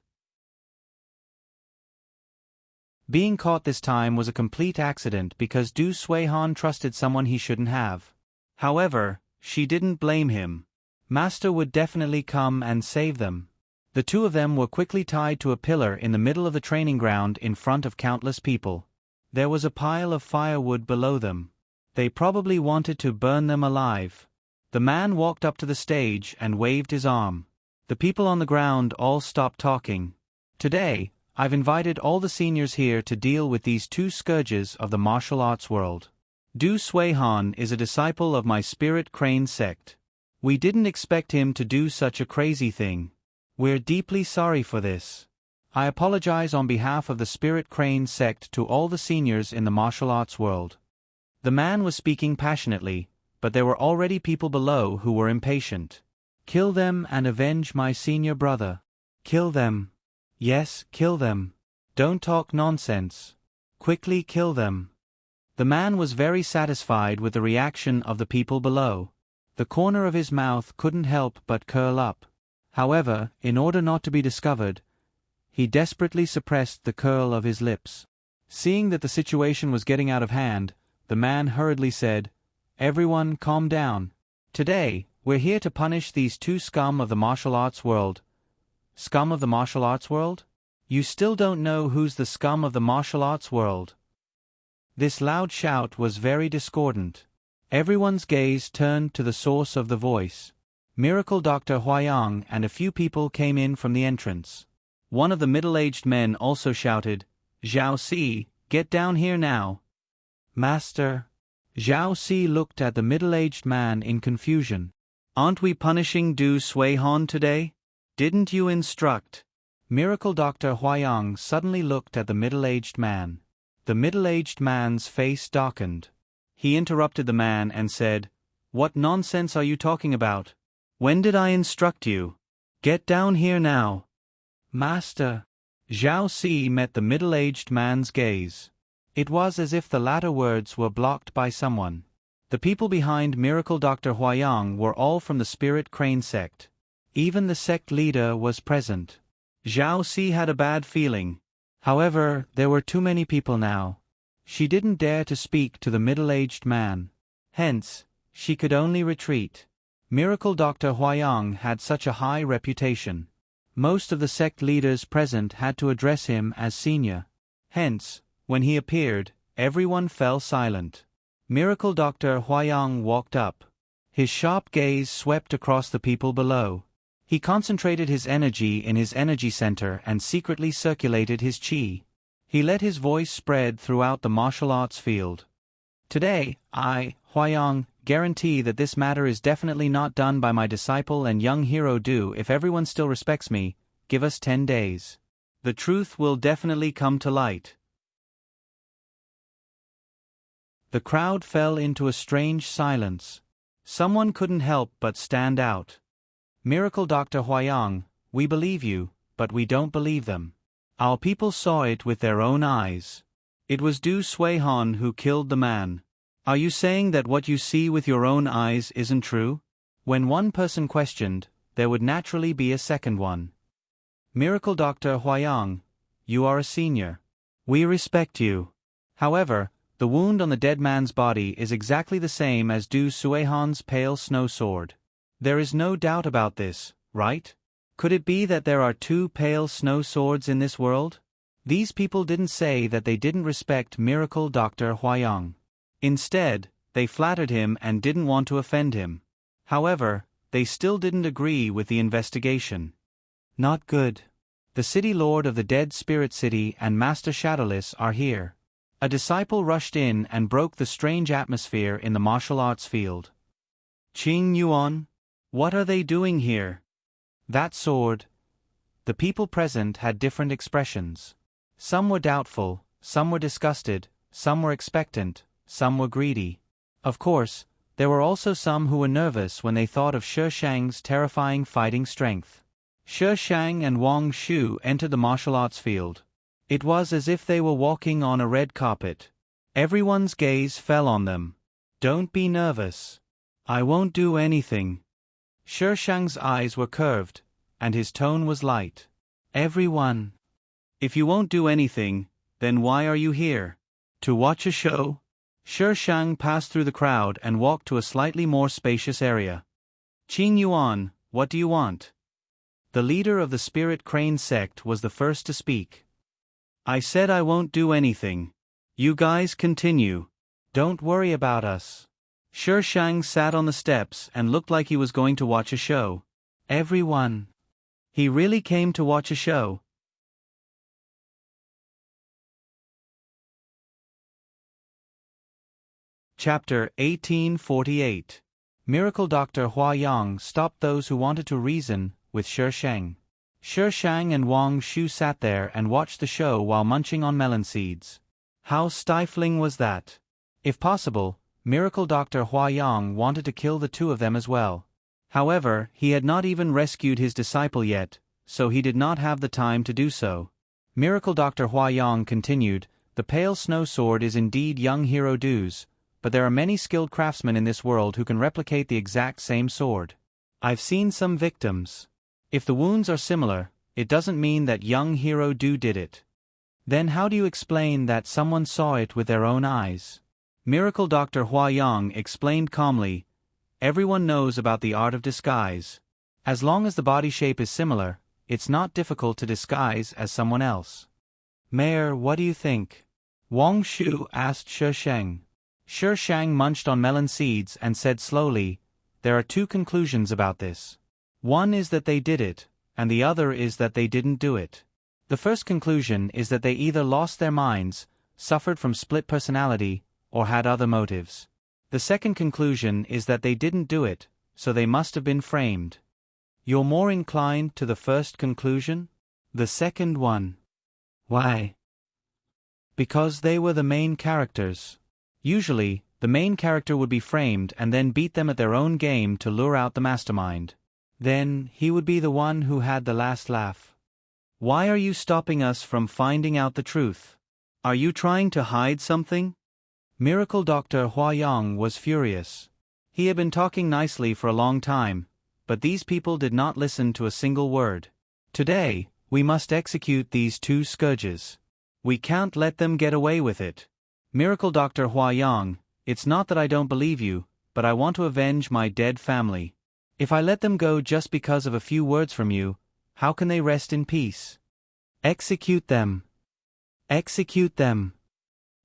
Being caught this time was a complete accident because Du Suihan trusted someone he shouldn't have. However, she didn't blame him. Master would definitely come and save them. The two of them were quickly tied to a pillar in the middle of the training ground in front of countless people. There was a pile of firewood below them. They probably wanted to burn them alive. The man walked up to the stage and waved his arm. The people on the ground all stopped talking. Today, I've invited all the seniors here to deal with these two scourges of the martial arts world. Du Suihan is a disciple of my Spirit Crane sect. We didn't expect him to do such a crazy thing. We're deeply sorry for this. I apologize on behalf of the Spirit Crane sect to all the seniors in the martial arts world. The man was speaking passionately, but there were already people below who were impatient. Kill them and avenge my senior brother. Kill them. Yes, kill them. Don't talk nonsense. Quickly kill them. The man was very satisfied with the reaction of the people below. The corner of his mouth couldn't help but curl up. However, in order not to be discovered, he desperately suppressed the curl of his lips. Seeing that the situation was getting out of hand, the man hurriedly said, Everyone calm down. Today, we're here to punish these two scum of the martial arts world. Scum of the martial arts world? You still don't know who's the scum of the martial arts world. This loud shout was very discordant. Everyone's gaze turned to the source of the voice. Miracle Dr. Huayang and a few people came in from the entrance. One of the middle-aged men also shouted, Zhao Si, get down here now. Master. Zhao Si looked at the middle-aged man in confusion. Aren't we punishing Du Suihan today? Didn't you instruct? Miracle Dr. Huayang suddenly looked at the middle-aged man. The middle-aged man's face darkened. He interrupted the man and said, What nonsense are you talking about? When did I instruct you? Get down here now. Master. Zhao Si met the middle-aged man's gaze. It was as if the latter words were blocked by someone. The people behind Miracle Dr. Huayang were all from the Spirit Crane sect. Even the sect leader was present. Zhao Si had a bad feeling. However, there were too many people now. She didn't dare to speak to the middle-aged man. Hence, she could only retreat. Miracle Dr. Huayang had such a high reputation. Most of the sect leaders present had to address him as senior. Hence, when he appeared, everyone fell silent. Miracle Dr. Huayang walked up. His sharp gaze swept across the people below. He concentrated his energy in his energy center and secretly circulated his qi. He let his voice spread throughout the martial arts field. Today, I, Huayang, guarantee that this matter is definitely not done by my disciple and young hero Du. If everyone still respects me, give us 10 days. The truth will definitely come to light. The crowd fell into a strange silence. Someone couldn't help but stand out. Miracle Dr. Huayang, we believe you, but we don't believe them. Our people saw it with their own eyes. It was Du Suihan who killed the man. Are you saying that what you see with your own eyes isn't true? When one person questioned, there would naturally be a second one. Miracle Dr. Huayang, you are a senior. We respect you. However, the wound on the dead man's body is exactly the same as Du Suihan's pale snow sword. There is no doubt about this, right? Could it be that there are 2 pale snow swords in this world? These people didn't say that they didn't respect Miracle Dr. Huayang. Instead, they flattered him and didn't want to offend him. However, they still didn't agree with the investigation. Not good. The city lord of the Dead Spirit City and Master Shadowless are here. A disciple rushed in and broke the strange atmosphere in the martial arts field. Qing Yuan, what are they doing here? That sword. The people present had different expressions. Some were doubtful, some were disgusted, some were expectant, some were greedy. Of course, there were also some who were nervous when they thought of Shi Shang's terrifying fighting strength. Shi Shang and Wang Shu entered the martial arts field. It was as if they were walking on a red carpet. Everyone's gaze fell on them. Don't be nervous. I won't do anything. Shi Shang's eyes were curved, and his tone was light. Everyone. If you won't do anything, then why are you here? To watch a show? Shi Shang passed through the crowd and walked to a slightly more spacious area. Qing Yuan, what do you want? The leader of the Spirit Crane sect was the first to speak. I said I won't do anything. You guys continue. Don't worry about us. Shi Shang sat on the steps and looked like he was going to watch a show. Everyone. He really came to watch a show. Chapter 1848. Miracle Dr. Huayang stopped those who wanted to reason with Shi Shang. Shi Shang and Wang Shu sat there and watched the show while munching on melon seeds. How stifling was that? If possible, Miracle Dr. Huayang wanted to kill the 2 of them as well. However, he had not even rescued his disciple yet, so he did not have the time to do so. Miracle Dr. Huayang continued, the pale snow sword is indeed young hero Du's, but there are many skilled craftsmen in this world who can replicate the exact same sword. I've seen some victims. If the wounds are similar, it doesn't mean that young hero Du did it. Then how do you explain that someone saw it with their own eyes? Miracle Dr. Huayang explained calmly, everyone knows about the art of disguise. As long as the body shape is similar, it's not difficult to disguise as someone else. Mayor, what do you think? Wang Shu asked Shi Shang. Shi Shang munched on melon seeds and said slowly, there are 2 conclusions about this. One is that they did it, and the other is that they didn't do it. The first conclusion is that they either lost their minds, suffered from split personality, or had other motives. The second conclusion is that they didn't do it, so they must have been framed. You're more inclined to the first conclusion? The second one. Why? Because they were the main characters. Usually, the main character would be framed and then beat them at their own game to lure out the mastermind. Then, he would be the one who had the last laugh. Why are you stopping us from finding out the truth? Are you trying to hide something? Miracle Dr. Huayang was furious. He had been talking nicely for a long time, but these people did not listen to a single word. Today, we must execute these 2 scourges. We can't let them get away with it. Miracle Dr. Hua Yang, it's not that I don't believe you, but I want to avenge my dead family. If I let them go just because of a few words from you, how can they rest in peace? Execute them. Execute them.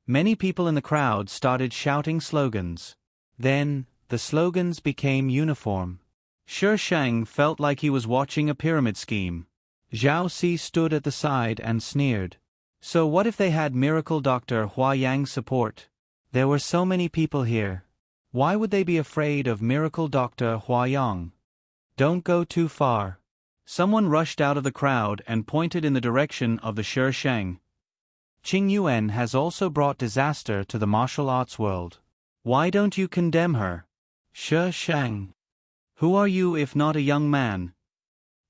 Many people in the crowd started shouting slogans. Then, the slogans became uniform. Shi Shang felt like he was watching a pyramid scheme. Zhao Si stood at the side and sneered. So what if they had Miracle Dr. Hua Yang's support? There were so many people here. Why would they be afraid of Miracle Dr. Hua Yang? Don't go too far. Someone rushed out of the crowd and pointed in the direction of the Shi Shang. Qing Yuan has also brought disaster to the martial arts world. Why don't you condemn her? Shi Shang. Who are you if not a young man?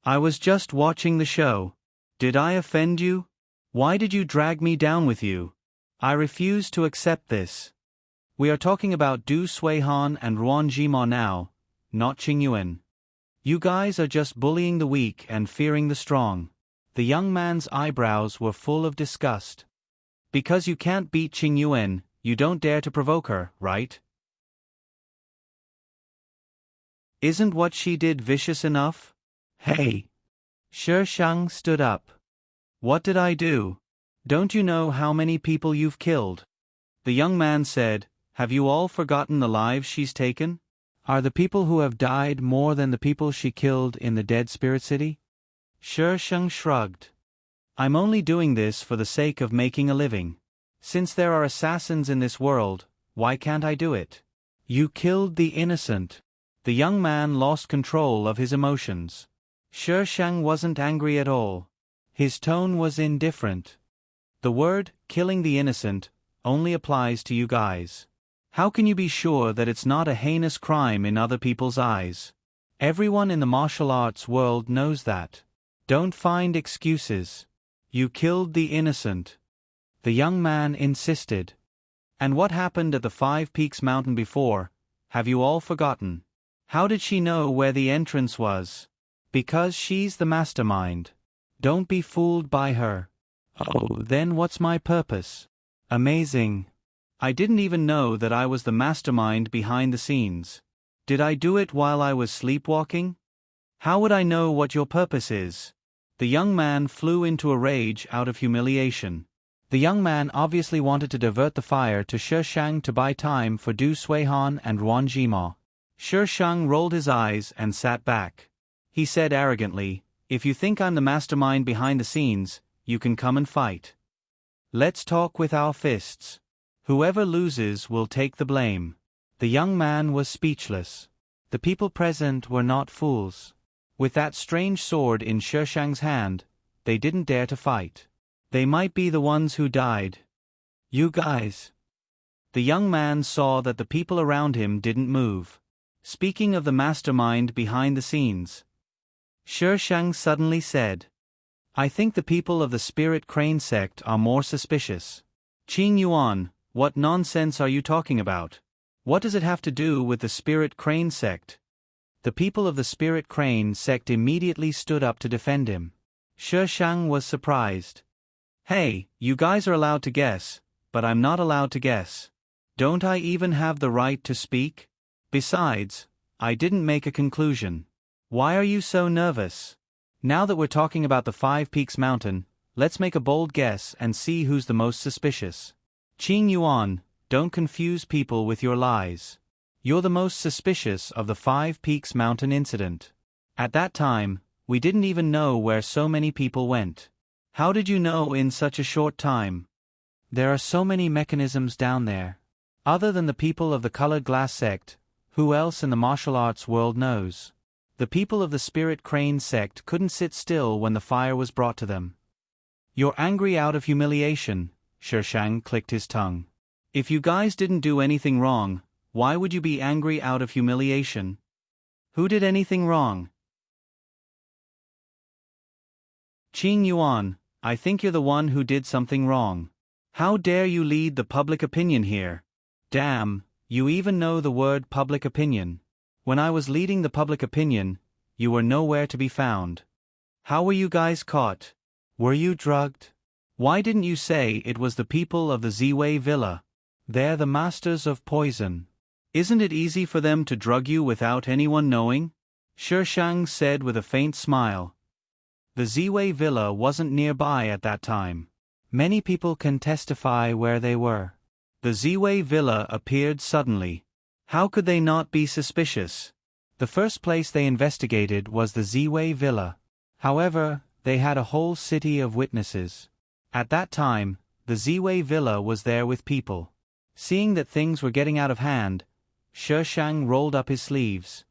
I was just watching the show. Did I offend you? Why did you drag me down with you? I refuse to accept this. We are talking about Du Suihan and Ruan Jima now, not Qing Yuan. You guys are just bullying the weak and fearing the strong. The young man's eyebrows were full of disgust. Because you can't beat Qing Yuan, you don't dare to provoke her, right? Isn't what she did vicious enough? Hey! Shi Shang stood up. What did I do? Don't you know how many people you've killed? The young man said, have you all forgotten the lives she's taken? Are the people who have died more than the people she killed in the Dead Spirit City? Shi Shang shrugged. I'm only doing this for the sake of making a living. Since there are assassins in this world, why can't I do it? You killed the innocent. The young man lost control of his emotions. Shi Shang wasn't angry at all. His tone was indifferent. The word, killing the innocent, only applies to you guys. How can you be sure that it's not a heinous crime in other people's eyes? Everyone in the martial arts world knows that. Don't find excuses. You killed the innocent. The young man insisted. And what happened at the Five Peaks Mountain before? Have you all forgotten? How did she know where the entrance was? Because she's the mastermind. Don't be fooled by her. Oh, then what's my purpose? Amazing. I didn't even know that I was the mastermind behind the scenes. Did I do it while I was sleepwalking? How would I know what your purpose is? The young man flew into a rage out of humiliation. The young man obviously wanted to divert the fire to Shi Shang to buy time for Du Suihan and Ruan Jima. Shi Shang rolled his eyes and sat back. He said arrogantly, if you think I'm the mastermind behind the scenes, you can come and fight. Let's talk with our fists. Whoever loses will take the blame. The young man was speechless. The people present were not fools. With that strange sword in Shi Shang's hand, they didn't dare to fight. They might be the ones who died. You guys. The young man saw that the people around him didn't move. Speaking of the mastermind behind the scenes, Shi Shang suddenly said, I think the people of the Spirit Crane sect are more suspicious. Qing Yuan, what nonsense are you talking about? What does it have to do with the Spirit Crane sect? The people of the Spirit Crane sect immediately stood up to defend him. Shi Shang was surprised. Hey, you guys are allowed to guess, but I'm not allowed to guess. Don't I even have the right to speak? Besides, I didn't make a conclusion. Why are you so nervous? Now that we're talking about the Five Peaks Mountain, let's make a bold guess and see who's the most suspicious. Qing Yuan, don't confuse people with your lies. You're the most suspicious of the Five Peaks Mountain incident. At that time, we didn't even know where so many people went. How did you know in such a short time? There are so many mechanisms down there. Other than the people of the Colored Glass sect, who else in the martial arts world knows? The people of the Spirit Crane sect couldn't sit still when the fire was brought to them. You're angry out of humiliation, Shi Shang clicked his tongue. If you guys didn't do anything wrong, why would you be angry out of humiliation? Who did anything wrong? Qing Yuan, I think you're the one who did something wrong. How dare you lead the public opinion here? Damn, you even know the word public opinion. When I was leading the public opinion, you were nowhere to be found. How were you guys caught? Were you drugged? Why didn't you say it was the people of the Ziwei Villa? They're the masters of poison. Isn't it easy for them to drug you without anyone knowing? Shishang said with a faint smile. The Ziwei villa wasn't nearby at that time. Many people can testify where they were. The Ziwei villa appeared suddenly. How could they not be suspicious? The first place they investigated was the Ziwei villa. However, they had a whole city of witnesses. At that time, the Ziwei villa was there with people. Seeing that things were getting out of hand, Shishang rolled up his sleeves.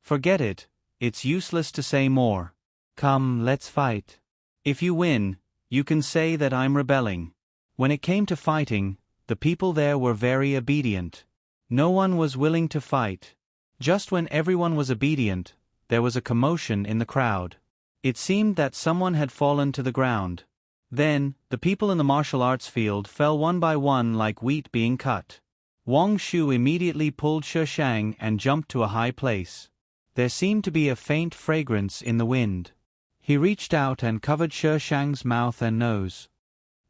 Forget it, it's useless to say more. Come, let's fight. If you win, you can say that I'm rebelling. When it came to fighting, the people there were very obedient. No one was willing to fight. Just when everyone was obedient, there was a commotion in the crowd. It seemed that someone had fallen to the ground. Then, the people in the martial arts field fell one by one like wheat being cut. Wang Shu immediately pulled Shishang and jumped to a high place. There seemed to be a faint fragrance in the wind. He reached out and covered Shishang's mouth and nose.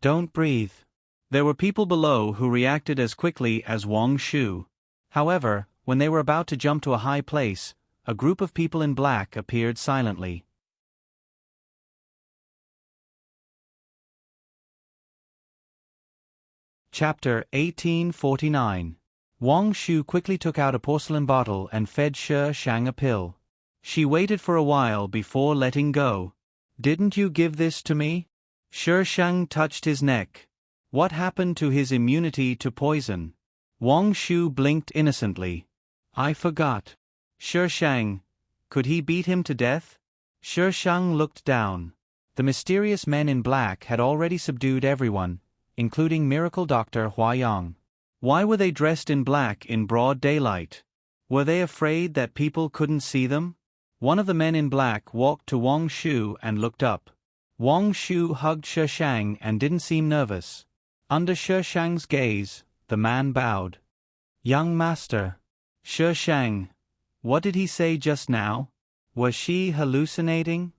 Don't breathe. There were people below who reacted as quickly as Wang Shu. However, when they were about to jump to a high place, a group of people in black appeared silently. Chapter 1849. Wang Shu quickly took out a porcelain bottle and fed Shishang a pill. She waited for a while before letting go. Didn't you give this to me? Shishang touched his neck. What happened to his immunity to poison? Wang Shu blinked innocently. I forgot. Shishang, could he beat him to death? Shishang looked down. The mysterious men in black had already subdued everyone, including miracle doctor Huayang. Why were they dressed in black in broad daylight? Were they afraid that people couldn't see them? One of the men in black walked to Wang Shu and looked up. Wang Shu hugged Shishang and didn't seem nervous. Under Shishang's gaze, the man bowed. Young master. Shishang, what did he say just now? Was she hallucinating?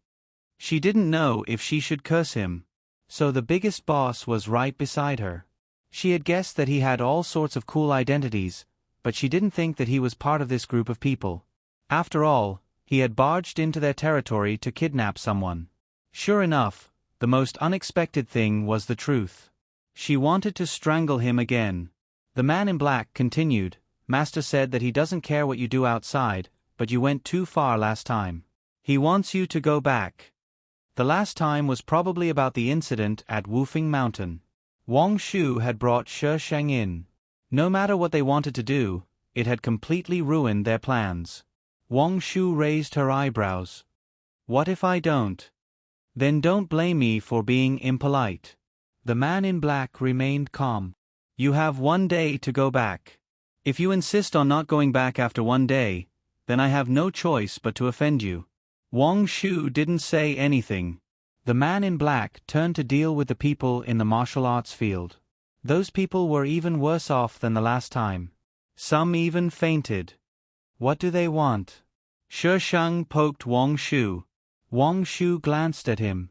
She didn't know if she should curse him. So the biggest boss was right beside her. She had guessed that he had all sorts of cool identities, but she didn't think that he was part of this group of people. After all, he had barged into their territory to kidnap someone. Sure enough, the most unexpected thing was the truth. She wanted to strangle him again. The man in black continued, Master said that he doesn't care what you do outside, but you went too far last time. He wants you to go back. The last time was probably about the incident at Wufing Mountain. Wang Shu had brought Shishang in. No matter what they wanted to do, it had completely ruined their plans. Wang Shu raised her eyebrows. What if I don't? Then don't blame me for being impolite. The man in black remained calm. You have 1 day to go back. If you insist on not going back after 1 day, then I have no choice but to offend you. Wang Shu didn't say anything. The man in black turned to deal with the people in the martial arts field. Those people were even worse off than the last time. Some even fainted. What do they want? Shishang poked Wang Shu. Wang Shu glanced at him.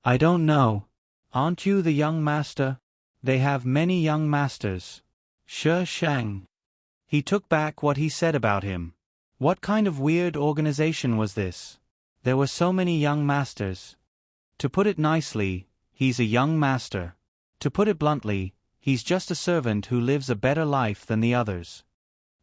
I don't know. Aren't you the young master? They have many young masters. Shishang. He took back what he said about him. What kind of weird organization was this? There were so many young masters. To put it nicely, he's a young master. To put it bluntly, he's just a servant who lives a better life than the others.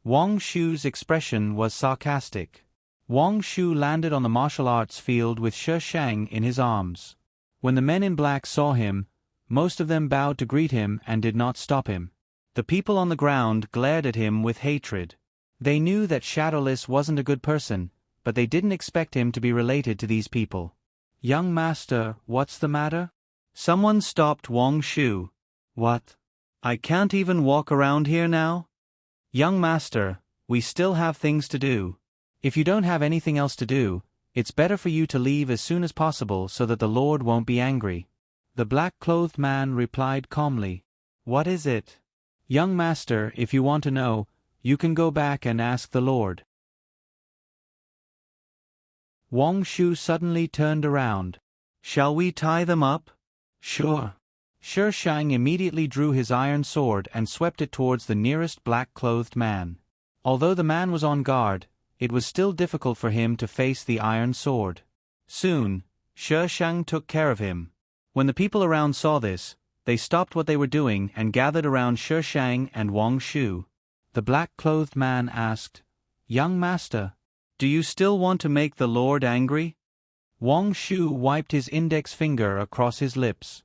Wang Shu's expression was sarcastic. Wang Shu landed on the martial arts field with Shishang in his arms. When the men in black saw him, most of them bowed to greet him and did not stop him. The people on the ground glared at him with hatred. They knew that Shadowless wasn't a good person, but they didn't expect him to be related to these people. Young master, what's the matter? Someone stopped Wang Shu. What? I can't even walk around here now? Young master, we still have things to do. If you don't have anything else to do, it's better for you to leave as soon as possible so that the Lord won't be angry. The black-clothed man replied calmly. What is it? Young master, if you want to know, you can go back and ask the Lord. Wang Shu suddenly turned around. Shall we tie them up? Sure. Sher Shang immediately drew his iron sword and swept it towards the nearest black-clothed man. Although the man was on guard, it was still difficult for him to face the iron sword. Soon, Sher Shang took care of him. When the people around saw this, they stopped what they were doing and gathered around Sher Shang and Wang Shu. The black-clothed man asked, "Young master, do you still want to make the Lord angry?" Wang Shu wiped his index finger across his lips.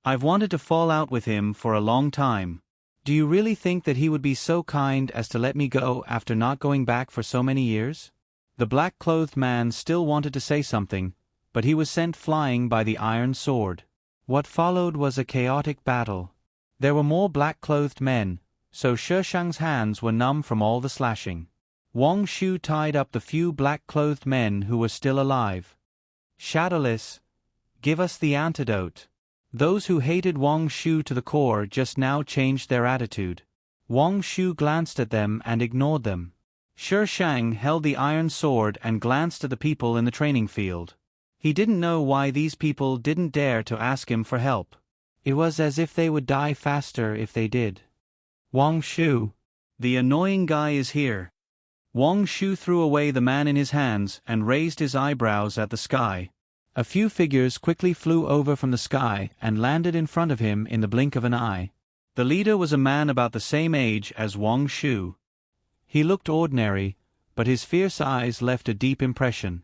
"I've wanted to fall out with him for a long time. Do you really think that he would be so kind as to let me go after not going back for so many years?" The black-clothed man still wanted to say something, but he was sent flying by the iron sword. What followed was a chaotic battle. There were more black-clothed men, so Sher Shang's hands were numb from all the slashing. Wang Shu tied up the few black-clothed men who were still alive. "Shadowless, give us the antidote." Those who hated Wang Shu to the core just now changed their attitude. Wang Shu glanced at them and ignored them. Sher Shang held the iron sword and glanced at the people in the training field. He didn't know why these people didn't dare to ask him for help. It was as if they would die faster if they did. "Wang Shu, the annoying guy is here." Wang Shu threw away the man in his hands and raised his eyebrows at the sky. A few figures quickly flew over from the sky and landed in front of him in the blink of an eye. The leader was a man about the same age as Wang Shu. He looked ordinary, but his fierce eyes left a deep impression.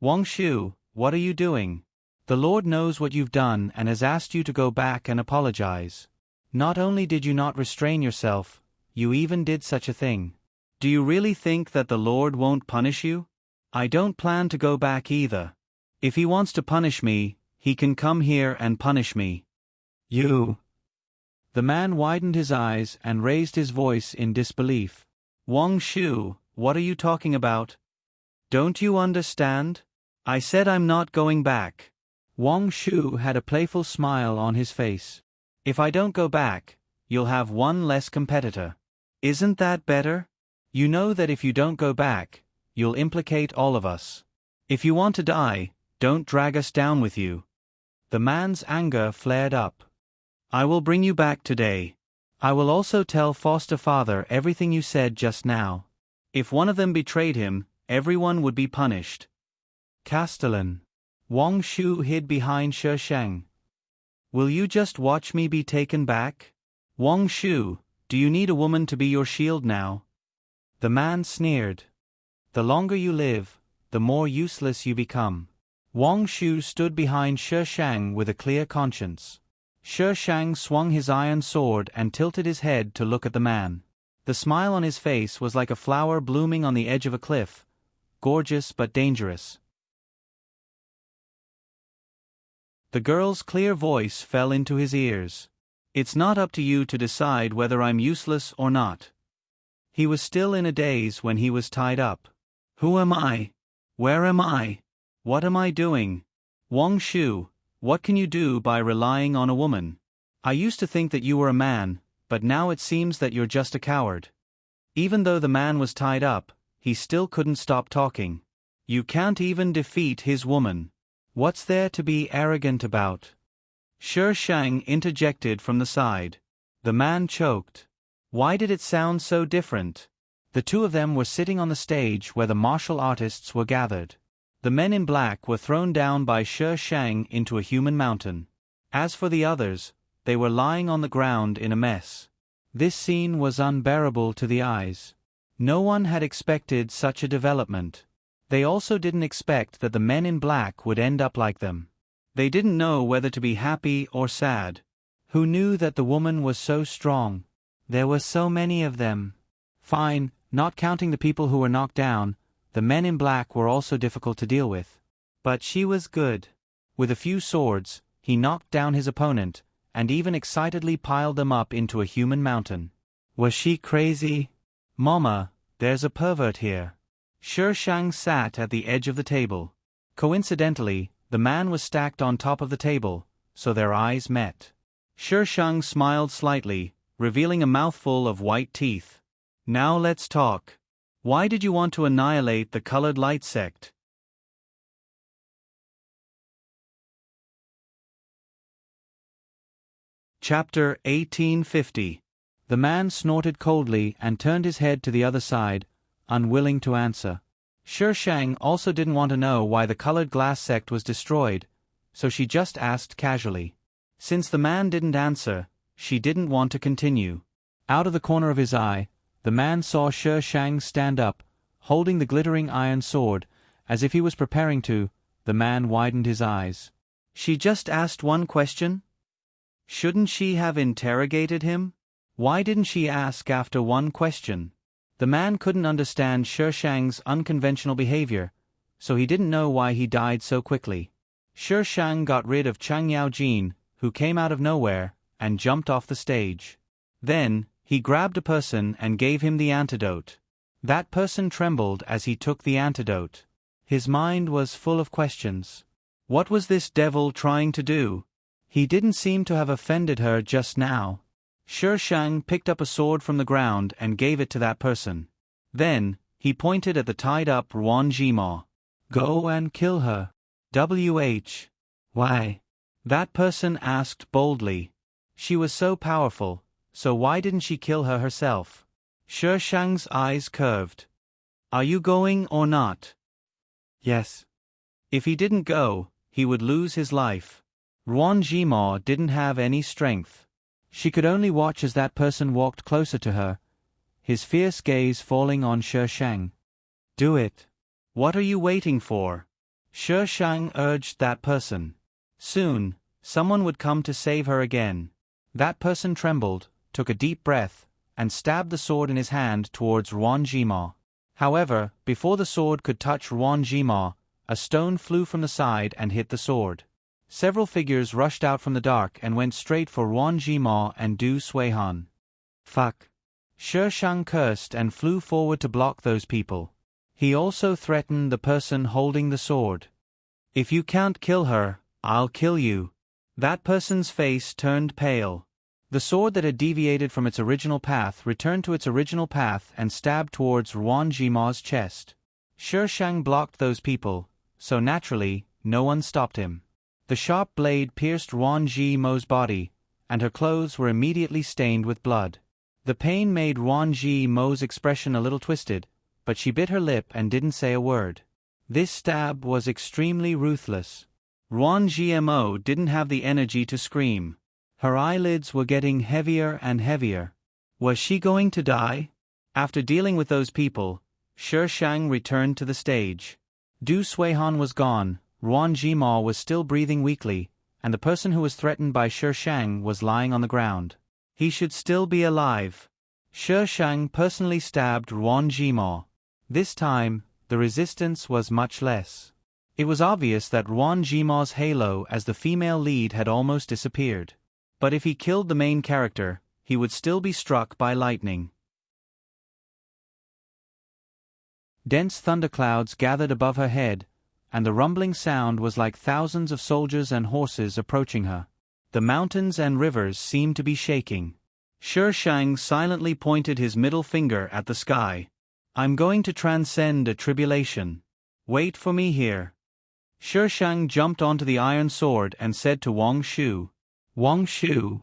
"Wang Shu, what are you doing? The Lord knows what you've done and has asked you to go back and apologize. Not only did you not restrain yourself, you even did such a thing. Do you really think that the Lord won't punish you? I don't plan to go back either. If he wants to punish me, he can come here and punish me." "You..." The man widened his eyes and raised his voice in disbelief. "Wang Shu, what are you talking about? Don't you understand? I said I'm not going back." Wang Shu had a playful smile on his face. "If I don't go back, you'll have one less competitor. Isn't that better? You know that if you don't go back, you'll implicate all of us. If you want to die, don't drag us down with you." The man's anger flared up. "I will bring you back today. I will also tell foster father everything you said just now. If one of them betrayed him, everyone would be punished." "Castellan." Wang Shu hid behind Sher Shang. "Will you just watch me be taken back? Wang Shu, do you need a woman to be your shield now?" The man sneered. "The longer you live, the more useless you become." Wang Shu stood behind Sher Shang with a clear conscience. Sher Shang swung his iron sword and tilted his head to look at the man. The smile on his face was like a flower blooming on the edge of a cliff, gorgeous but dangerous. The girl's clear voice fell into his ears. "It's not up to you to decide whether I'm useless or not." He was still in a daze when he was tied up. "Who am I? Where am I? What am I doing? Wang Shu, what can you do by relying on a woman? I used to think that you were a man, but now it seems that you're just a coward." Even though the man was tied up, he still couldn't stop talking. "You can't even defeat his woman. What's there to be arrogant about?" Sher Shang interjected from the side. The man choked. Why did it sound so different? The two of them were sitting on the stage where the martial artists were gathered. The men in black were thrown down by Sher Shang into a human mountain. As for the others, they were lying on the ground in a mess. This scene was unbearable to the eyes. No one had expected such a development. They also didn't expect that the men in black would end up like them. They didn't know whether to be happy or sad. Who knew that the woman was so strong? There were so many of them. Fine, not counting the people who were knocked down, the men in black were also difficult to deal with. But she was good. With a few swords, he knocked down his opponent, and even excitedly piled them up into a human mountain. Was she crazy? "Mama, there's a pervert here." Sher Shang sat at the edge of the table. Coincidentally, the man was stacked on top of the table, so their eyes met. Sher Shang smiled slightly, revealing a mouthful of white teeth. "Now let's talk. Why did you want to annihilate the colored light sect?" Chapter 1850. The man snorted coldly and turned his head to the other side, unwilling to answer. Shi Shang also didn't want to know why the colored glass sect was destroyed, so she just asked casually. Since the man didn't answer, she didn't want to continue. Out of the corner of his eye, the man saw Shi Shang stand up, holding the glittering iron sword. As if he was preparing to, the man widened his eyes. She just asked one question? Shouldn't she have interrogated him? Why didn't she ask after one question? The man couldn't understand Shi Shang's unconventional behavior, so he didn't know why he died so quickly. Shi Shang got rid of Chang Yao Jin, who came out of nowhere, and jumped off the stage. Then, he grabbed a person and gave him the antidote. That person trembled as he took the antidote. His mind was full of questions. What was this devil trying to do? He didn't seem to have offended her just now. Shi Shang picked up a sword from the ground and gave it to that person. Then, he pointed at the tied-up Ruan Jima. Go and kill her. Why? That person asked boldly. She was so powerful, so why didn't she kill her herself? Shi Shang's eyes curved. Are you going or not? Yes. If he didn't go, he would lose his life. Ruan Jima didn't have any strength. She could only watch as that person walked closer to her, his fierce gaze falling on Shi Shang. Do it. What are you waiting for? Shi Shang urged that person. Soon, someone would come to save her again. That person trembled, took a deep breath, and stabbed the sword in his hand towards Ruan Jima. However, before the sword could touch Ruan Jima, a stone flew from the side and hit the sword. Several figures rushed out from the dark and went straight for Ruan Jima and Du Suihan. Fuck. Shi Shang cursed and flew forward to block those people. He also threatened the person holding the sword. If you can't kill her, I'll kill you. That person's face turned pale. The sword that had deviated from its original path returned to its original path and stabbed towards Ruan Jima's chest. Shi Shang blocked those people, so naturally, no one stopped him. The sharp blade pierced Ruan Jima's body, and her clothes were immediately stained with blood. The pain made Ruan Jima's expression a little twisted, but she bit her lip and didn't say a word. This stab was extremely ruthless. Ruan Jima didn't have the energy to scream. Her eyelids were getting heavier and heavier. Was she going to die? After dealing with those people, Shi Shang returned to the stage. Du Suihan was gone, Ruan Jima was still breathing weakly, and the person who was threatened by Shi Shang was lying on the ground. He should still be alive. Shi Shang personally stabbed Ruan Jima. This time, the resistance was much less. It was obvious that Ruan Jima's halo as the female lead had almost disappeared. But if he killed the main character, he would still be struck by lightning. Dense thunderclouds gathered above her head, and the rumbling sound was like thousands of soldiers and horses approaching her. The mountains and rivers seemed to be shaking. Shi Shang silently pointed his middle finger at the sky. I'm going to transcend a tribulation. Wait for me here. Shi Shang jumped onto the iron sword and said to Wang Shu. Wang Shu.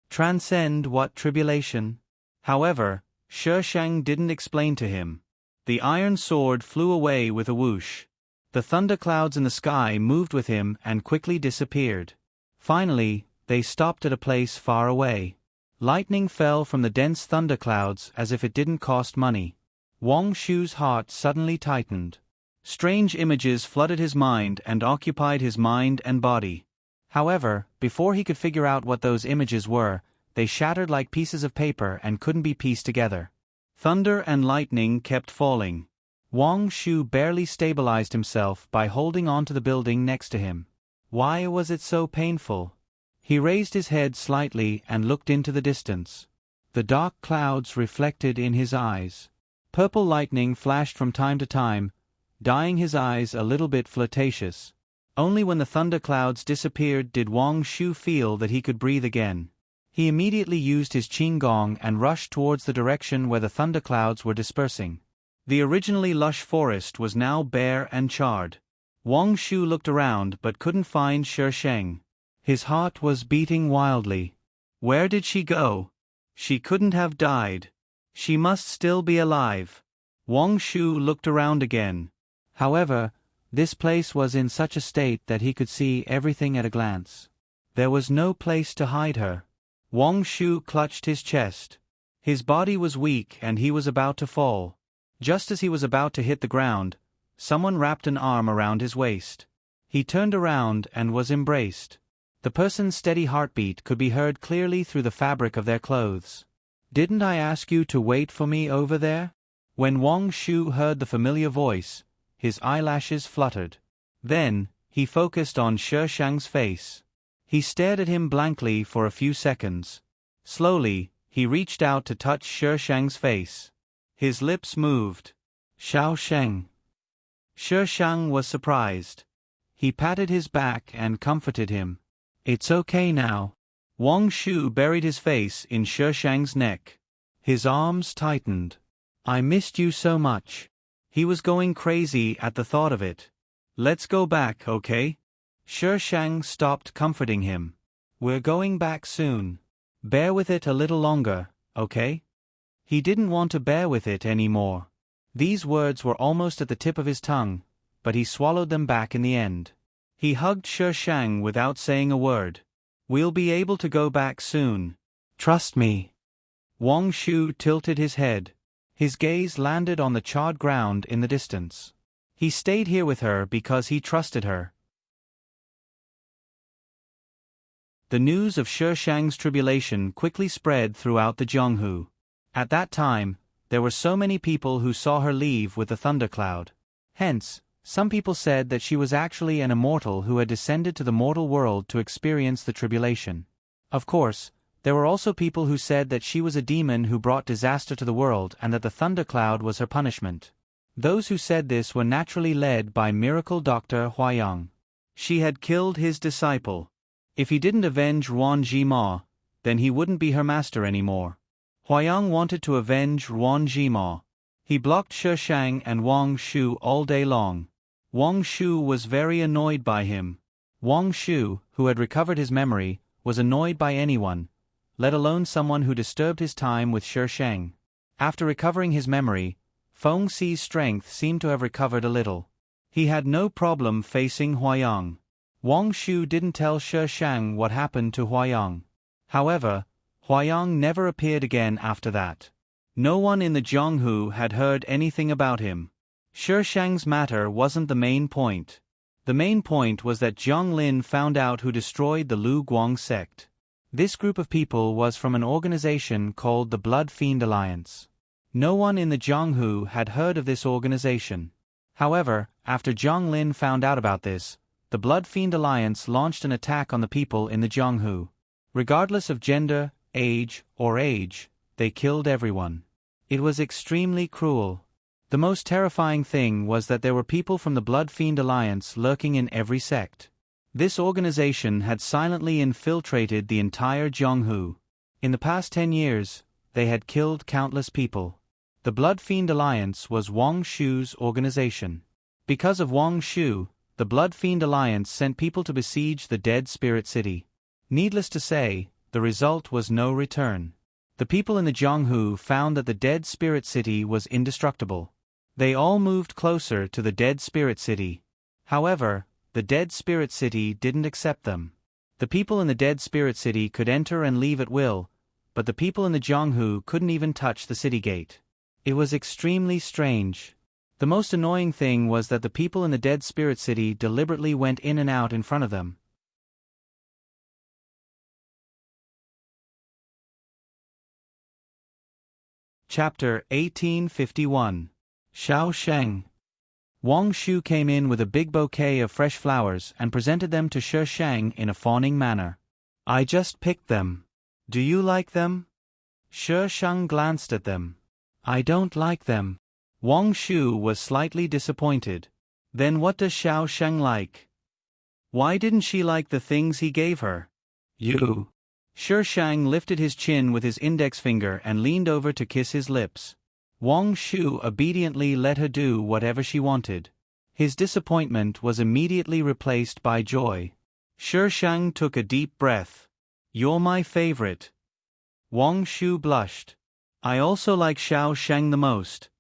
Transcend what tribulation? However, Shi Shang didn't explain to him. The iron sword flew away with a whoosh. The thunderclouds in the sky moved with him and quickly disappeared. Finally, they stopped at a place far away. Lightning fell from the dense thunderclouds as if it didn't cost money. Wang Shu's heart suddenly tightened. Strange images flooded his mind and occupied his mind and body. However, before he could figure out what those images were, they shattered like pieces of paper and couldn't be pieced together. Thunder and lightning kept falling. Wang Shu barely stabilized himself by holding on to the building next to him. Why was it so painful? He raised his head slightly and looked into the distance. The dark clouds reflected in his eyes. Purple lightning flashed from time to time, dyeing his eyes a little bit flirtatious. Only when the thunderclouds disappeared did Wang Shu feel that he could breathe again. He immediately used his qinggong and rushed towards the direction where the thunderclouds were dispersing. The originally lush forest was now bare and charred. Wang Shu looked around but couldn't find Shi Shang. His heart was beating wildly. Where did she go? She couldn't have died. She must still be alive. Wang Shu looked around again. However, this place was in such a state that he could see everything at a glance. There was no place to hide her. Wang Shu clutched his chest. His body was weak and he was about to fall. Just as he was about to hit the ground, someone wrapped an arm around his waist. He turned around and was embraced. The person's steady heartbeat could be heard clearly through the fabric of their clothes. "Didn't I ask you to wait for me over there?" When Wang Shu heard the familiar voice, his eyelashes fluttered. Then, he focused on Shi Shang's face. He stared at him blankly for a few seconds. Slowly, he reached out to touch Shi Shang's face. His lips moved. "Xiao Sheng." Shi Shang was surprised. He patted his back and comforted him. "It's okay now." Wang Shu buried his face in Shi Shang's neck. His arms tightened. "I missed you so much." He was going crazy at the thought of it. "Let's go back, okay?" Shi Shang stopped comforting him. "We're going back soon. Bear with it a little longer, okay?" He didn't want to bear with it anymore. These words were almost at the tip of his tongue, but he swallowed them back in the end. He hugged Shi Shang without saying a word. "We'll be able to go back soon. Trust me." Wang Shu tilted his head. His gaze landed on the charred ground in the distance. He stayed here with her because he trusted her. The news of Shi Shang's tribulation quickly spread throughout the Jianghu. At that time, there were so many people who saw her leave with the thundercloud. Hence, some people said that she was actually an immortal who had descended to the mortal world to experience the tribulation. Of course, there were also people who said that she was a demon who brought disaster to the world and that the thundercloud was her punishment. Those who said this were naturally led by miracle doctor Huayang. She had killed his disciple. If he didn't avenge Ruan Jima, then he wouldn't be her master anymore. Huayang wanted to avenge Ruan Jima. He blocked Shi Shang and Wang Shu all day long. Wang Shu was very annoyed by him. Wang Shu, who had recovered his memory, was annoyed by anyone, let alone someone who disturbed his time with Shi Shang. After recovering his memory, Feng Xi's strength seemed to have recovered a little. He had no problem facing Huayang. Wang Shu didn't tell Shi Shang what happened to Huayang. However, Huayang never appeared again after that. No one in the Jianghu had heard anything about him. Shi Shang's matter wasn't the main point. The main point was that Jiang Lin found out who destroyed the Lu Guang sect. This group of people was from an organization called the Blood Fiend Alliance. No one in the Jianghu had heard of this organization. However, after Jiang Lin found out about this, the Blood Fiend Alliance launched an attack on the people in the Jianghu. Regardless of gender, age, they killed everyone. It was extremely cruel. The most terrifying thing was that there were people from the Blood Fiend Alliance lurking in every sect. This organization had silently infiltrated the entire Jianghu. In the past 10 years, they had killed countless people. The Blood Fiend Alliance was Wang Shu's organization. Because of Wang Shu, the Blood Fiend Alliance sent people to besiege the Dead Spirit City. Needless to say, the result was no return. The people in the Jianghu found that the Dead Spirit City was indestructible. They all moved closer to the Dead Spirit City. However, the Dead Spirit City didn't accept them. The people in the Dead Spirit City could enter and leave at will, but the people in the Jianghu couldn't even touch the city gate. It was extremely strange. The most annoying thing was that the people in the Dead Spirit City deliberately went in and out in front of them. Chapter 1851. Xiao Sheng. Wang Shu came in with a big bouquet of fresh flowers and presented them to Shi Shang in a fawning manner. "I just picked them. Do you like them?" Shi Shang glanced at them. "I don't like them." Wang Shu was slightly disappointed. "Then what does Xiao Sheng like? Why didn't she like the things he gave her?" "You." Shi Shang lifted his chin with his index finger and leaned over to kiss his lips. Wang Shu obediently let her do whatever she wanted. His disappointment was immediately replaced by joy. Shi Shang took a deep breath. You're my favorite. Wang Shu blushed. I also like Xiao Sheng the most.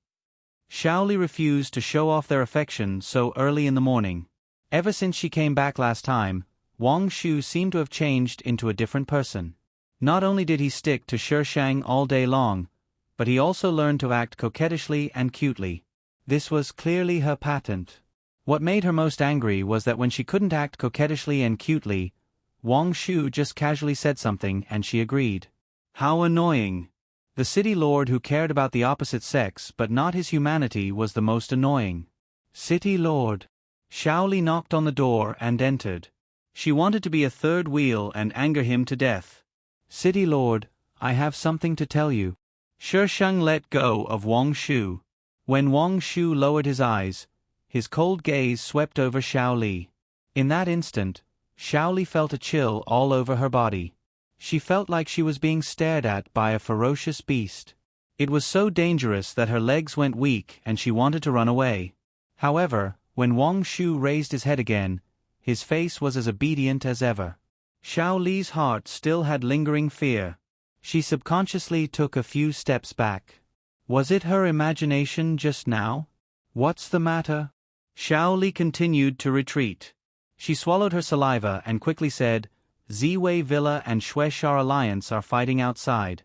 Xiaoli refused to show off their affection so early in the morning. Ever since she came back last time, Wang Shu seemed to have changed into a different person. Not only did he stick to Shi Shang all day long, but he also learned to act coquettishly and cutely. This was clearly her patent. What made her most angry was that when she couldn't act coquettishly and cutely, Wang Shu just casually said something and she agreed. How annoying! The city lord who cared about the opposite sex but not his humanity was the most annoying. City lord. Xiaoli knocked on the door and entered. She wanted to be a third wheel and anger him to death. City lord, I have something to tell you. Shi Sheng let go of Wang Shu. When Wang Shu lowered his eyes, his cold gaze swept over Xiaoli. In that instant, Xiaoli felt a chill all over her body. She felt like she was being stared at by a ferocious beast. It was so dangerous that her legs went weak and she wanted to run away. However, when Wang Shu raised his head again, his face was as obedient as ever. Xiaoli's heart still had lingering fear. She subconsciously took a few steps back. Was it her imagination just now? What's the matter? Xiaoli continued to retreat. She swallowed her saliva and quickly said, Ziwei Villa and Shueshar Alliance are fighting outside.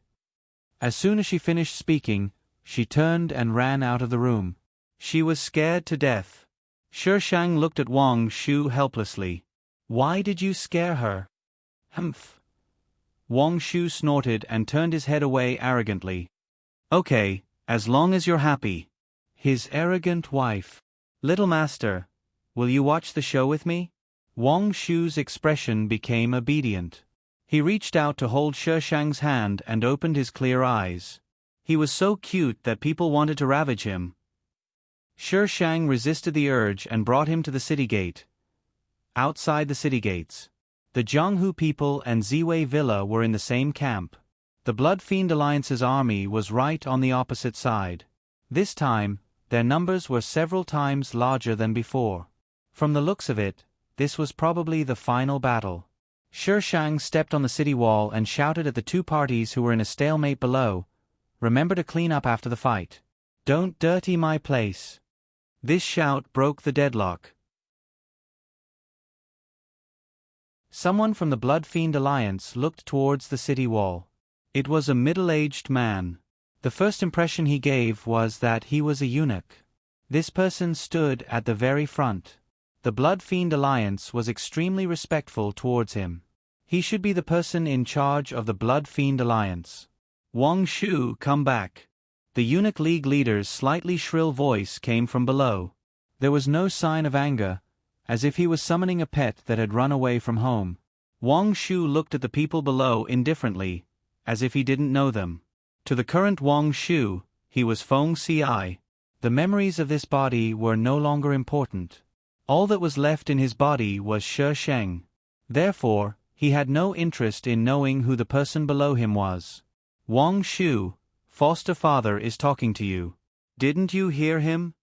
As soon as she finished speaking, she turned and ran out of the room. She was scared to death. Shi Shang looked at Wang Shu helplessly. Why did you scare her? Humph. Wang Shu snorted and turned his head away arrogantly. Okay, as long as you're happy. His arrogant wife. Little master, will you watch the show with me? Wang Shu's expression became obedient. He reached out to hold Shi Shang's hand and opened his clear eyes. He was so cute that people wanted to ravage him. Shi Shang resisted the urge and brought him to the city gate. Outside the city gates, the Jianghu people and Ziwei Villa were in the same camp. The Blood Fiend Alliance's army was right on the opposite side. This time, their numbers were several times larger than before. From the looks of it, this was probably the final battle. Shi Shang stepped on the city wall and shouted at the two parties who were in a stalemate below, Remember to clean up after the fight. Don't dirty my place. This shout broke the deadlock. Someone from the Blood Fiend Alliance looked towards the city wall. It was a middle-aged man. The first impression he gave was that he was a eunuch. This person stood at the very front. The Blood Fiend Alliance was extremely respectful towards him. He should be the person in charge of the Blood Fiend Alliance. Wang Shu, come back. The Eunuch League leader's slightly shrill voice came from below. There was no sign of anger, as if he was summoning a pet that had run away from home. Wang Shu looked at the people below indifferently, as if he didn't know them. To the current Wang Shu, he was Feng Ci. The memories of this body were no longer important. All that was left in his body was Shi Sheng. Therefore, he had no interest in knowing who the person below him was. Wang Shu, foster father is talking to you. Didn't you hear him?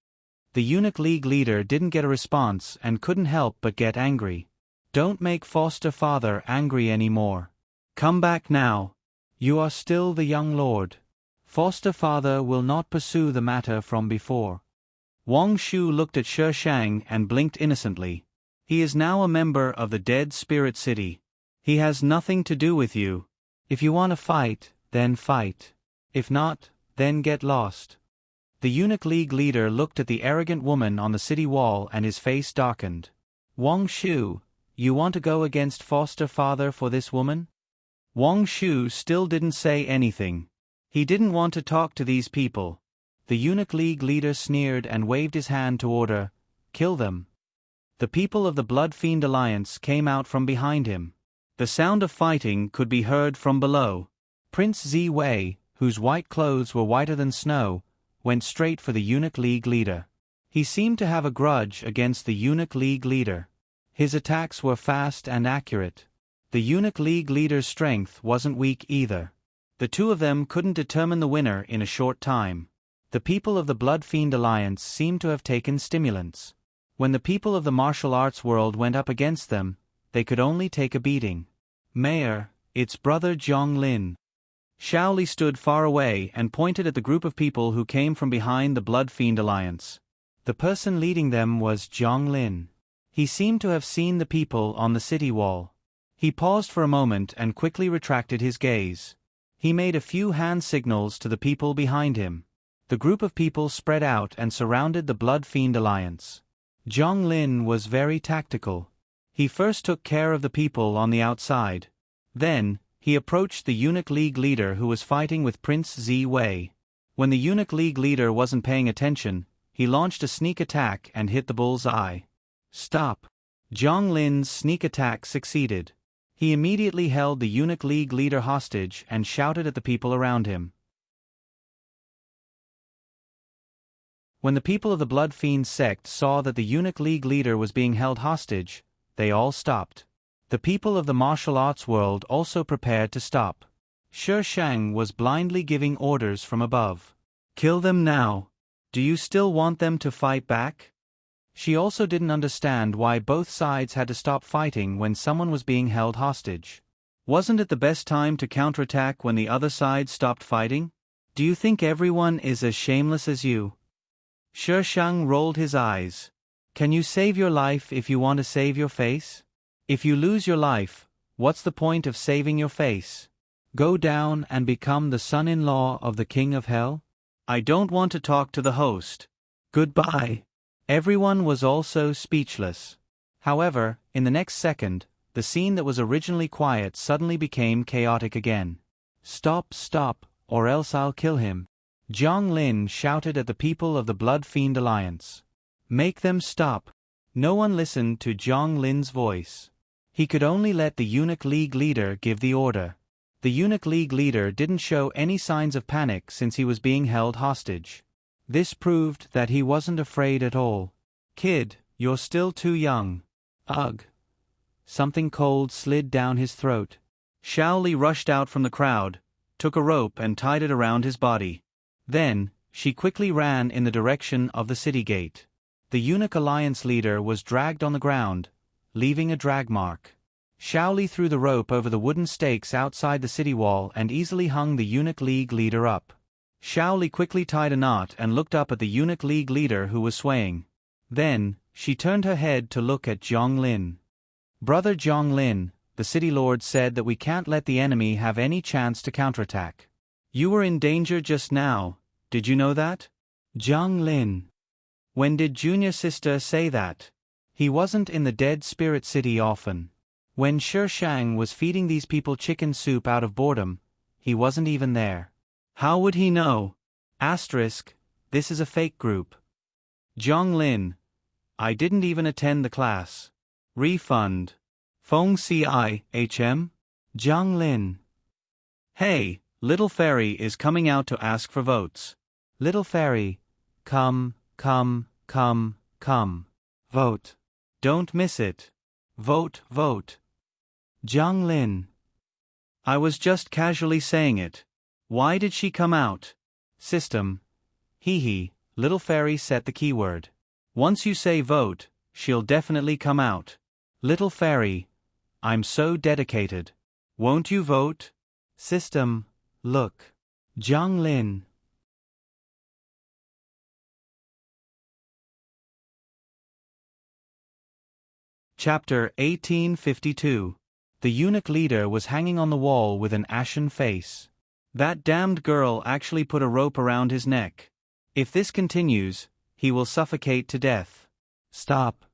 The Eunuch League leader didn't get a response and couldn't help but get angry. Don't make foster father angry anymore. Come back now. You are still the young lord. Foster father will not pursue the matter from before. Wang Shu looked at Shi Shang and blinked innocently. He is now a member of the Dead Spirit City. He has nothing to do with you. If you want to fight, then fight. If not, then get lost. The Eunuch League leader looked at the arrogant woman on the city wall and his face darkened. Wang Shu, you want to go against foster father for this woman? Wang Shu still didn't say anything. He didn't want to talk to these people. The Eunuch League leader sneered and waved his hand to order, kill them. The people of the Blood Fiend Alliance came out from behind him. The sound of fighting could be heard from below. Prince Ziwei, whose white clothes were whiter than snow, went straight for the Eunuch League leader. He seemed to have a grudge against the Eunuch League leader. His attacks were fast and accurate. The Eunuch League leader's strength wasn't weak either. The two of them couldn't determine the winner in a short time. The people of the Blood Fiend Alliance seemed to have taken stimulants. When the people of the martial arts world went up against them, they could only take a beating. Mayor, it's Brother Zhang Lin. Xiao Li stood far away and pointed at the group of people who came from behind the Blood Fiend Alliance. The person leading them was Zhang Lin. He seemed to have seen the people on the city wall. He paused for a moment and quickly retracted his gaze. He made a few hand signals to the people behind him. The group of people spread out and surrounded the Blood Fiend Alliance. Zhang Lin was very tactical. He first took care of the people on the outside. Then, he approached the Eunuch League leader who was fighting with Prince Zi Wei. When the Eunuch League leader wasn't paying attention, he launched a sneak attack and hit the bull's eye. Stop! Zhang Lin's sneak attack succeeded. He immediately held the Eunuch League leader hostage and shouted at the people around him. When the people of the Blood Fiend sect saw that the Eunuch League leader was being held hostage, they all stopped. The people of the martial arts world also prepared to stop. Shi Shang was blindly giving orders from above. Kill them now. Do you still want them to fight back? She also didn't understand why both sides had to stop fighting when someone was being held hostage. Wasn't it the best time to counterattack when the other side stopped fighting? Do you think everyone is as shameless as you? Shi Shang rolled his eyes. Can you save your life if you want to save your face? If you lose your life, what's the point of saving your face? Go down and become the son-in-law of the King of Hell? I don't want to talk to the host. Goodbye. Everyone was also speechless. However, in the next second, the scene that was originally quiet suddenly became chaotic again. Stop, or else I'll kill him. Zhang Lin shouted at the people of the Blood Fiend Alliance. Make them stop. No one listened to Zhang Lin's voice. He could only let the Eunuch League leader give the order. The Eunuch League leader didn't show any signs of panic since he was being held hostage. This proved that he wasn't afraid at all. Kid, you're still too young. Ugh. Something cold slid down his throat. Xiao Li rushed out from the crowd, took a rope and tied it around his body. Then, she quickly ran in the direction of the city gate. The Eunuch Alliance leader was dragged on the ground, leaving a drag mark. Xiao Li threw the rope over the wooden stakes outside the city wall and easily hung the Eunuch League leader up. Xiao Li quickly tied a knot and looked up at the Eunuch League leader who was swaying. Then, she turned her head to look at Zhang Lin. Brother Zhang Lin, the city lord said that we can't let the enemy have any chance to counterattack. You were in danger just now, did you know that? Zhang Lin. When did Junior Sister say that? He wasn't in the Dead Spirit City often. When Shi Shang was feeding these people chicken soup out of boredom, he wasn't even there. How would he know? Asterisk, this is a fake group. Zhang Lin. I didn't even attend the class. Refund. Feng CIHM? Zhang Lin. Hey, Little Fairy is coming out to ask for votes. Little Fairy, come. Vote. Don't miss it. Vote. Zhang Lin. I was just casually saying it. Why did she come out? System. Hee. Little Fairy set the keyword. Once you say vote, she'll definitely come out. Little Fairy. I'm so dedicated. Won't you vote? System. Look. Zhang Lin. Chapter 1852. The eunuch leader was hanging on the wall with an ashen face. That damned girl actually put a rope around his neck. If this continues, he will suffocate to death. Stop.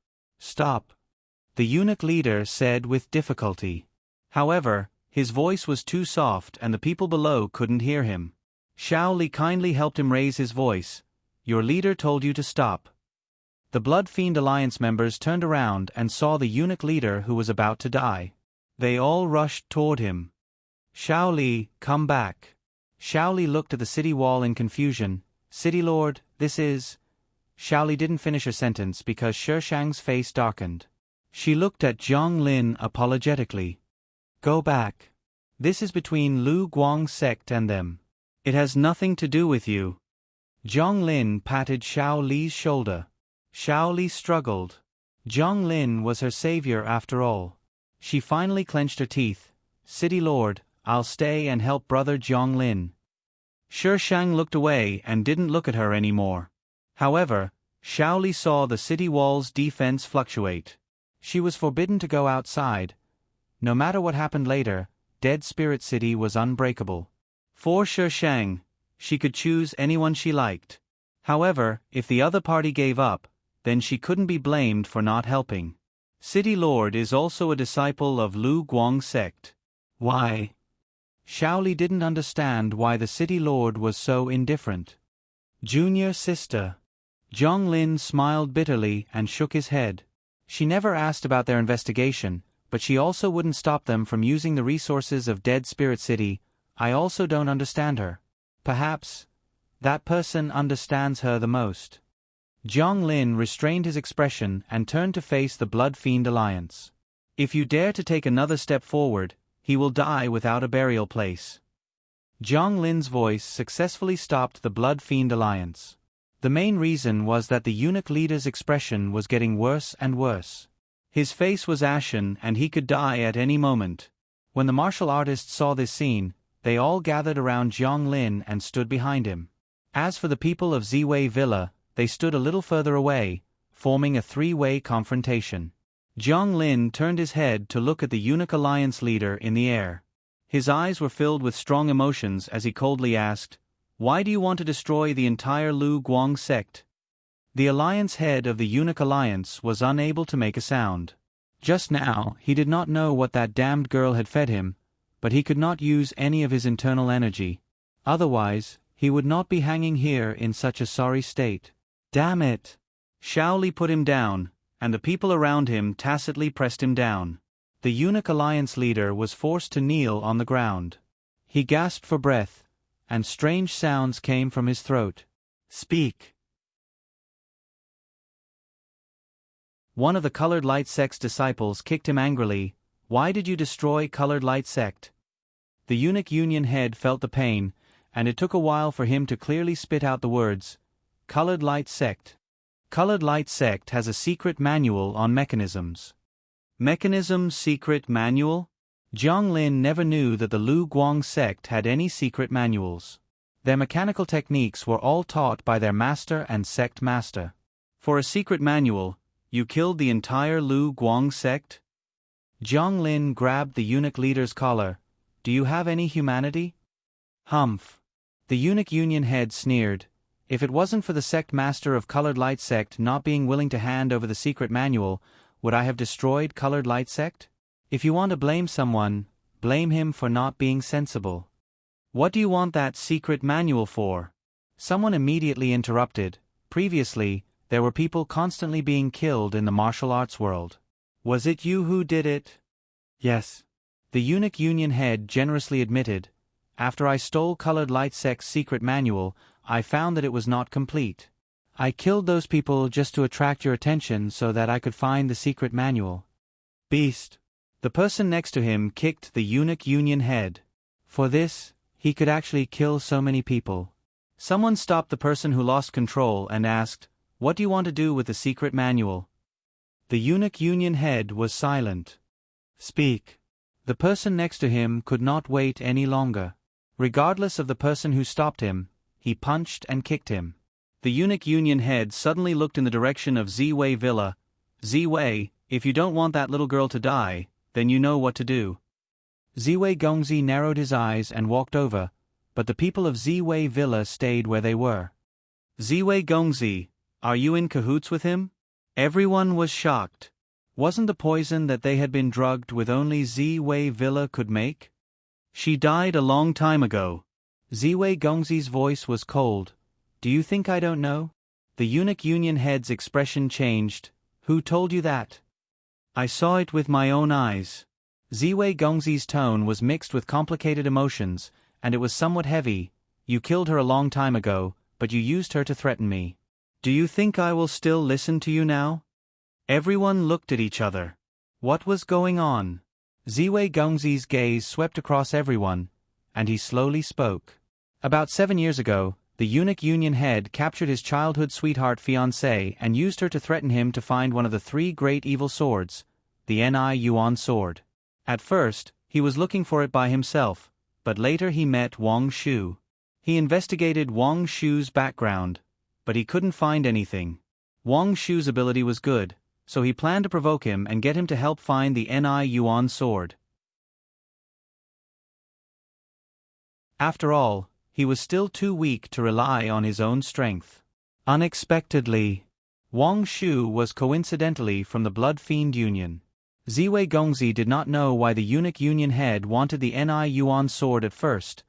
The eunuch leader said with difficulty. However, his voice was too soft and the people below couldn't hear him. Xiao Li kindly helped him raise his voice. Your leader told you to stop. The Blood Fiend Alliance members turned around and saw the eunuch leader who was about to die. They all rushed toward him. Xiao Li, come back. Xiao Li looked at the city wall in confusion. City Lord, this is... Xiao Li didn't finish her sentence because Shi Shang's face darkened. She looked at Zhang Lin apologetically. Go back. This is between Lu Guang's sect and them. It has nothing to do with you. Zhang Lin patted Xiao Li's shoulder. Xiao Li struggled. Zhang Lin was her savior after all. She finally clenched her teeth, City Lord, I'll stay and help brother Zhonglin. Shi Shang looked away and didn't look at her anymore. However, Shaoli saw the city wall's defense fluctuate. She was forbidden to go outside. No matter what happened later, Dead Spirit City was unbreakable. For Shi Shang, she could choose anyone she liked. However, if the other party gave up, then she couldn't be blamed for not helping. City Lord is also a disciple of Lu Guang sect. Why? Shaoli didn't understand why the City Lord was so indifferent. Junior sister. Zhonglin smiled bitterly and shook his head. She never asked about their investigation, but she also wouldn't stop them from using the resources of Dead Spirit City. I also don't understand her. Perhaps that person understands her the most. Zhonglin restrained his expression and turned to face the Blood Fiend Alliance. If you dare to take another step forward, he will die without a burial place. Zhonglin's voice successfully stopped the Blood Fiend Alliance. The main reason was that the eunuch leader's expression was getting worse and worse. His face was ashen and he could die at any moment. When the martial artists saw this scene, they all gathered around Zhonglin and stood behind him. As for the people of Ziwei Villa, they stood a little further away, forming a three-way confrontation. Zhonglin turned his head to look at the eunuch alliance leader in the air. His eyes were filled with strong emotions as he coldly asked, "Why do you want to destroy the entire Lu Guang sect?" The alliance head of the eunuch alliance was unable to make a sound. Just now, he did not know what that damned girl had fed him, but he could not use any of his internal energy. Otherwise, he would not be hanging here in such a sorry state. Damn it! Shaoli put him down, and the people around him tacitly pressed him down. The eunuch alliance leader was forced to kneel on the ground. He gasped for breath, and strange sounds came from his throat. Speak! One of the Colored Light Sect's disciples kicked him angrily. Why did you destroy Colored Light Sect? The eunuch union head felt the pain, and it took a while for him to clearly spit out the words, Colored Light Sect. Colored Light Sect has a secret manual on mechanisms. Mechanism secret manual? Zhonglin never knew that the Lu Guang sect had any secret manuals. Their mechanical techniques were all taught by their master and sect master. For a secret manual, you killed the entire Lu Guang sect? Zhonglin grabbed the eunuch leader's collar. Do you have any humanity? Humph. The eunuch union head sneered. If it wasn't for the sect master of Colored Light Sect not being willing to hand over the secret manual, would I have destroyed Colored Light Sect? If you want to blame someone, blame him for not being sensible. What do you want that secret manual for? Someone immediately interrupted. Previously, there were people constantly being killed in the martial arts world. Was it you who did it? Yes. The eunuch union head generously admitted. After I stole Colored Light Sect's secret manual, I found that it was not complete. I killed those people just to attract your attention so that I could find the secret manual. Beast. The person next to him kicked the eunuch union head. For this, he could actually kill so many people. Someone stopped the person who lost control and asked, What do you want to do with the secret manual? The eunuch union head was silent. Speak. The person next to him could not wait any longer. Regardless of the person who stopped him, he punched and kicked him. The eunuch union head suddenly looked in the direction of Ziwei Villa. Ziwei, if you don't want that little girl to die, then you know what to do. Ziwei Gongzi narrowed his eyes and walked over, but the people of Ziwei Villa stayed where they were. Ziwei Gongzi, are you in cahoots with him? Everyone was shocked. Wasn't the poison that they had been drugged with only Ziwei Villa could make? She died a long time ago. Ziwei Gongzi's voice was cold. Do you think I don't know? The eunuch union head's expression changed. Who told you that? I saw it with my own eyes. Ziwei Gongzi's tone was mixed with complicated emotions, and it was somewhat heavy. You killed her a long time ago, but you used her to threaten me. Do you think I will still listen to you now? Everyone looked at each other. What was going on? Ziwei Gongzi's gaze swept across everyone, and he slowly spoke. About 7 years ago, the eunuch union head captured his childhood sweetheart fiancée and used her to threaten him to find one of the 3 great evil swords, the Ni Yuan sword. At first, He was looking for it by himself, but later he met Wang Shu. He investigated Wang Shu's background, but he couldn't find anything. Wang Shu's ability was good, so he planned to provoke him and get him to help find the Ni Yuan sword. After all, he was still too weak to rely on his own strength. Unexpectedly, Wang Shu was coincidentally from the Blood Fiend Union. Ziwei Gongzi did not know why the eunuch union head wanted the Ni Yuan sword at first,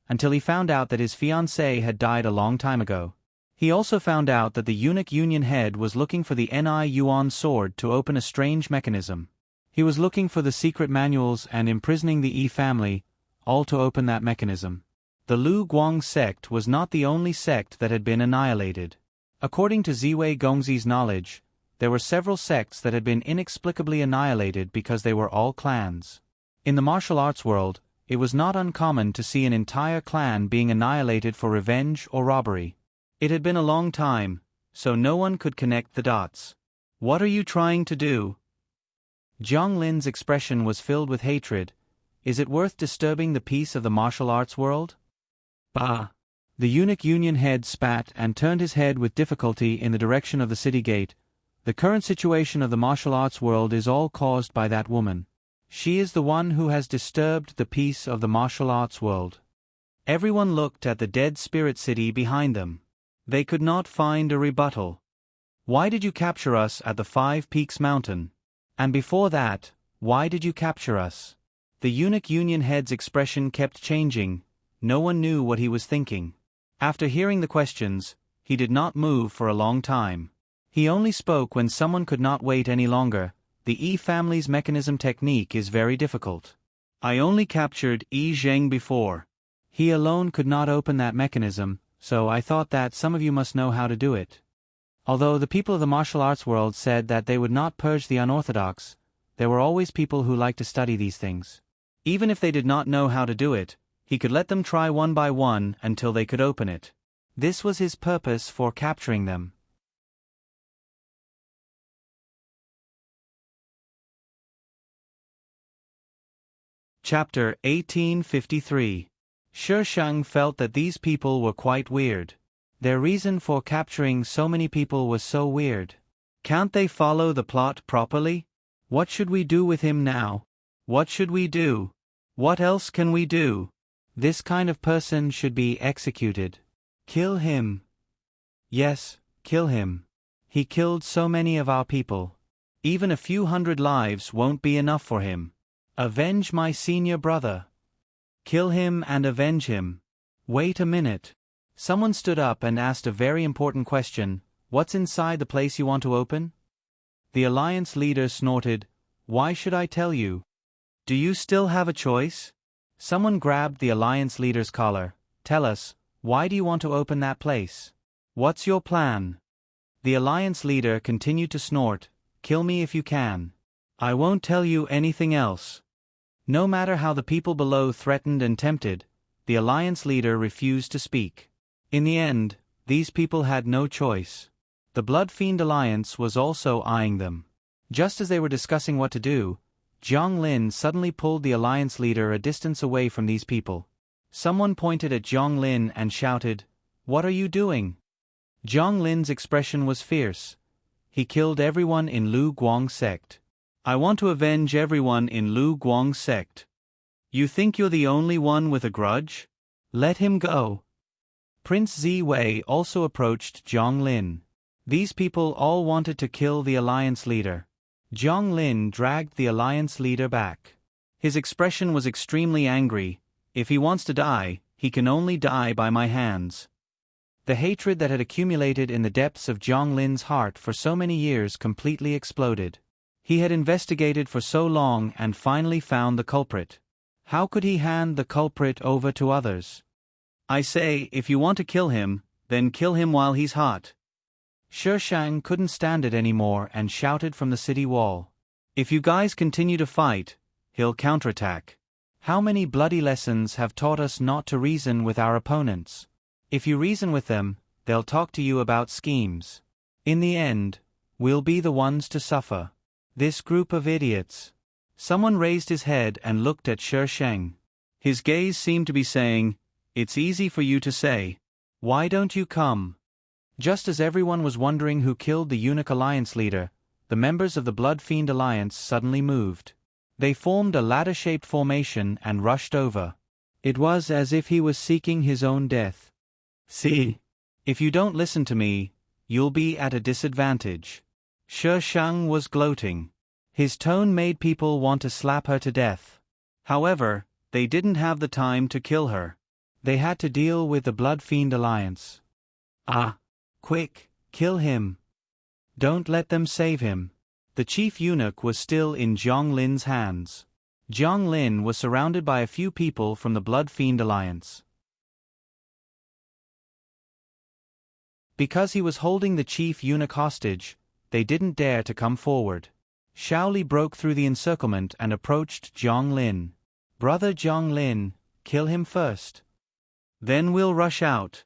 until he found out that his fiancée had died a long time ago. He also found out that the eunuch union head was looking for the Ni Yuan sword to open a strange mechanism. He was looking for the secret manuals and imprisoning the Yi family, all to open that mechanism. The Lu Guang sect was not the only sect that had been annihilated. According to Ziwei Gongzi's knowledge, there were several sects that had been inexplicably annihilated because they were all clans. In the martial arts world, it was not uncommon to see an entire clan being annihilated for revenge or robbery. It had been a long time, so no one could connect the dots. "What are you trying to do?" Jiang Lin's expression was filled with hatred. "Is it worth disturbing the peace of the martial arts world?" "Bah!" The eunuch union head spat and turned his head with difficulty in the direction of the city gate. "The current situation of the martial arts world is all caused by that woman. She is the one who has disturbed the peace of the martial arts world." Everyone looked at the dead spirit city behind them. They could not find a rebuttal. "Why did you capture us at the 5 Peaks Mountain? And before that, why did you capture us?" The eunuch union head's expression kept changing. No one knew what he was thinking. After hearing the questions, he did not move for a long time. He only spoke when someone could not wait any longer. "The Yi family's mechanism technique is very difficult. I only captured Yi Zheng before. He alone could not open that mechanism, so I thought that some of you must know how to do it." Although the people of the martial arts world said that they would not purge the unorthodox, there were always people who liked to study these things. Even if they did not know how to do it, he could let them try one by one until they could open it. This was his purpose for capturing them. Chapter 1853. Shi Sheng felt that these people were quite weird. Their reason for capturing so many people was so weird. Can't they follow the plot properly? What should we do with him now? What should we do? What else can we do? This kind of person should be executed. Kill him. Yes, kill him. He killed so many of our people. Even a few hundred lives won't be enough for him. Avenge my senior brother. Kill him and avenge him. Wait a minute. Someone stood up and asked a very important question. "What's inside the place you want to open?" The alliance leader snorted. "Why should I tell you? Do you still have a choice?" Someone grabbed the alliance leader's collar. "Tell us, why do you want to open that place? What's your plan?" The alliance leader continued to snort. "Kill me if you can. I won't tell you anything else." No matter how the people below threatened and tempted, the alliance leader refused to speak. In the end, these people had no choice. The Blood Fiend Alliance was also eyeing them. Just as they were discussing what to do, Jiang Lin suddenly pulled the alliance leader a distance away from these people. Someone pointed at Jiang Lin and shouted, "What are you doing?" Jiang Lin's expression was fierce. He killed everyone in Lu Guang sect. "I want to avenge everyone in Lu Guang sect. You think you're the only one with a grudge? Let him go." Prince Ziwei also approached Jiang Lin. These people all wanted to kill the alliance leader. Jiang Lin dragged the alliance leader back. His expression was extremely angry. "If he wants to die, he can only die by my hands." The hatred that had accumulated in the depths of Jiang Lin's heart for so many years completely exploded. He had investigated for so long and finally found the culprit. How could he hand the culprit over to others? "I say, if you want to kill him, then kill him while he's hot." Shi Sheng couldn't stand it anymore and shouted from the city wall. "If you guys continue to fight, he'll counterattack. How many bloody lessons have taught us not to reason with our opponents? If you reason with them, they'll talk to you about schemes. In the end, we'll be the ones to suffer. This group of idiots." Someone raised his head and looked at Shi Sheng. His gaze seemed to be saying, "It's easy for you to say. Why don't you come?" Just as everyone was wondering who killed the eunuch alliance leader, the members of the Blood Fiend Alliance suddenly moved. They formed a ladder-shaped formation and rushed over. It was as if he was seeking his own death. "See, if you don't listen to me, you'll be at a disadvantage." Shi Sheng was gloating. His tone made people want to slap her to death. However, they didn't have the time to kill her. They had to deal with the Blood Fiend Alliance. Quick, kill him. Don't let them save him. The chief eunuch was still in Zhang Lin's hands. Zhang Lin was surrounded by a few people from the Blood Fiend Alliance. Because he was holding the chief eunuch hostage, they didn't dare to come forward. Shaoli broke through the encirclement and approached Zhang Lin. "Brother Zhang Lin, kill him first. Then we'll rush out."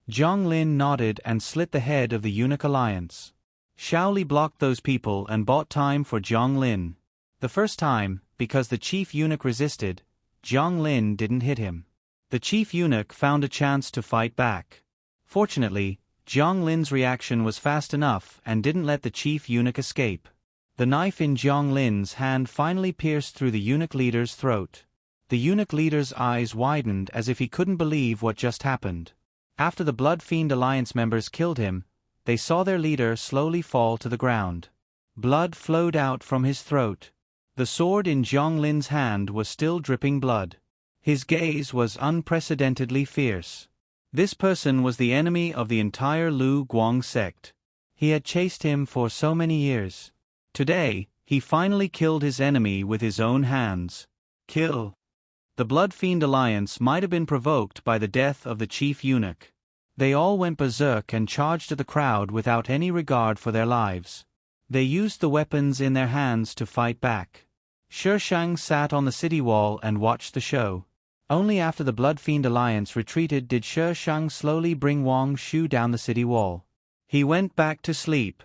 Zhang Lin nodded and slit the head of the eunuch alliance. Shaoli blocked those people and bought time for Zhang Lin. The first time, because the chief eunuch resisted, Zhang Lin didn't hit him. The chief eunuch found a chance to fight back. Fortunately, Zhang Lin's reaction was fast enough and didn't let the chief eunuch escape. The knife in Zhang Lin's hand finally pierced through the eunuch leader's throat. The eunuch leader's eyes widened as if he couldn't believe what just happened. After the Blood Fiend Alliance members killed him, they saw their leader slowly fall to the ground. Blood flowed out from his throat. The sword in Zhang Lin's hand was still dripping blood. His gaze was unprecedentedly fierce. This person was the enemy of the entire Lu Guang sect. He had chased him for so many years. Today, he finally killed his enemy with his own hands. Kill. The Blood Fiend Alliance might have been provoked by the death of the chief eunuch. They all went berserk and charged at the crowd without any regard for their lives. They used the weapons in their hands to fight back. Shi Sheng sat on the city wall and watched the show. Only after the Blood Fiend Alliance retreated did Shi Sheng slowly bring Wang Shu down the city wall. He went back to sleep.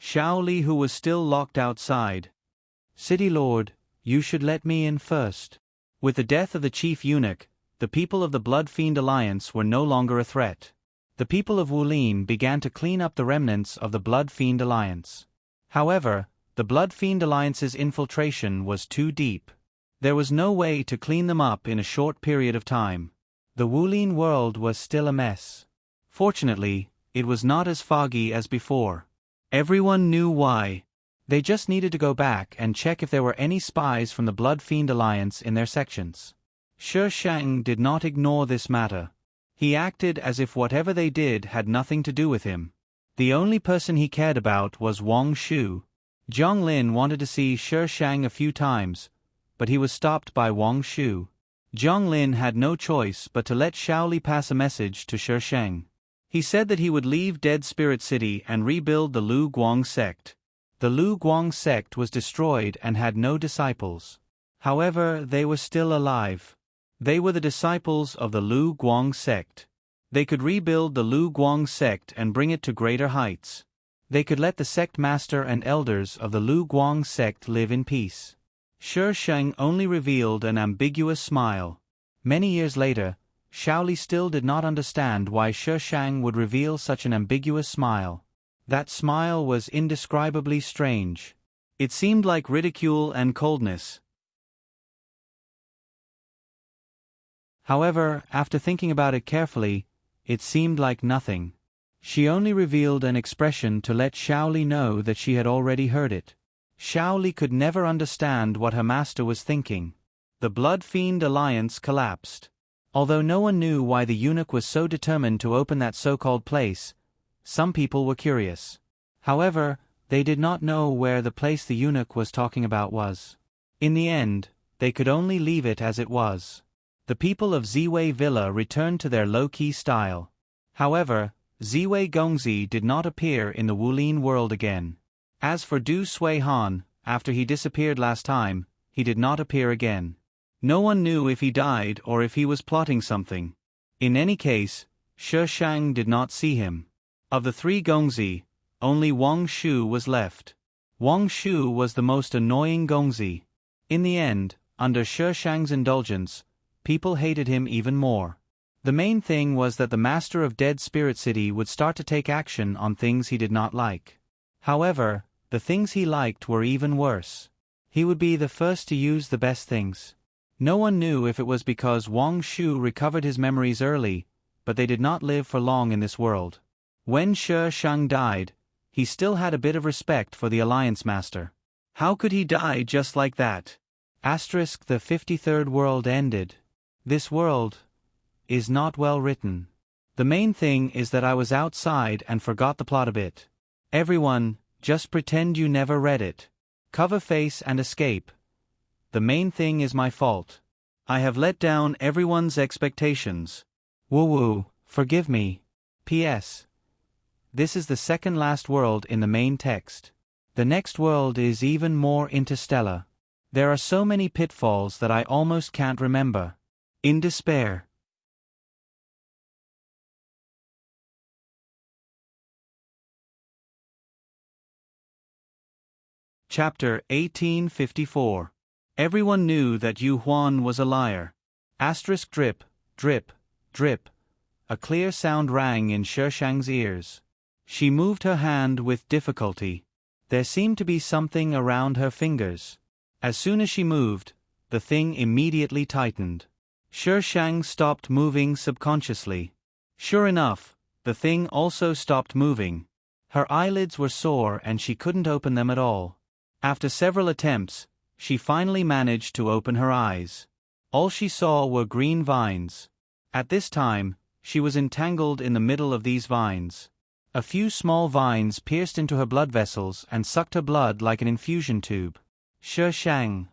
Shaoli, who was still locked outside. "City Lord, you should let me in first." With the death of the chief eunuch, the people of the Blood Fiend Alliance were no longer a threat. The people of Wulin began to clean up the remnants of the Blood Fiend Alliance. However, the Blood Fiend Alliance's infiltration was too deep. There was no way to clean them up in a short period of time. The Wulin world was still a mess. Fortunately, it was not as foggy as before. Everyone knew why. They just needed to go back and check if there were any spies from the Blood Fiend Alliance in their sections. Shi Sheng did not ignore this matter. He acted as if whatever they did had nothing to do with him. The only person he cared about was Wang Shu. Zhang Lin wanted to see Shi Sheng a few times, but he was stopped by Wang Shu. Zhang Lin had no choice but to let Shaoli pass a message to Shi Sheng. He said that he would leave Dead Spirit City and rebuild the Lu Guang sect. The Lu Guang sect was destroyed and had no disciples. However, they were still alive. They were the disciples of the Lu Guang sect. They could rebuild the Lu Guang sect and bring it to greater heights. They could let the sect master and elders of the Lu Guang sect live in peace. Shi Sheng only revealed an ambiguous smile. Many years later, Shaoli still did not understand why Shi Sheng would reveal such an ambiguous smile. That smile was indescribably strange. It seemed like ridicule and coldness. However, after thinking about it carefully, it seemed like nothing. She only revealed an expression to let Shaoli know that she had already heard it. Shaoli could never understand what her master was thinking. The Blood Fiend Alliance collapsed. Although no one knew why the eunuch was so determined to open that so-called place, some people were curious. However, they did not know where the place the eunuch was talking about was. In the end, they could only leave it as it was. The people of Ziwei Villa returned to their low-key style. However, Ziwei Gongzi did not appear in the Wulin world again. As for Du Sui Han, after he disappeared last time, he did not appear again. No one knew if he died or if he was plotting something. In any case, Shi Sheng did not see him. Of the three Gongzi, only Wang Shu was left. Wang Shu was the most annoying Gongzi. In the end, under Shi Shang's indulgence, people hated him even more. The main thing was that the master of Dead Spirit City would start to take action on things he did not like. However, the things he liked were even worse. He would be the first to use the best things. No one knew if it was because Wang Shu recovered his memories early, but they did not live for long in this world. When Shi Shang died, he still had a bit of respect for the Alliance Master. How could he die just like that? Asterisk, the 53rd world ended. This world is not well written. The main thing is that I was outside and forgot the plot a bit. Everyone, just pretend you never read it. Cover face and escape. The main thing is my fault. I have let down everyone's expectations. Woo-woo, forgive me. P.S. This is the second last world in the main text. The next world is even more interstellar. There are so many pitfalls that I almost can't remember. In despair. Chapter 1854. Everyone knew that Yu Huan was a liar. Asterisk, drip, drip, drip. A clear sound rang in Shi Shang's ears. She moved her hand with difficulty. There seemed to be something around her fingers. As soon as she moved, the thing immediately tightened. Shi Shang stopped moving subconsciously. Sure enough, the thing also stopped moving. Her eyelids were sore and she couldn't open them at all. After several attempts, she finally managed to open her eyes. All she saw were green vines. At this time, she was entangled in the middle of these vines. A few small vines pierced into her blood vessels and sucked her blood like an infusion tube. Shi Shang.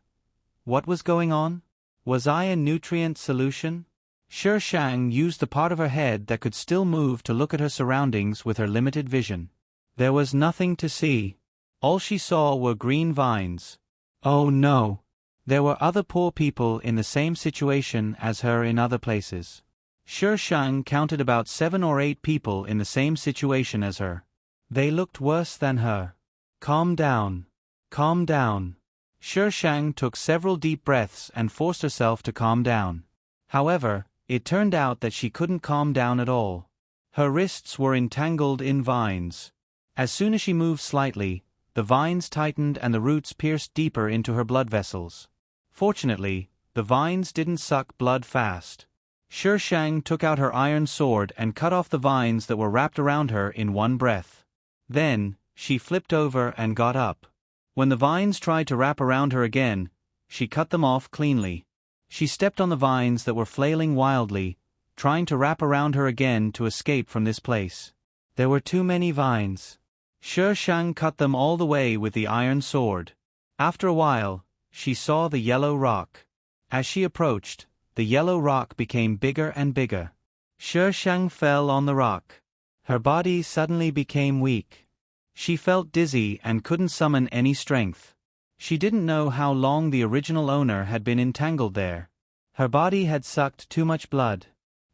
What was going on? Was I a nutrient solution? Shi Shang used the part of her head that could still move to look at her surroundings with her limited vision. There was nothing to see. All she saw were green vines. Oh no! There were other poor people in the same situation as her in other places. Shi Shang counted about 7 or 8 people in the same situation as her. They looked worse than her. Calm down. Calm down. Shi Shang took several deep breaths and forced herself to calm down. However, it turned out that she couldn't calm down at all. Her wrists were entangled in vines. As soon as she moved slightly, the vines tightened and the roots pierced deeper into her blood vessels. Fortunately, the vines didn't suck blood fast. Shi Shang took out her iron sword and cut off the vines that were wrapped around her in one breath. Then, she flipped over and got up. When the vines tried to wrap around her again, she cut them off cleanly. She stepped on the vines that were flailing wildly, trying to wrap around her again to escape from this place. There were too many vines. Shi Shang cut them all the way with the iron sword. After a while, she saw the yellow rock. As she approached, the yellow rock became bigger and bigger. Shi Shang fell on the rock. Her body suddenly became weak. She felt dizzy and couldn't summon any strength. She didn't know how long the original owner had been entangled there. Her body had sucked too much blood.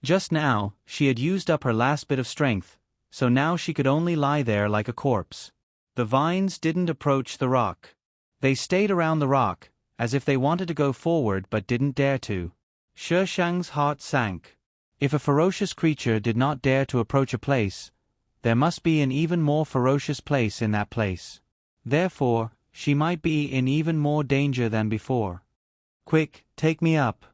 Just now, she had used up her last bit of strength, so now she could only lie there like a corpse. The vines didn't approach the rock. They stayed around the rock, as if they wanted to go forward but didn't dare to. Shi Shang's heart sank. If a ferocious creature did not dare to approach a place, there must be an even more ferocious place in that place. Therefore, she might be in even more danger than before. Quick, take me up.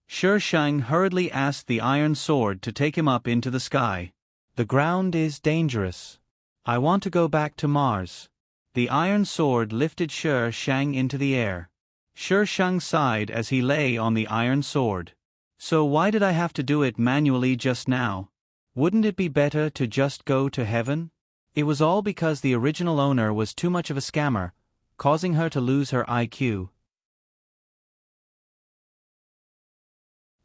Shi Shang hurriedly asked the iron sword to take him up into the sky. The ground is dangerous. I want to go back to Mars. The iron sword lifted Shi Shang into the air. Shi Shang sighed as he lay on the iron sword. So why did I have to do it manually just now? Wouldn't it be better to just go to heaven? It was all because the original owner was too much of a scammer, causing her to lose her IQ.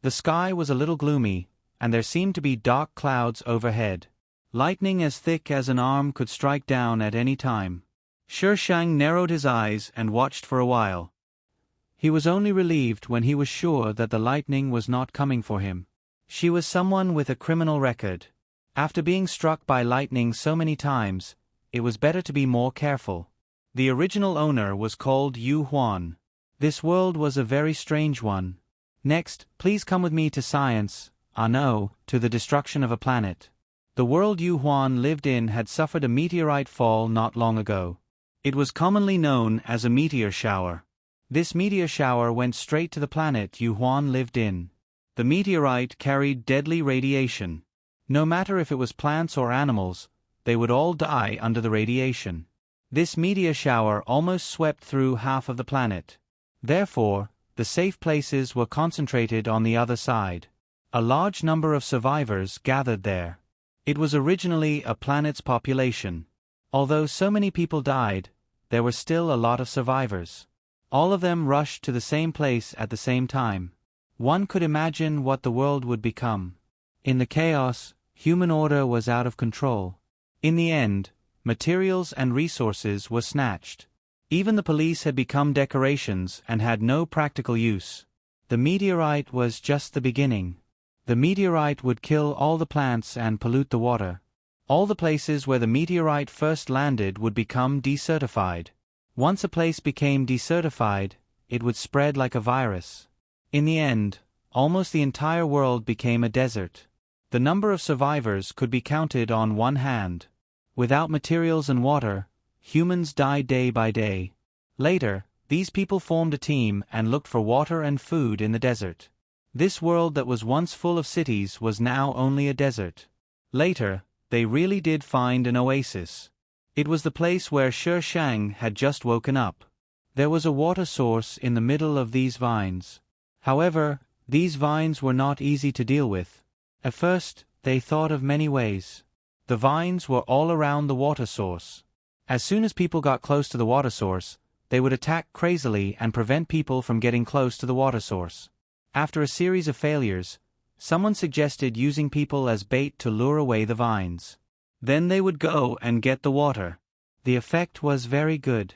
The sky was a little gloomy, and there seemed to be dark clouds overhead. Lightning as thick as an arm could strike down at any time. Shi Shang narrowed his eyes and watched for a while. He was only relieved when he was sure that the lightning was not coming for him. She was someone with a criminal record. After being struck by lightning so many times, it was better to be more careful. The original owner was called Yu Huan. This world was a very strange one. Next, please come with me to science, no, to the destruction of a planet. The world Yu Huan lived in had suffered a meteorite fall not long ago. It was commonly known as a meteor shower. This meteor shower went straight to the planet Yu Huan lived in. The meteorite carried deadly radiation. No matter if it was plants or animals, they would all die under the radiation. This meteor shower almost swept through half of the planet. Therefore, the safe places were concentrated on the other side. A large number of survivors gathered there. It was originally a planet's population. Although so many people died, there were still a lot of survivors. All of them rushed to the same place at the same time. One could imagine what the world would become. In the chaos, human order was out of control. In the end, materials and resources were snatched. Even the police had become decorations and had no practical use. The meteorite was just the beginning. The meteorite would kill all the plants and pollute the water. All the places where the meteorite first landed would become desertified. Once a place became desertified, it would spread like a virus. In the end, almost the entire world became a desert. The number of survivors could be counted on one hand. Without materials and water, humans died day by day. Later, these people formed a team and looked for water and food in the desert. This world that was once full of cities was now only a desert. Later, they really did find an oasis. It was the place where Shi Shang had just woken up. There was a water source in the middle of these vines. However, these vines were not easy to deal with. At first, they thought of many ways. The vines were all around the water source. As soon as people got close to the water source, they would attack crazily and prevent people from getting close to the water source. After a series of failures, someone suggested using people as bait to lure away the vines. Then they would go and get the water. The effect was very good.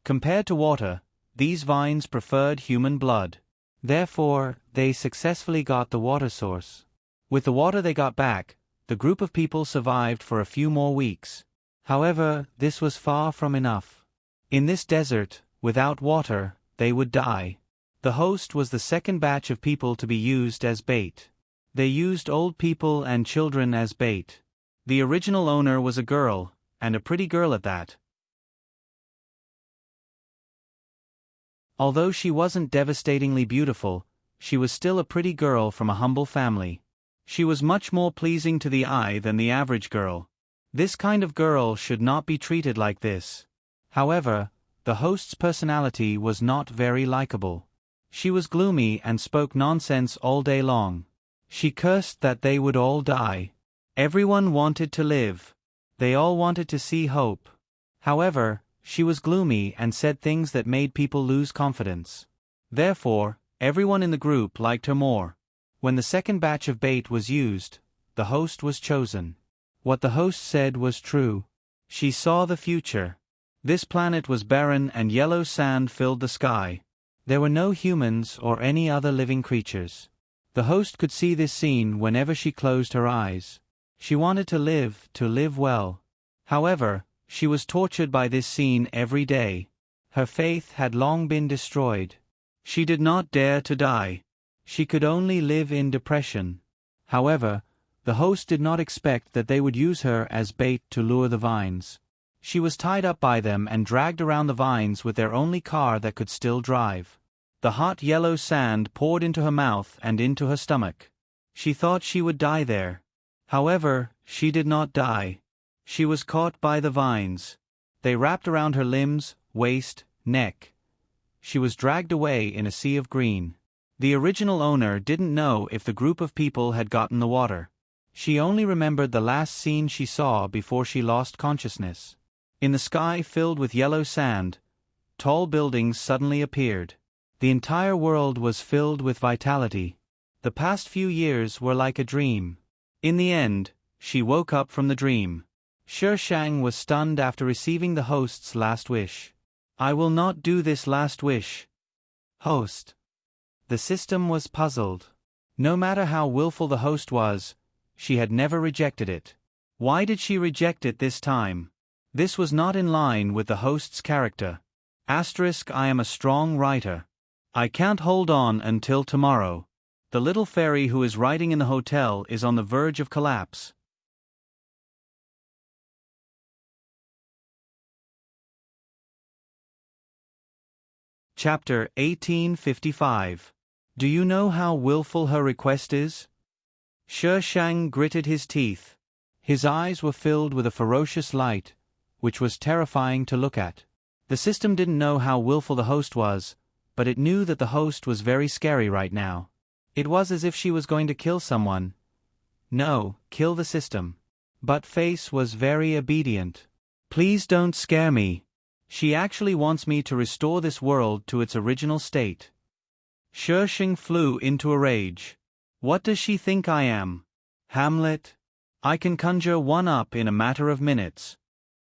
Compared to water, these vines preferred human blood. Therefore, they successfully got the water source. With the water they got back, the group of people survived for a few more weeks. However, this was far from enough. In this desert, without water, they would die. The host was the second batch of people to be used as bait. They used old people and children as bait. The original owner was a girl, and a pretty girl at that. Although she wasn't devastatingly beautiful, she was still a pretty girl from a humble family. She was much more pleasing to the eye than the average girl. This kind of girl should not be treated like this. However, the host's personality was not very likable. She was gloomy and spoke nonsense all day long. She cursed that they would all die. Everyone wanted to live. They all wanted to see hope. However, she was gloomy and said things that made people lose confidence. Therefore, everyone in the group liked her more. When the second batch of bait was used, the host was chosen. What the host said was true. She saw the future. This planet was barren and yellow sand filled the sky. There were no humans or any other living creatures. The host could see this scene whenever she closed her eyes. She wanted to live well. However, she was tortured by this scene every day. Her faith had long been destroyed. She did not dare to die. She could only live in depression. However, the host did not expect that they would use her as bait to lure the vines. She was tied up by them and dragged around the vines with their only car that could still drive. The hot yellow sand poured into her mouth and into her stomach. She thought she would die there. However, she did not die. She was caught by the vines. They wrapped around her limbs, waist, neck. She was dragged away in a sea of green. The original owner didn't know if the group of people had gotten the water. She only remembered the last scene she saw before she lost consciousness. In the sky filled with yellow sand, tall buildings suddenly appeared. The entire world was filled with vitality. The past few years were like a dream. In the end, she woke up from the dream. Shi Shang was stunned after receiving the host's last wish. "I will not do this last wish." Host. The system was puzzled. No matter how willful the host was, she had never rejected it. Why did she reject it this time? This was not in line with the host's character. *I am a strong writer. I can't hold on until tomorrow. The little fairy who is writing in the hotel is on the verge of collapse. Chapter 1855. Do you know how willful her request is? Shi Shang gritted his teeth. His eyes were filled with a ferocious light, which was terrifying to look at. The system didn't know how willful the host was, but it knew that the host was very scary right now. It was as if she was going to kill someone. No, kill the system. But Face was very obedient. Please don't scare me. She actually wants me to restore this world to its original state. Shi Shang flew into a rage. What does she think I am? Hamlet? I can conjure one up in a matter of minutes.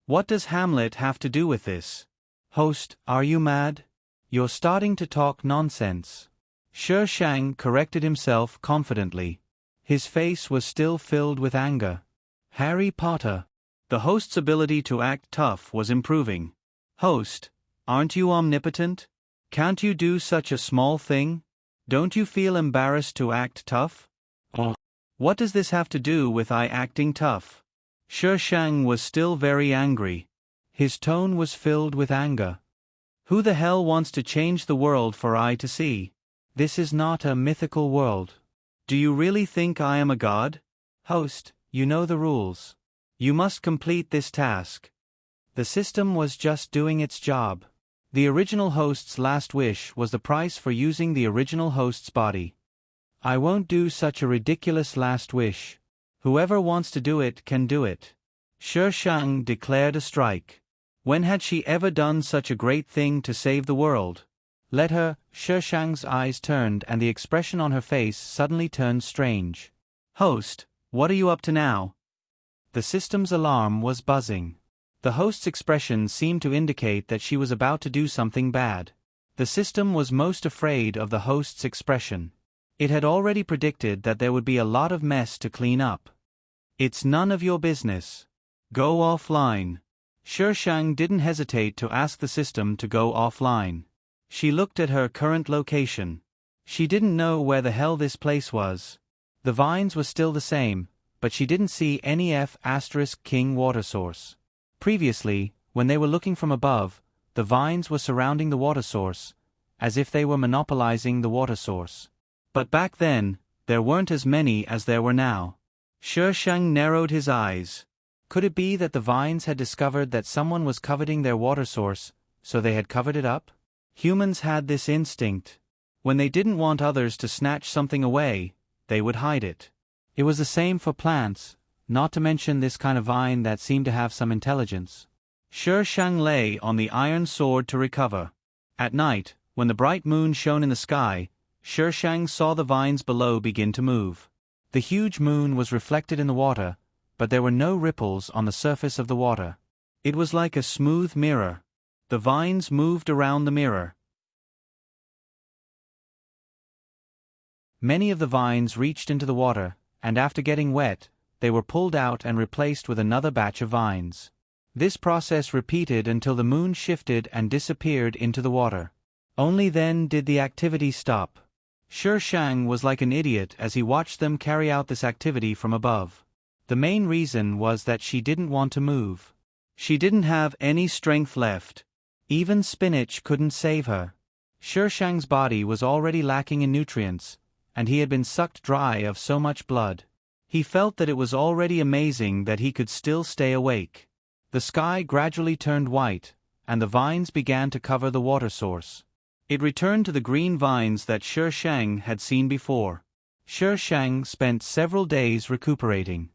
What does Hamlet have to do with this? Host, are you mad? You're starting to talk nonsense. Shi Shang corrected himself confidently. His face was still filled with anger. Harry Potter. The host's ability to act tough was improving. Host, aren't you omnipotent? Can't you do such a small thing? Don't you feel embarrassed to act tough? What does this have to do with I acting tough? Shi Shang was still very angry. His tone was filled with anger. Who the hell wants to change the world for I to see? This is not a mythical world. Do you really think I am a god? Host, you know the rules. You must complete this task. The system was just doing its job. The original host's last wish was the price for using the original host's body. I won't do such a ridiculous last wish. Whoever wants to do it can do it. Shi Shang declared a strike. When had she ever done such a great thing to save the world? Let her. Shi Shang's eyes turned and the expression on her face suddenly turned strange. Host, what are you up to now? The system's alarm was buzzing. The host's expression seemed to indicate that she was about to do something bad. The system was most afraid of the host's expression. It had already predicted that there would be a lot of mess to clean up. It's none of your business. Go offline. Shi Shang didn't hesitate to ask the system to go offline. She looked at her current location. She didn't know where the hell this place was. The vines were still the same, but she didn't see any F*King water source. Previously, when they were looking from above, the vines were surrounding the water source, as if they were monopolizing the water source. But back then, there weren't as many as there were now. Shi Shang narrowed his eyes. Could it be that the vines had discovered that someone was coveting their water source, so they had covered it up? Humans had this instinct. When they didn't want others to snatch something away, they would hide it. It was the same for plants, not to mention this kind of vine that seemed to have some intelligence. Shi Shang lay on the iron sword to recover. At night, when the bright moon shone in the sky, Shi Shang saw the vines below begin to move. The huge moon was reflected in the water, but there were no ripples on the surface of the water. It was like a smooth mirror. The vines moved around the mirror. Many of the vines reached into the water, and after getting wet, they were pulled out and replaced with another batch of vines. This process repeated until the moon shifted and disappeared into the water. Only then did the activity stop. Shi Shang was like an idiot as he watched them carry out this activity from above. The main reason was that she didn't want to move. She didn't have any strength left. Even spinach couldn't save her. Shi Shang's body was already lacking in nutrients, and he had been sucked dry of so much blood. He felt that it was already amazing that he could still stay awake. The sky gradually turned white, and the vines began to cover the water source. It returned to the green vines that Shi Shang had seen before. Shi Shang spent several days recuperating.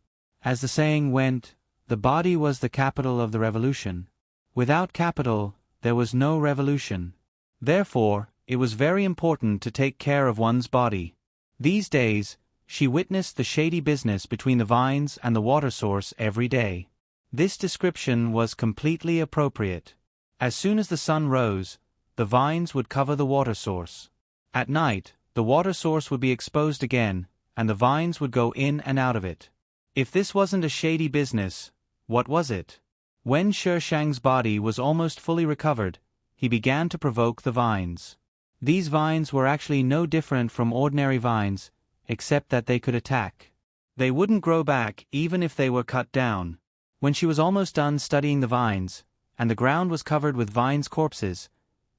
As the saying went, the body was the capital of the revolution. Without capital, there was no revolution. Therefore, it was very important to take care of one's body. These days, she witnessed the shady business between the vines and the water source every day. This description was completely appropriate. As soon as the sun rose, the vines would cover the water source. At night, the water source would be exposed again, and the vines would go in and out of it. If this wasn't a shady business, what was it? When Shi Shang's body was almost fully recovered, he began to provoke the vines. These vines were actually no different from ordinary vines, except that they could attack. They wouldn't grow back even if they were cut down. When she was almost done studying the vines, and the ground was covered with vines' corpses,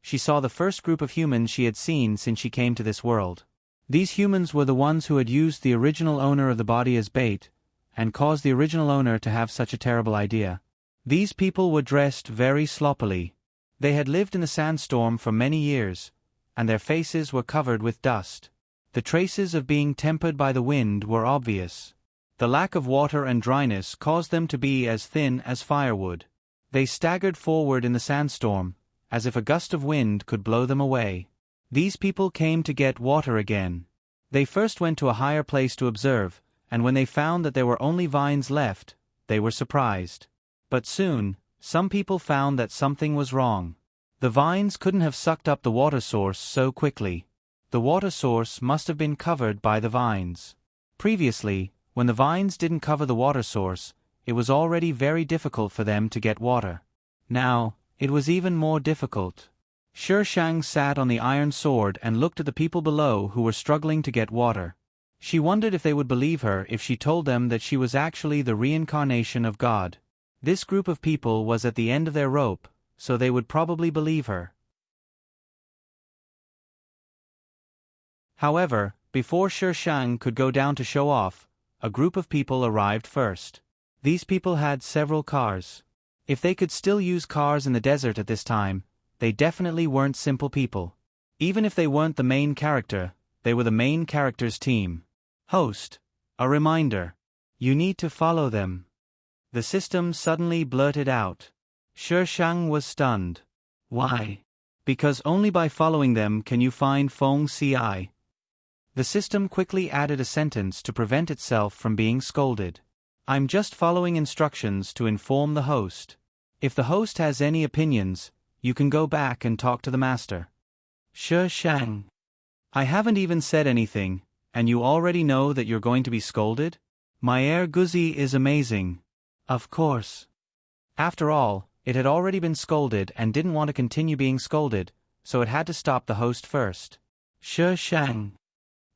she saw the first group of humans she had seen since she came to this world. These humans were the ones who had used the original owner of the body as bait, and caused the original owner to have such a terrible idea. These people were dressed very sloppily. They had lived in the sandstorm for many years, and their faces were covered with dust. The traces of being tempered by the wind were obvious. The lack of water and dryness caused them to be as thin as firewood. They staggered forward in the sandstorm, as if a gust of wind could blow them away. These people came to get water again. They first went to a higher place to observe, and when they found that there were only vines left, they were surprised. But soon, some people found that something was wrong. The vines couldn't have sucked up the water source so quickly. The water source must have been covered by the vines. Previously, when the vines didn't cover the water source, it was already very difficult for them to get water. Now, it was even more difficult. Shi Shang sat on the iron sword and looked at the people below who were struggling to get water. She wondered if they would believe her if she told them that she was actually the reincarnation of God. This group of people was at the end of their rope, so they would probably believe her. However, before Shi Shang could go down to show off, a group of people arrived first. These people had several cars. If they could still use cars in the desert at this time, they definitely weren't simple people. Even if they weren't the main character, they were the main character's team. Host, a reminder. You need to follow them. The system suddenly blurted out. Shi Shang was stunned. Why? Because only by following them can you find Feng Ci. The system quickly added a sentence to prevent itself from being scolded. I'm just following instructions to inform the host. If the host has any opinions, you can go back and talk to the master. Shi Shang. I haven't even said anything, and you already know that you're going to be scolded? My air Guzi is amazing. Of course. After all, it had already been scolded and didn't want to continue being scolded, so it had to stop the host first. Shi Shang.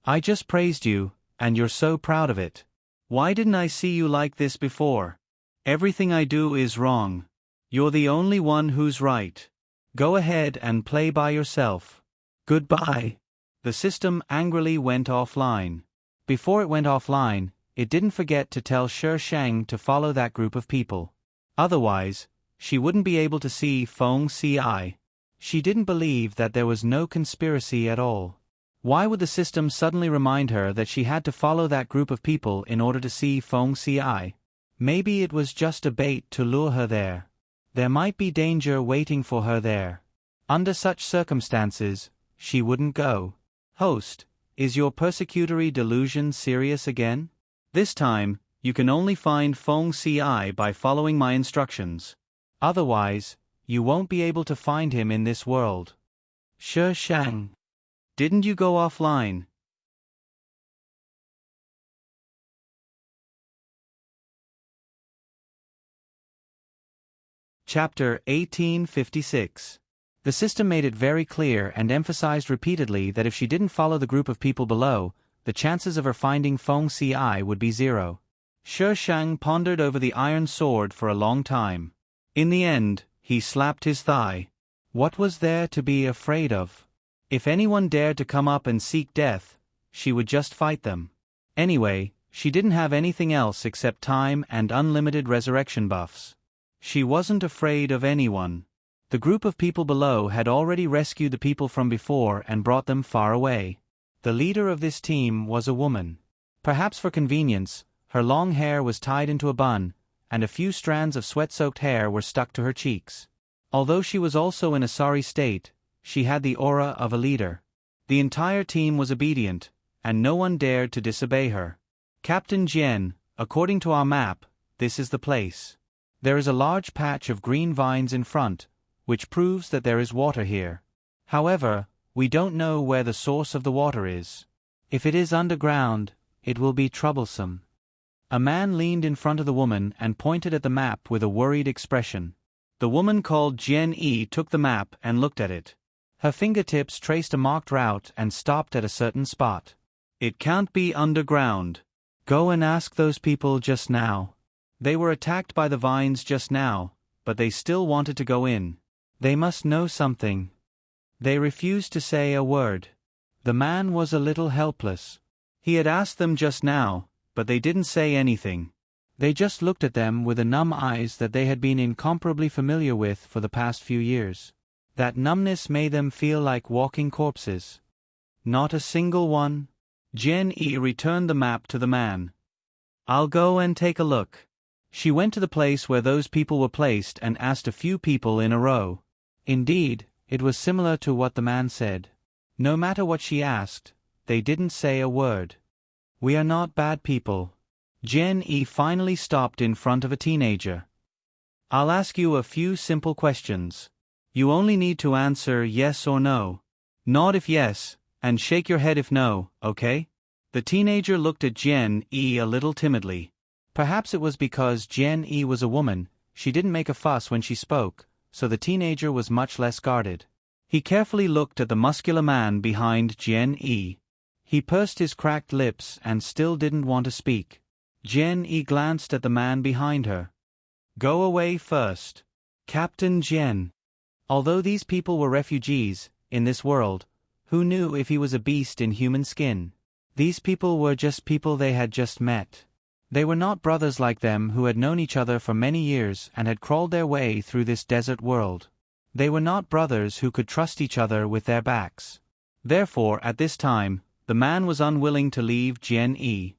I just praised you, and you're so proud of it. Why didn't I see you like this before? Everything I do is wrong. You're the only one who's right. Go ahead and play by yourself. Goodbye. The system angrily went offline. Before it went offline, it didn't forget to tell Shi Shang to follow that group of people. Otherwise, she wouldn't be able to see Feng Ci. She didn't believe that there was no conspiracy at all. Why would the system suddenly remind her that she had to follow that group of people in order to see Feng Ci? Maybe it was just a bait to lure her there. There might be danger waiting for her there. Under such circumstances, she wouldn't go. Host, is your persecutory delusion serious again? This time, you can only find Feng Ci by following my instructions. Otherwise, you won't be able to find him in this world. Shi Shang. Didn't you go offline? Chapter 1856. The system made it very clear and emphasized repeatedly that if she didn't follow the group of people below, the chances of her finding Feng Ci would be 0. Shi Shang pondered over the iron sword for a long time. In the end, he slapped his thigh. What was there to be afraid of? If anyone dared to come up and seek death, she would just fight them. Anyway, she didn't have anything else except time and unlimited resurrection buffs. She wasn't afraid of anyone. The group of people below had already rescued the people from before and brought them far away. The leader of this team was a woman. Perhaps for convenience, her long hair was tied into a bun, and a few strands of sweat-soaked hair were stuck to her cheeks. Although she was also in a sorry state, she had the aura of a leader. The entire team was obedient, and no one dared to disobey her. Captain Jian, according to our map, this is the place. There is a large patch of green vines in front, which proves that there is water here. However, we don't know where the source of the water is. If it is underground, it will be troublesome. A man leaned in front of the woman and pointed at the map with a worried expression. The woman called Jian Yi took the map and looked at it. Her fingertips traced a marked route and stopped at a certain spot. It can't be underground. Go and ask those people just now. They were attacked by the vines just now, but they still wanted to go in. They must know something. They refused to say a word. The man was a little helpless. He had asked them just now, but they didn't say anything. They just looked at them with the numb eyes that they had been incomparably familiar with for the past few years. That numbness made them feel like walking corpses. Not a single one. Jen-E returned the map to the man. I'll go and take a look. She went to the place where those people were placed and asked a few people in a row. Indeed, it was similar to what the man said. No matter what she asked, they didn't say a word. We are not bad people. Jen-E finally stopped in front of a teenager. I'll ask you a few simple questions. You only need to answer yes or no. Nod if yes, and shake your head if no, okay? The teenager looked at Jen-E a little timidly. Perhaps it was because Jen-E was a woman, she didn't make a fuss when she spoke, so the teenager was much less guarded. He carefully looked at the muscular man behind Jen-E. He pursed his cracked lips and still didn't want to speak. Jen-E glanced at the man behind her. Go away first. Captain Jen. Although these people were refugees, in this world, who knew if he was a beast in human skin? These people were just people they had just met. They were not brothers like them who had known each other for many years and had crawled their way through this desert world. They were not brothers who could trust each other with their backs. Therefore, at this time, the man was unwilling to leave Jen-E.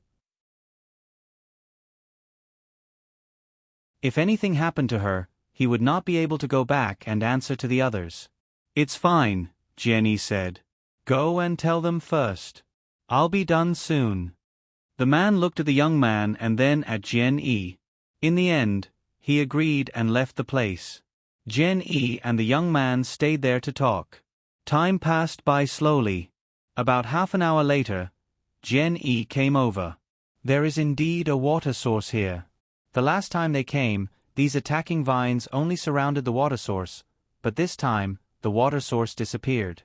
If anything happened to her, he would not be able to go back and answer to the others. It's fine, Jen-E said. Go and tell them first. I'll be done soon. The man looked at the young man and then at Jen-E. In the end, he agreed and left the place. Jen-E and the young man stayed there to talk. Time passed by slowly. About half an hour later, Jen-E came over. There is indeed a water source here. The last time they came, these attacking vines only surrounded the water source, but this time, the water source disappeared.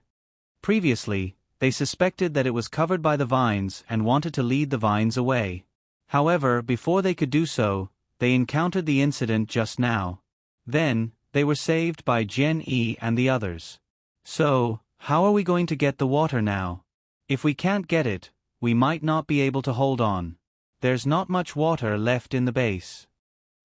Previously, they suspected that it was covered by the vines and wanted to lead the vines away. However, before they could do so, they encountered the incident just now. Then, they were saved by Jen-E and the others. So, how are we going to get the water now? If we can't get it, we might not be able to hold on. There's not much water left in the base.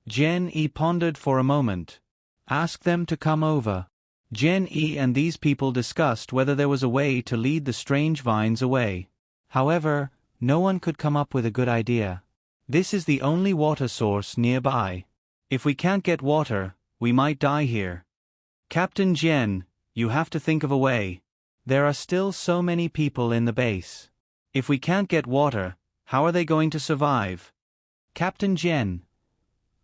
Jen-E pondered for a moment. Ask them to come over. Jen-E and these people discussed whether there was a way to lead the strange vines away. However, no one could come up with a good idea. This is the only water source nearby. If we can't get water, we might die here. Captain Jen, you have to think of a way. There are still so many people in the base. If we can't get water, how are they going to survive? Captain Jen.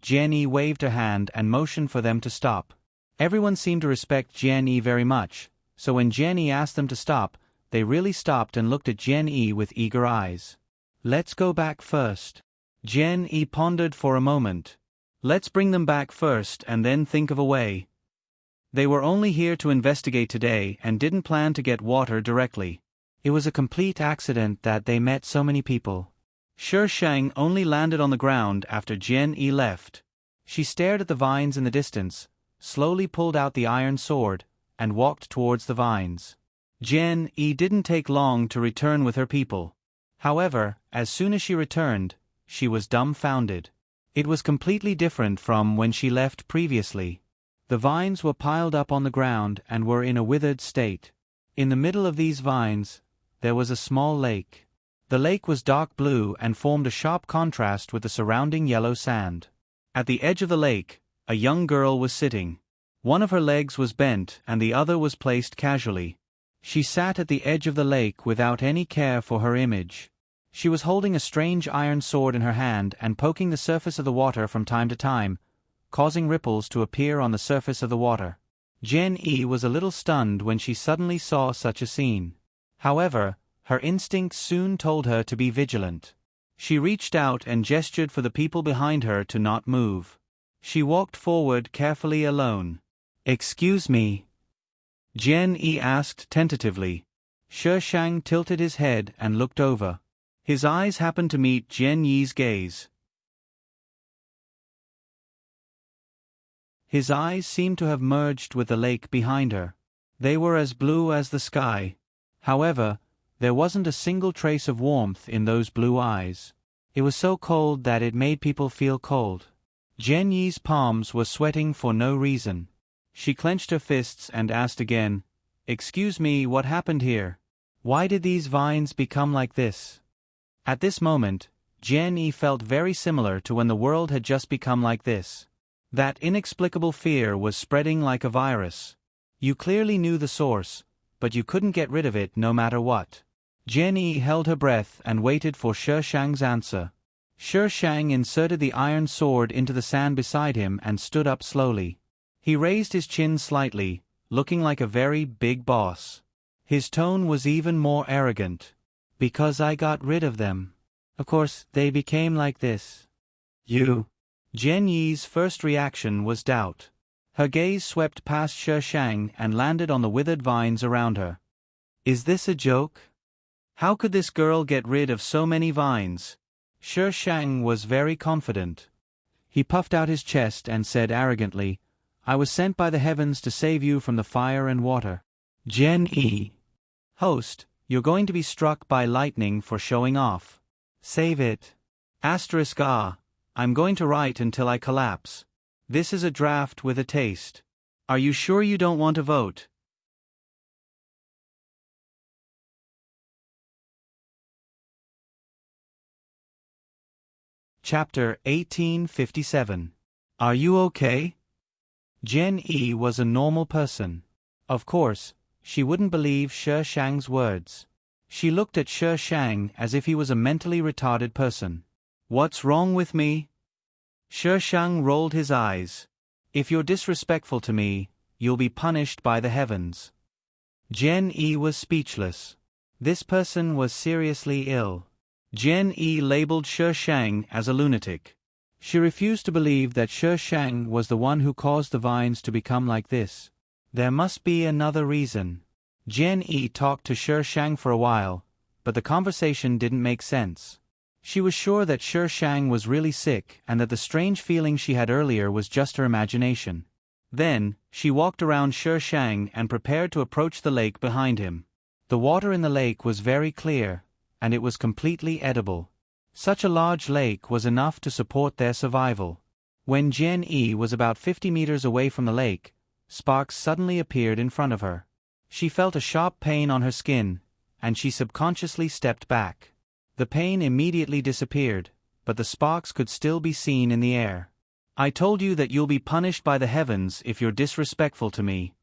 Jen-E waved her hand and motioned for them to stop. Everyone seemed to respect Jen-E very much, so when Jen-E asked them to stop, they really stopped and looked at Jen-E with eager eyes. Let's go back first. Jen-E pondered for a moment. Let's bring them back first and then think of a way. They were only here to investigate today and didn't plan to get water directly. It was a complete accident that they met so many people. Shang only landed on the ground after Jen-E left. She stared at the vines in the distance, slowly pulled out the iron sword, and walked towards the vines. Jen-E didn't take long to return with her people. However, as soon as she returned, she was dumbfounded. It was completely different from when she left previously. The vines were piled up on the ground and were in a withered state. In the middle of these vines, there was a small lake. The lake was dark blue and formed a sharp contrast with the surrounding yellow sand. At the edge of the lake, a young girl was sitting. One of her legs was bent and the other was placed casually. She sat at the edge of the lake without any care for her image. She was holding a strange iron sword in her hand and poking the surface of the water from time to time, causing ripples to appear on the surface of the water. Jen-E was a little stunned when she suddenly saw such a scene. However, her instincts soon told her to be vigilant. She reached out and gestured for the people behind her to not move. She walked forward carefully alone. Excuse me. Jian Yi asked tentatively. Shi Shang tilted his head and looked over. His eyes happened to meet Jian Yi's gaze. His eyes seemed to have merged with the lake behind her. They were as blue as the sky. However, there wasn't a single trace of warmth in those blue eyes. It was so cold that it made people feel cold. Jian Yi's palms were sweating for no reason. She clenched her fists and asked again, "Excuse me, what happened here? Why did these vines become like this?" At this moment, Jian Yi felt very similar to when the world had just become like this. That inexplicable fear was spreading like a virus. You clearly knew the source, but you couldn't get rid of it no matter what. Jian Yi held her breath and waited for Shi Shang's answer. Shi Shang inserted the iron sword into the sand beside him and stood up slowly. He raised his chin slightly, looking like a very big boss. His tone was even more arrogant. "Because I got rid of them. Of course, they became like this." "You?" Jian Yi's first reaction was doubt. Her gaze swept past Shi Shang and landed on the withered vines around her. "Is this a joke? How could this girl get rid of so many vines?" Shi Shang was very confident. He puffed out his chest and said arrogantly, "I was sent by the heavens to save you from the fire and water." Jian Yi. "Host, you're going to be struck by lightning for showing off. Save it. *Ah, I'm going to write until I collapse. This is a draft with a taste. Are you sure you don't want to vote?" Chapter 1857. Are you okay? Jian Yi was a normal person. Of course, she wouldn't believe Shi Shang's words. She looked at Shi Shang as if he was a mentally retarded person. "What's wrong with me?" Shi Shang rolled his eyes. "If you're disrespectful to me, you'll be punished by the heavens." Jian Yi was speechless. This person was seriously ill. Jian Yi labeled Shi Shang as a lunatic. She refused to believe that Shi Shang was the one who caused the vines to become like this. There must be another reason. Jian Yi talked to Shi Shang for a while, but the conversation didn't make sense. She was sure that Shi Shang was really sick and that the strange feeling she had earlier was just her imagination. Then, she walked around Shi Shang and prepared to approach the lake behind him. The water in the lake was very clear, and it was completely edible. Such a large lake was enough to support their survival. When Jian Yi was about 50 meters away from the lake, sparks suddenly appeared in front of her. She felt a sharp pain on her skin, and she subconsciously stepped back. The pain immediately disappeared, but the sparks could still be seen in the air. "I told you that you'll be punished by the heavens if you're disrespectful to me."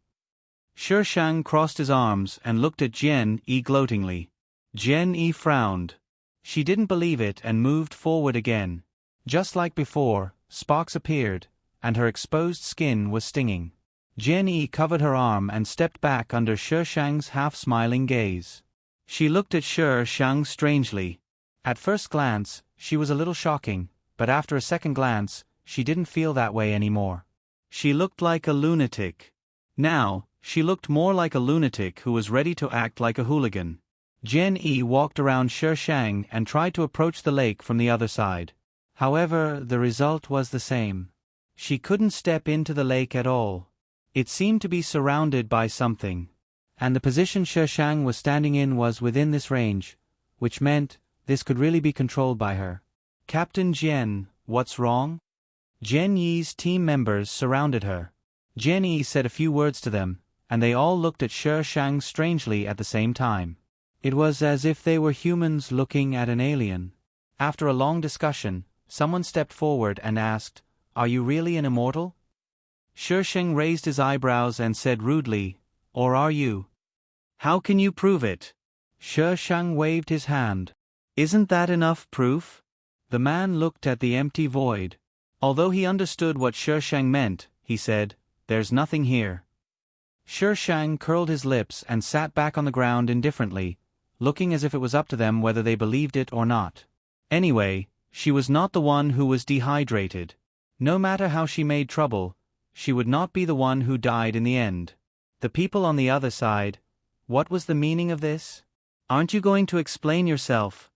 Shi Shang crossed his arms and looked at Jian Yi gloatingly. Jian Yi frowned. She didn't believe it and moved forward again. Just like before, sparks appeared, and her exposed skin was stinging. Jian Yi covered her arm and stepped back under Shi Shang's half-smiling gaze. She looked at Shi Shang strangely. At first glance, she was a little shocking, but after a second glance, she didn't feel that way anymore. She looked like a lunatic. Now, she looked more like a lunatic who was ready to act like a hooligan. Jian Yi walked around Shi Shang and tried to approach the lake from the other side. However, the result was the same. She couldn't step into the lake at all. It seemed to be surrounded by something. And the position Shi Shang was standing in was within this range, which meant this could really be controlled by her. "Captain Jian, what's wrong?" Jian Yi's team members surrounded her. Jian Yi said a few words to them, and they all looked at Shi Shang strangely at the same time. It was as if they were humans looking at an alien. After a long discussion, someone stepped forward and asked, "Are you really an immortal?" Shi Shang raised his eyebrows and said rudely, "Or are you? How can you prove it?" Shi Shang waved his hand. "Isn't that enough proof?" The man looked at the empty void. Although he understood what Shi Shang meant, he said, "There's nothing here." Shi Shang curled his lips and sat back on the ground indifferently, looking as if it was up to them whether they believed it or not. Anyway, she was not the one who was dehydrated. No matter how she made trouble, she would not be the one who died in the end. The people on the other side, what was the meaning of this? Aren't you going to explain yourself?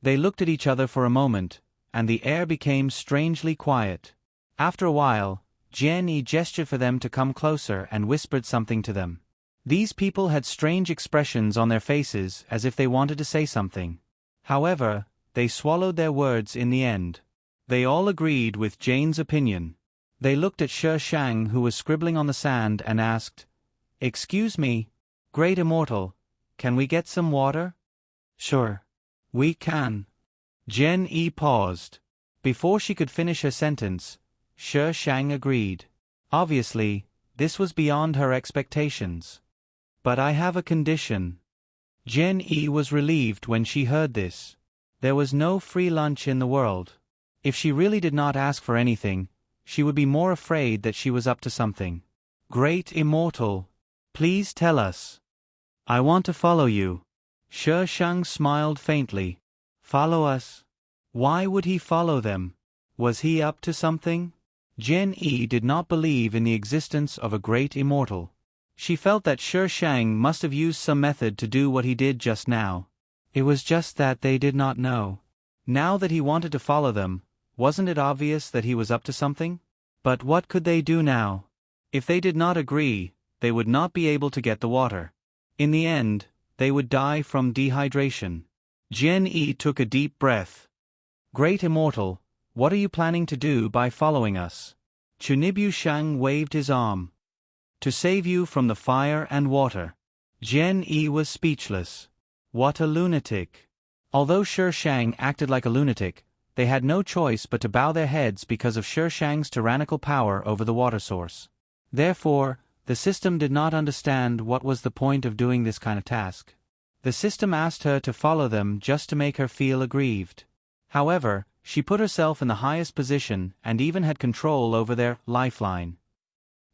They looked at each other for a moment, and the air became strangely quiet. After a while, Jian-yi gestured for them to come closer and whispered something to them. These people had strange expressions on their faces as if they wanted to say something. However, they swallowed their words in the end. They all agreed with Jane's opinion. They looked at Shi Shang, who was scribbling on the sand, and asked, "Excuse me, Great Immortal, can we get some water?" "Sure. We can." Jian-yi paused. Before she could finish her sentence, Shi Shang agreed. Obviously, this was beyond her expectations. "But I have a condition." Jian-yi was relieved when she heard this. There was no free lunch in the world. If she really did not ask for anything, she would be more afraid that she was up to something. "Great Immortal, please tell us." "I want to follow you." Shi Shang smiled faintly. "Follow us?" Why would he follow them? Was he up to something? Jian-yi did not believe in the existence of a great immortal. She felt that Shi Shang must have used some method to do what he did just now. It was just that they did not know. Now that he wanted to follow them, wasn't it obvious that he was up to something? But what could they do now? If they did not agree, they would not be able to get the water. In the end, they would die from dehydration. Jian-yi took a deep breath. "Great Immortal, what are you planning to do by following us?" Chunibyu Shang waved his arm. "To save you from the fire and water." Jian-yi was speechless. What a lunatic. Although Shi Shang acted like a lunatic, they had no choice but to bow their heads because of Shi Shang's tyrannical power over the water source. Therefore, the system did not understand what was the point of doing this kind of task. The system asked her to follow them just to make her feel aggrieved. However, she put herself in the highest position and even had control over their lifeline.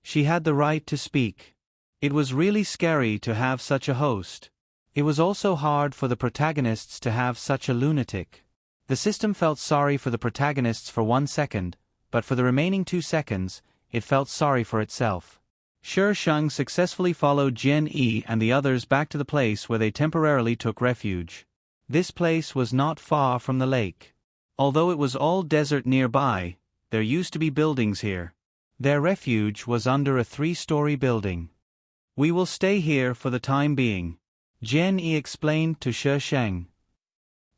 She had the right to speak. It was really scary to have such a host. It was also hard for the protagonists to have such a lunatic. The system felt sorry for the protagonists for 1 second, but for the remaining 2 seconds, it felt sorry for itself. Shi Shang successfully followed Jian-yi and the others back to the place where they temporarily took refuge. This place was not far from the lake. Although it was all desert nearby, there used to be buildings here. Their refuge was under a 3-story building. "We will stay here for the time being," Jian-yi explained to Shi Shang.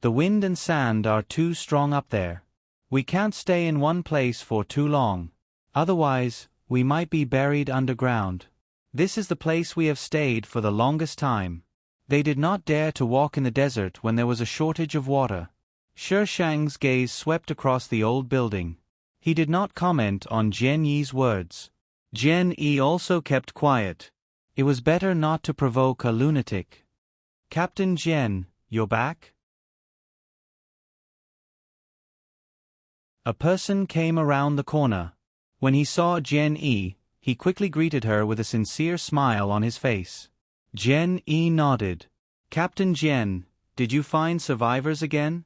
"The wind and sand are too strong up there. We can't stay in one place for too long. Otherwise, we might be buried underground. This is the place we have stayed for the longest time." They did not dare to walk in the desert when there was a shortage of water. Shi Shang's gaze swept across the old building. He did not comment on Jian-yi's words. Jian-yi also kept quiet. It was better not to provoke a lunatic. "Captain Jian, you're back?" A person came around the corner. When he saw Jian-yi, he quickly greeted her with a sincere smile on his face. Jian-yi nodded. "Captain Jian, did you find survivors again?"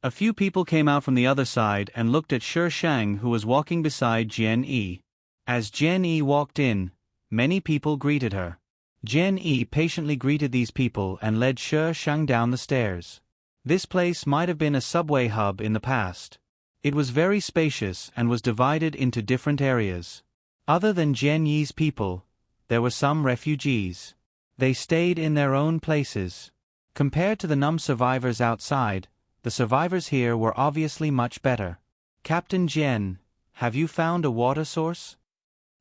A few people came out from the other side and looked at Shi Shang, who was walking beside Jian-yi. As Jian-yi walked in, many people greeted her. Jian-yi patiently greeted these people and led Shi Shang down the stairs. This place might have been a subway hub in the past. It was very spacious and was divided into different areas. Other than Jian-yi's people, there were some refugees. They stayed in their own places. Compared to the numb survivors outside, the survivors here were obviously much better. "Captain Jian, have you found a water source?"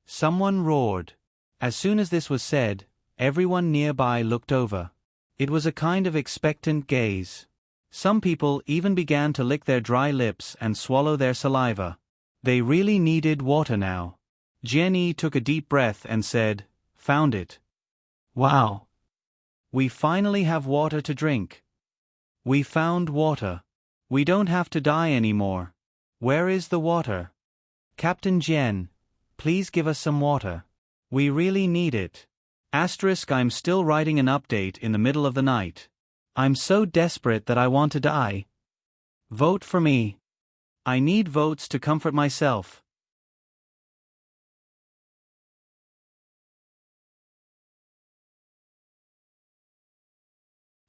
Someone roared. As soon as this was said, everyone nearby looked over. It was a kind of expectant gaze. Some people even began to lick their dry lips and swallow their saliva. They really needed water now. Jian-yi took a deep breath and said, "Found it. Wow. We finally have water to drink. We found water. We don't have to die anymore. Where is the water? Captain Jian, please give us some water. We really need it. I'm still writing an update in the middle of the night. I'm so desperate that I want to die. Vote for me. I need votes to comfort myself."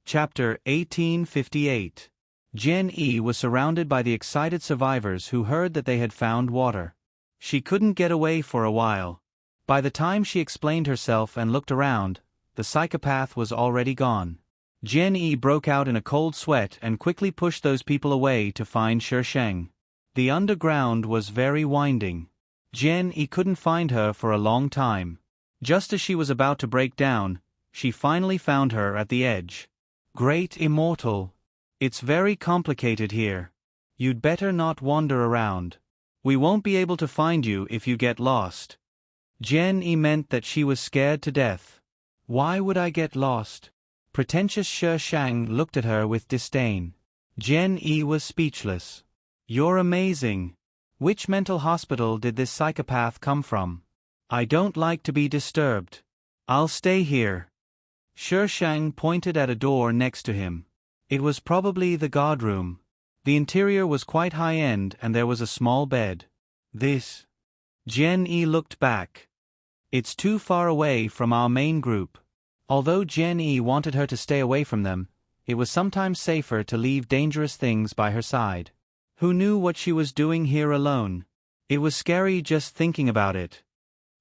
Chapter 1858. Jen E was surrounded by the excited survivors who heard that they had found water. She couldn't get away for a while. By the time she explained herself and looked around, the psychopath was already gone. Jen E broke out in a cold sweat and quickly pushed those people away to find Sheng. The underground was very winding. Jen E couldn't find her for a long time. Just as she was about to break down, she finally found her at the edge. Great Immortal. It's very complicated here. You'd better not wander around. We won't be able to find you if you get lost. Jen E meant that she was scared to death. Why would I get lost? Pretentious Sheng looked at her with disdain. Jen E was speechless. You're amazing. Which mental hospital did this psychopath come from? I don't like to be disturbed. I'll stay here. Sheng pointed at a door next to him. It was probably the guardroom. The interior was quite high-end and there was a small bed. This. Jen E looked back. It's too far away from our main group. Although Jen E wanted her to stay away from them, it was sometimes safer to leave dangerous things by her side. Who knew what she was doing here alone? It was scary just thinking about it.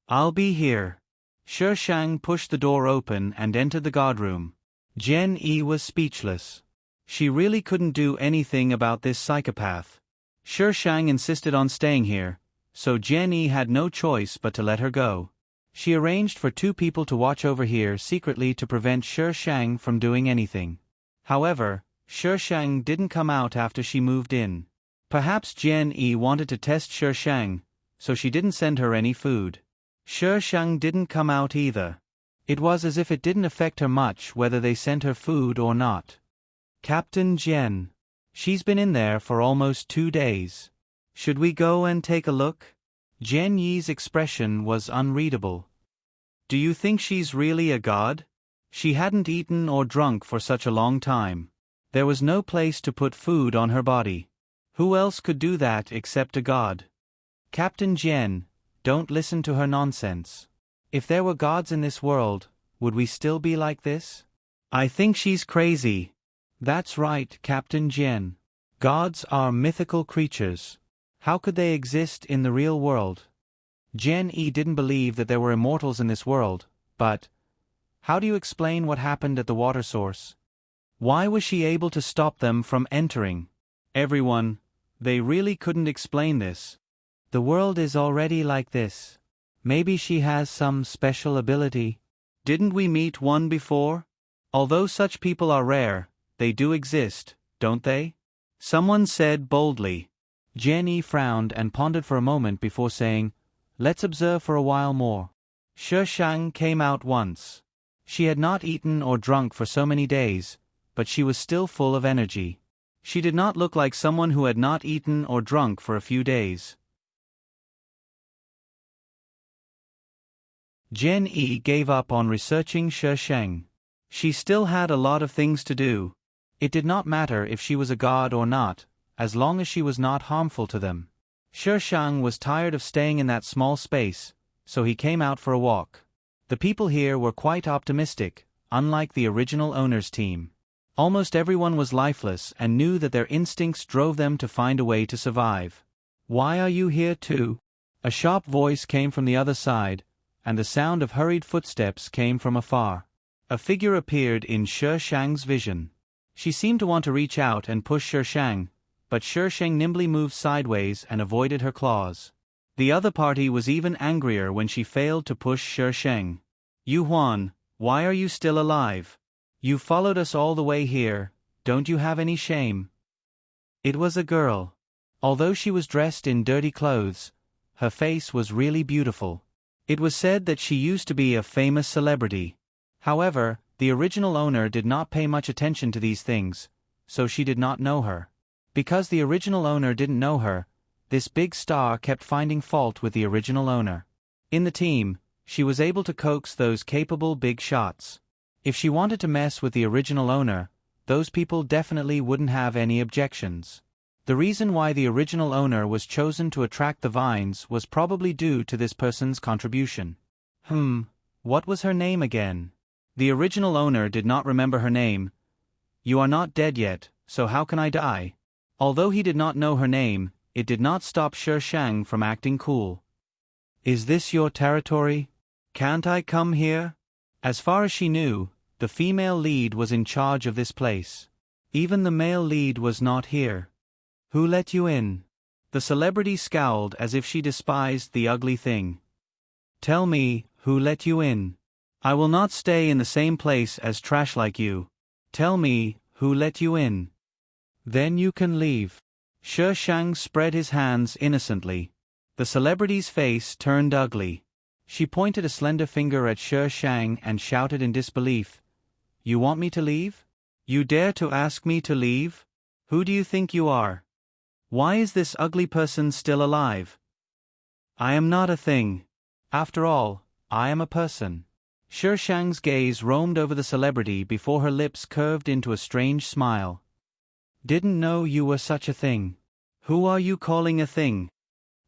I'll be here. Sheng pushed the door open and entered the guardroom. Jen E was speechless. She really couldn't do anything about this psychopath. Sheng insisted on staying here, so Jen E had no choice but to let her go. She arranged for 2 people to watch over here secretly to prevent Sheng from doing anything. However, Sheng didn't come out after she moved in. Perhaps Jen E wanted to test Sheng, so she didn't send her any food. Sheng didn't come out either. It was as if it didn't affect her much whether they sent her food or not. Captain Jen. She's been in there for almost 2 days. Should we go and take a look? Jen Yi's expression was unreadable. Do you think she's really a god? She hadn't eaten or drunk for such a long time. There was no place to put food on her body. Who else could do that except a god? Captain Jen, don't listen to her nonsense. If there were gods in this world, would we still be like this? I think she's crazy. That's right, Captain Jen. Gods are mythical creatures. How could they exist in the real world? Jen E didn't believe that there were immortals in this world, but how do you explain what happened at the water source? Why was she able to stop them from entering? Everyone, they really couldn't explain this. The world is already like this. Maybe she has some special ability. Didn't we meet one before? Although such people are rare, they do exist, don't they? Someone said boldly. Jen E frowned and pondered for a moment before saying, Let's observe for a while more. Sheng came out once. She had not eaten or drunk for so many days, but she was still full of energy. She did not look like someone who had not eaten or drunk for a few days. Jen E gave up on researching Sheng. She still had a lot of things to do. It did not matter if she was a god or not, as long as she was not harmful to them. Sheng was tired of staying in that small space, so he came out for a walk. The people here were quite optimistic, unlike the original owner's team. Almost everyone was lifeless and knew that their instincts drove them to find a way to survive. Why are you here too? A sharp voice came from the other side, and the sound of hurried footsteps came from afar. A figure appeared in Sheng's vision. She seemed to want to reach out and push Sheng, but Sheng nimbly moved sideways and avoided her claws. The other party was even angrier when she failed to push Sheng. Yu Huan, why are you still alive? You followed us all the way here, don't you have any shame? It was a girl. Although she was dressed in dirty clothes, her face was really beautiful. It was said that she used to be a famous celebrity. However, the original owner did not pay much attention to these things, so she did not know her. Because the original owner didn't know her, this big star kept finding fault with the original owner. In the team, she was able to coax those capable big shots. If she wanted to mess with the original owner, those people definitely wouldn't have any objections. The reason why the original owner was chosen to attract the vines was probably due to this person's contribution. What was her name again? The original owner did not remember her name, You are not dead yet, so how can I die? Although he did not know her name, it did not stop Shi Shang from acting cool. Is this your territory? Can't I come here? As far as she knew, the female lead was in charge of this place. Even the male lead was not here. Who let you in? The celebrity scowled as if she despised the ugly thing. Tell me, who let you in? I will not stay in the same place as trash like you. Tell me, who let you in? Then you can leave. Shi Shang spread his hands innocently. The celebrity's face turned ugly. She pointed a slender finger at Shi Shang and shouted in disbelief. You want me to leave? You dare to ask me to leave? Who do you think you are? Why is this ugly person still alive? I am not a thing. After all, I am a person. Shi Shang's gaze roamed over the celebrity before her lips curved into a strange smile. Didn't know you were such a thing. Who are you calling a thing?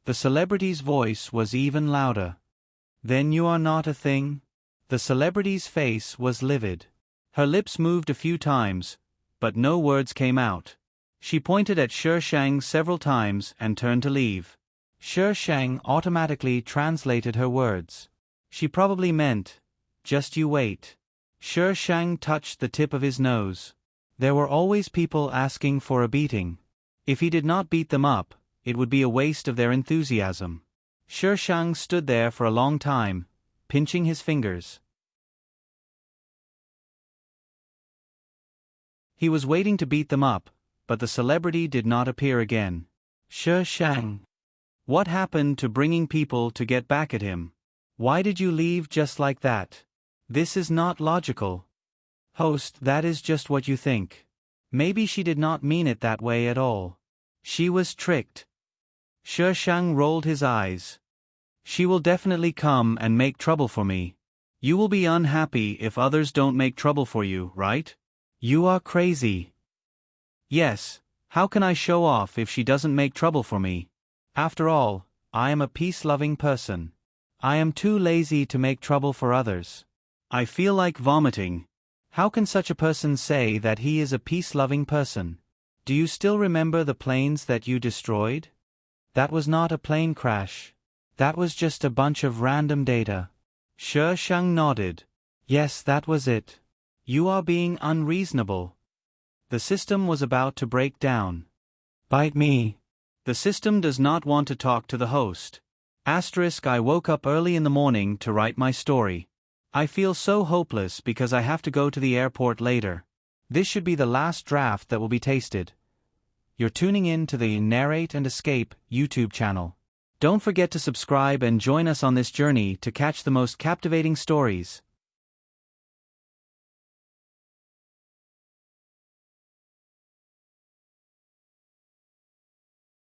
The celebrity's voice was even louder. Then you are not a thing? The celebrity's face was livid. Her lips moved a few times, but no words came out. She pointed at Shi Shang several times and turned to leave. Shi Shang automatically translated her words. She probably meant, just you wait. Shi Shang touched the tip of his nose. There were always people asking for a beating. If he did not beat them up, it would be a waste of their enthusiasm. Shi Shang stood there for a long time, pinching his fingers. He was waiting to beat them up, but the celebrity did not appear again. Shi Shang. What happened to bringing people to get back at him? Why did you leave just like that? This is not logical. Host, that is just what you think. Maybe she did not mean it that way at all. She was tricked. Shi Shang rolled his eyes. She will definitely come and make trouble for me. You will be unhappy if others don't make trouble for you, right? You are crazy. Yes, how can I show off if she doesn't make trouble for me? After all, I am a peace-loving person. I am too lazy to make trouble for others. I feel like vomiting. How can such a person say that he is a peace-loving person? Do you still remember the planes that you destroyed? That was not a plane crash. That was just a bunch of random data. Shi Shang nodded. Yes, that was it. You are being unreasonable. The system was about to break down. Bite me. The system does not want to talk to the host. I woke up early in the morning to write my story. I feel so hopeless because I have to go to the airport later. This should be the last draft that will be tasted. You're tuning in to the Narrate and Escape YouTube channel. Don't forget to subscribe and join us on this journey to catch the most captivating stories.